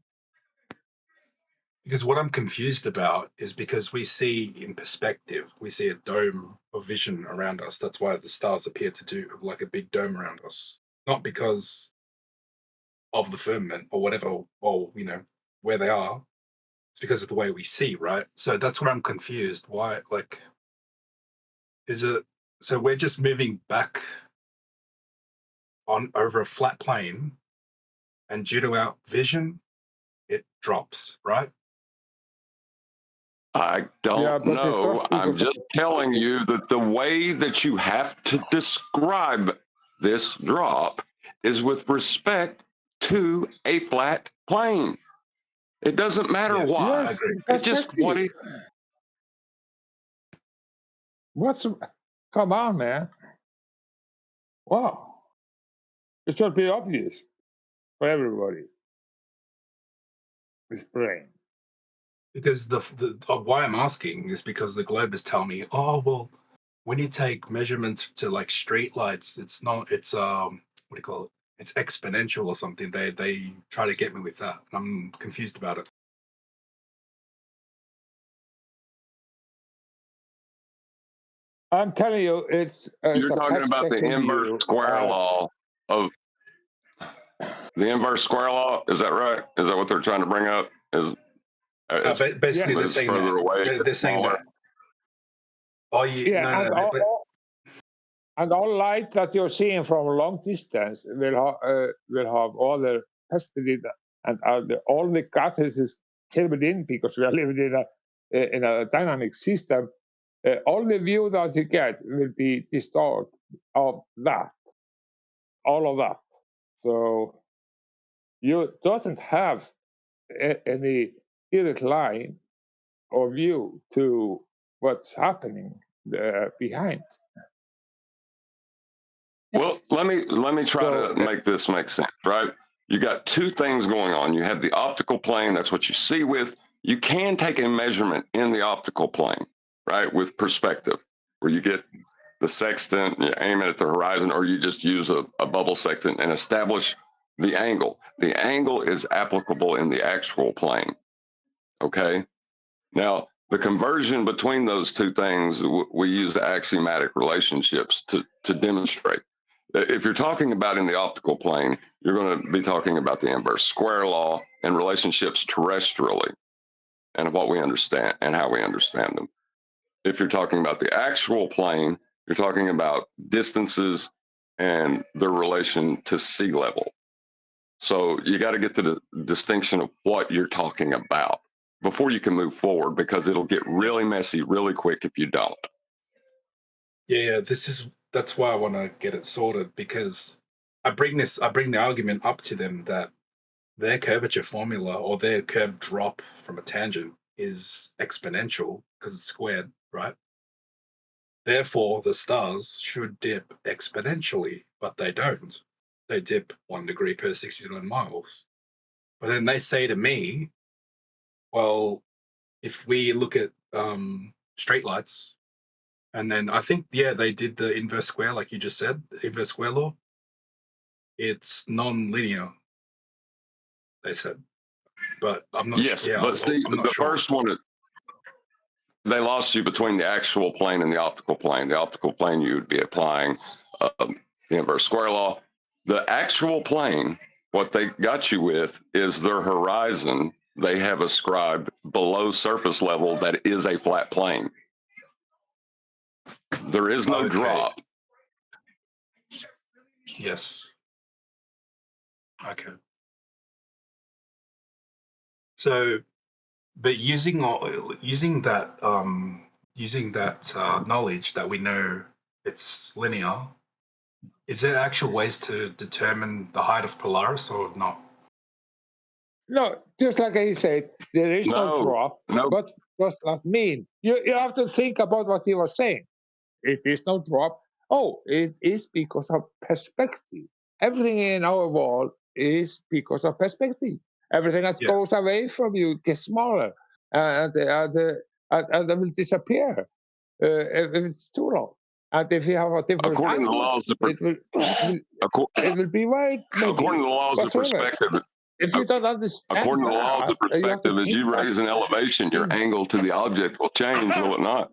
Because what I'm confused about is because we see in perspective, we see a dome of vision around us. That's why the stars appear to do like a big dome around us. Not because of the firmament or whatever, or, where they are. It's because of the way we see, right? So that's where I'm confused. Why, is it, so we're just moving back on over a flat plane, and due to our vision, it drops, right? I don't know. I'm just telling you that the way that you have to describe this drop is with respect to a flat plane. It doesn't matter why. Yes, it's just what it. Come on, man. Wow. It should be obvious for everybody. This brain. Because the why I'm asking is because the globe is telling me, oh, well, when you take measurements to like street lights, it's not, it's what do you call it? It's exponential or something. They try to get me with that. I'm confused about it. I'm telling you, it's You're talking about the inverse square law of the inverse square law. Is that right? Is that what they're trying to bring up? Basically, they're saying further that. away. They're saying that. Oh, and all light that you're seeing from a long distance will have all the capacity and all the gases is filled in because we are living in a dynamic system. All the view that you get will be distorted of that, all of that. So you doesn't have any direct line or view to what's happening behind. Well, let me try to make this make sense, right? You got two things going on. You have the optical plane, that's what you see with. You can take a measurement in the optical plane, right, with perspective, where you get the sextant, you aim it at the horizon, or you just use a bubble sextant and establish the angle. The angle is applicable in the actual plane, okay? Now, the conversion between those two things, we use axiomatic relationships to demonstrate. If you're talking about in the optical plane, you're going to be talking about the inverse square law and relationships terrestrially and what we understand and how we understand them. If you're talking about the actual plane, you're talking about distances and their relation to sea level. So you got to get to the distinction of what you're talking about before you can move forward, because it'll get really messy really quick if you don't. Yeah, that's why I want to get it sorted, because I bring the argument up to them that their curvature formula or their curve drop from a tangent is exponential because it's squared, right? Therefore, the stars should dip exponentially, but they don't. They dip 1 degree per 69 miles. But then they say to me, well, if we look at straight lights, and then I think, they did the inverse square, like you just said, the inverse square law. It's non-linear, they said. But I'm not Yes, sure. but see, the first one, they lost you between the actual plane and the optical plane. The optical plane, you would be applying the inverse square law. The actual plane, what they got you with is their horizon. They have ascribed below surface level that is a flat plane. There is no drop. Yes. Okay. So, but using that knowledge that we know it's linear, is there actual ways to determine the height of Polaris or not? No, just like I said, there is no drop. What does that mean? You have to think about what he was saying. It is no drop. Oh, it is because of perspective. Everything in our world is because of perspective. Everything that goes away from you gets smaller and will disappear if it's too long. And if you have a different According to the laws of it will be right. According to the laws of perspective, if you don't understand according to the laws of perspective, as you raise an elevation, your angle to the object will change, will it not?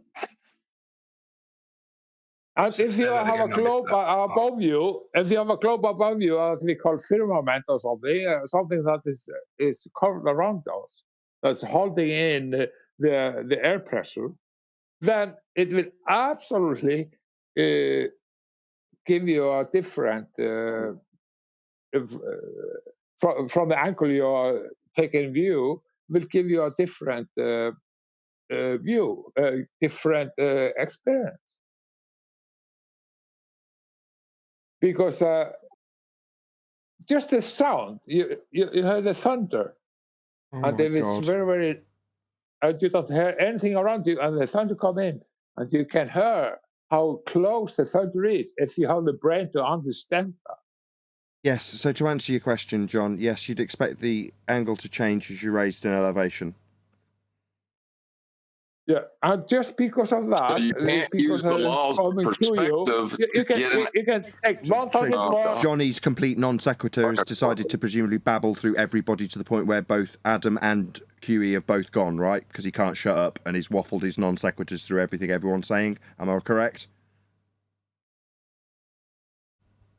And if you have a globe above you, what we call firmament or something that is covered around us, that's holding in the air pressure, then it will absolutely give you a different, from the angle you are taking view, will give you a different view, different experience. Because just the sound, you hear the thunder, and if it's very, very, you don't hear anything around you, and the thunder come in, and you can hear how close the thunder is if you have the brain to understand that. Yes, so to answer your question, John, yes, you'd expect the angle to change as you raised an elevation. Yeah, and just because of that, so you can't use the laws of perspective you can take 100 more. Johnny's complete non sequitur has decided to presumably babble through everybody to the point where both Adam and QE have both gone, right? Because he can't shut up and he's waffled his non sequiturs through everything everyone's saying. Am I correct?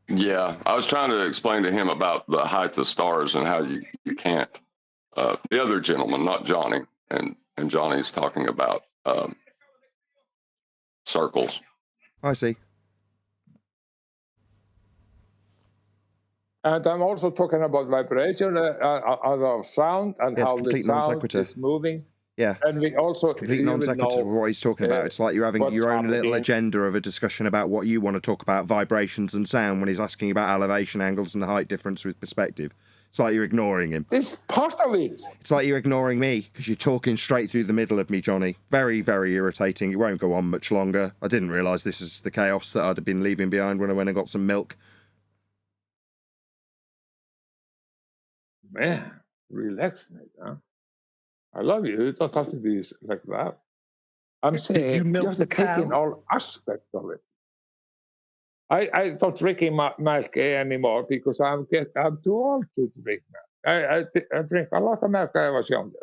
Yeah, I was trying to explain to him about the height of stars and how you can't. The other gentleman, not Johnny, and Johnny's talking about circles. I see. And I'm also talking about vibration of sound and how the sound is moving. Yeah, and we also it's complete non sequitur what he's talking about. It's like you're having your own little agenda of a discussion about what you want to talk about, vibrations and sound, when he's asking about elevation angles and the height difference with perspective. It's like you're ignoring him. It's part of it. It's like you're ignoring me because you're talking straight through the middle of me, Johnny. Very, very irritating. It won't go on much longer. I didn't realise this is the chaos that I'd have been leaving behind when I went and got some milk. Man, relax, mate. Huh? I love you. It doesn't have to be like that. I'm saying you have to take in all aspects of it. I don't drink milk anymore because I'm too old to drink milk. I drink a lot of milk when I was younger.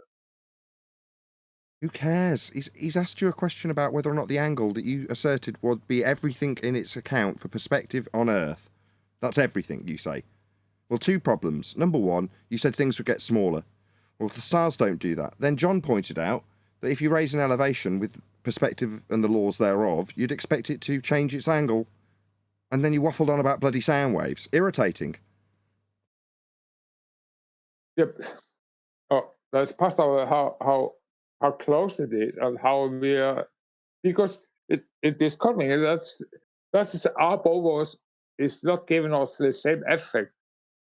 Who cares? He's asked you a question about whether or not the angle that you asserted would be everything in its account for perspective on Earth. That's everything, you say. Well, two problems. Number one, you said things would get smaller. Well, the stars don't do that. Then John pointed out that if you raise an elevation with perspective and the laws thereof, you'd expect it to change its angle. And then you waffled on about bloody sound waves. Irritating. Yep. Oh, that's part of how close it is and how we are, because it is coming. That's above us. It's not giving us the same effect,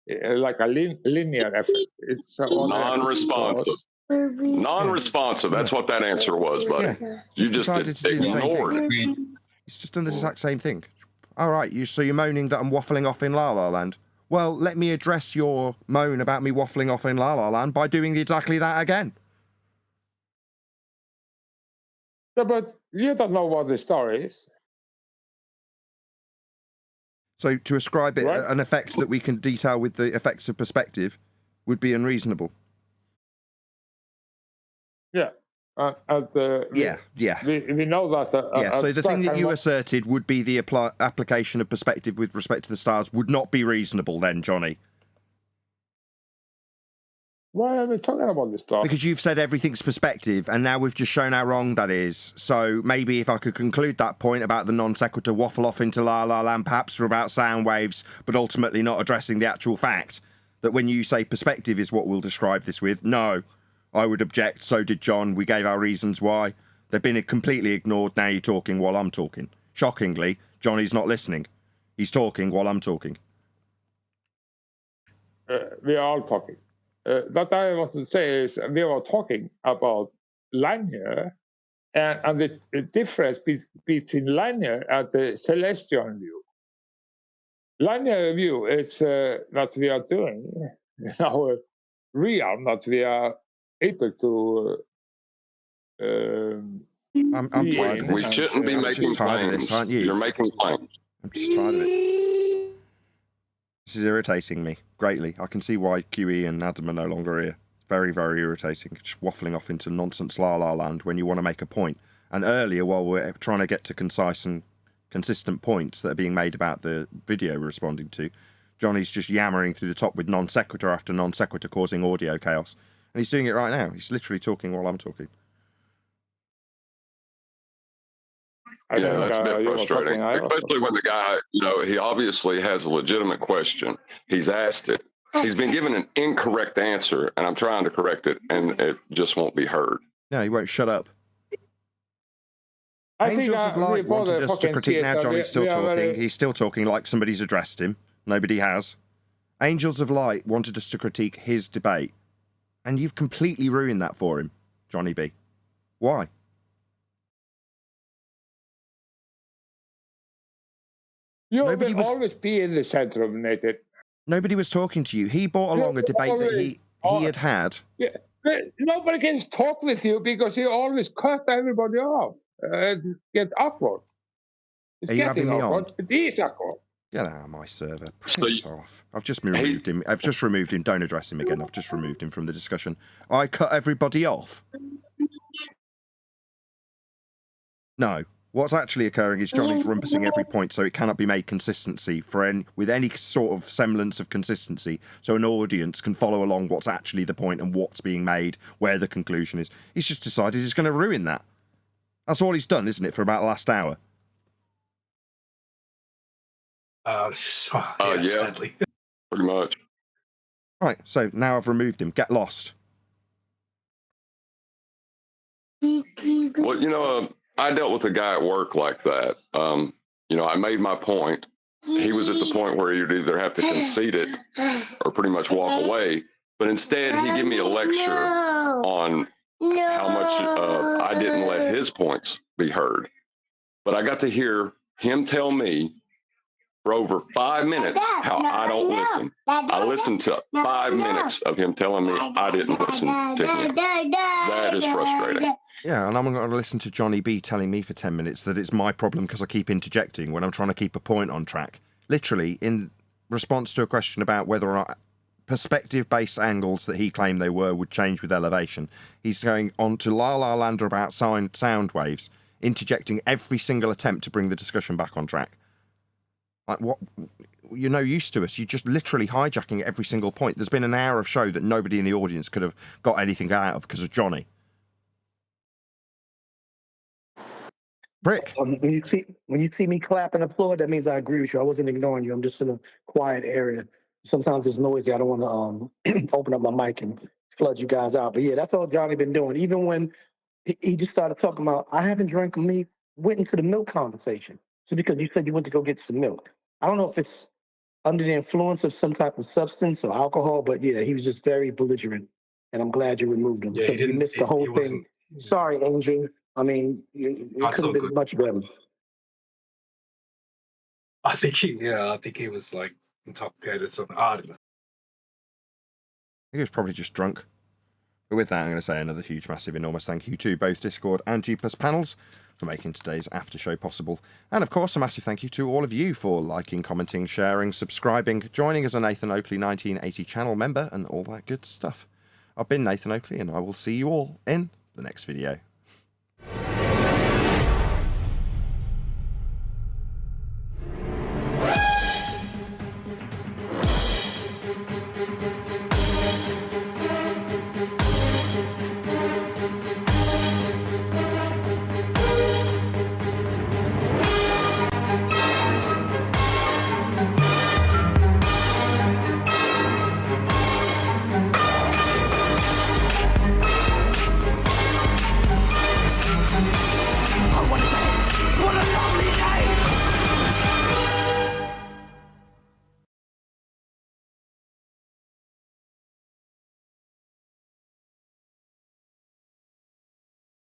like a linear effect. It's non-responsive. Non-responsive. That's what that answer was, buddy. Yeah. You just ignored it. He's just done the exact same thing. All right, so you're moaning that I'm waffling off in La La Land. Well, let me address your moan about me waffling off in La La Land by doing exactly that again. Yeah, but you don't know what the story is. So to ascribe it an effect that we can detail with the effects of perspective would be unreasonable. Yeah. We know that. So the thing that you asserted would be the application of perspective with respect to the stars would not be reasonable then, Johnny. Why are we talking about this stuff? Because you've said everything's perspective, and now we've just shown how wrong that is. So maybe if I could conclude that point about the non sequitur waffle off into La La Land, perhaps for about sound waves, but ultimately not addressing the actual fact that when you say perspective is what we'll describe this with, no, I would object. So did John. We gave our reasons why. They've been completely ignored. Now you're talking while I'm talking. Shockingly, Johnny's not listening. He's talking while I'm talking. We are all talking. What I want to say is we were talking about linear and the difference between linear and the celestial view. Linear view is what we are doing in our realm, that we are able to. I'm tired of this. We shouldn't be making claims. Aren't you? You're making claims. I'm just tired of it. This is irritating me greatly. I can see why QE and Adam are no longer here. Very, very irritating. Just waffling off into nonsense La La Land when you want to make a point. And earlier, while we're trying to get to concise and consistent points that are being made about the video we're responding to, Johnny's just yammering through the top with non sequitur after non sequitur, causing audio chaos. And he's doing it right now. He's literally talking while I'm talking. Yeah, that's a bit frustrating, especially when the guy, he obviously has a legitimate question. He's asked it. He's been given an incorrect answer, and I'm trying to correct it, and it just won't be heard. No, he won't shut up. Angels of Light wanted us to critique. Now Johnny's still talking. He's still talking like somebody's addressed him. Nobody has. Angels of Light wanted us to critique his debate, and you've completely ruined that for him, Johnny B. Why? You will always be in the center of Nathan. Nobody was talking to you. He brought along a debate that he had. Yeah, nobody can talk with you because you always cut everybody off. It gets awkward. It's Are you having me on? It is awkward. Get out of my server. Piss off. I've just removed him. I've just removed him. Don't address him again. I've just removed him from the discussion. I cut everybody off. No. What's actually occurring is Johnny's rumpusing every point so it cannot be made consistency with any sort of semblance of consistency, so an audience can follow along what's actually the point and what's being made, where the conclusion is. He's just decided he's going to ruin that. That's all he's done, isn't it, for about the last hour? Yeah, sadly. Pretty much. Right, so now I've removed him. Get lost. Well, I dealt with a guy at work like that. I made my point. He was at the point where he'd either have to concede it or pretty much walk away. But instead, he gave me a lecture on how much I didn't let his points be heard. But I got to hear him tell me for over 5 minutes how I don't listen. I listened to 5 minutes of him telling me I didn't listen to him. That is frustrating. Yeah, and I'm going to listen to Johnny B telling me for 10 minutes that it's my problem because I keep interjecting when I'm trying to keep a point on track. Literally, in response to a question about whether or not perspective-based angles that he claimed they were would change with elevation, he's going on to La La Land about sound waves, interjecting every single attempt to bring the discussion back on track. Like, what? You're no use to us. You're just literally hijacking every single point. There's been an hour of show that nobody in the audience could have got anything out of because of Johnny. Brick. When you see me clap and applaud, that means I agree with you. I wasn't ignoring you. I'm just in a quiet area. Sometimes it's noisy. I don't want to open up my mic and flood you guys out. But yeah, that's all Johnny been doing. Even when he just started talking about, I haven't drank meat, went into the milk conversation. So because you said you went to go get some milk. I don't know if it's under the influence of some type of substance or alcohol, but yeah, he was just very belligerent. And I'm glad you removed him because you missed the whole thing. Sorry, Angel. I mean, you could have been much better. I think he was like intoxicated. Something. I don't know. He was probably just drunk. But with that, I'm going to say another huge, massive, enormous thank you to both Discord and G+ panels for making today's after show possible. And of course, a massive thank you to all of you for liking, commenting, sharing, subscribing, joining as a Nathan Oakley 1980 channel member, and all that good stuff. I've been Nathan Oakley, and I will see you all in the next video.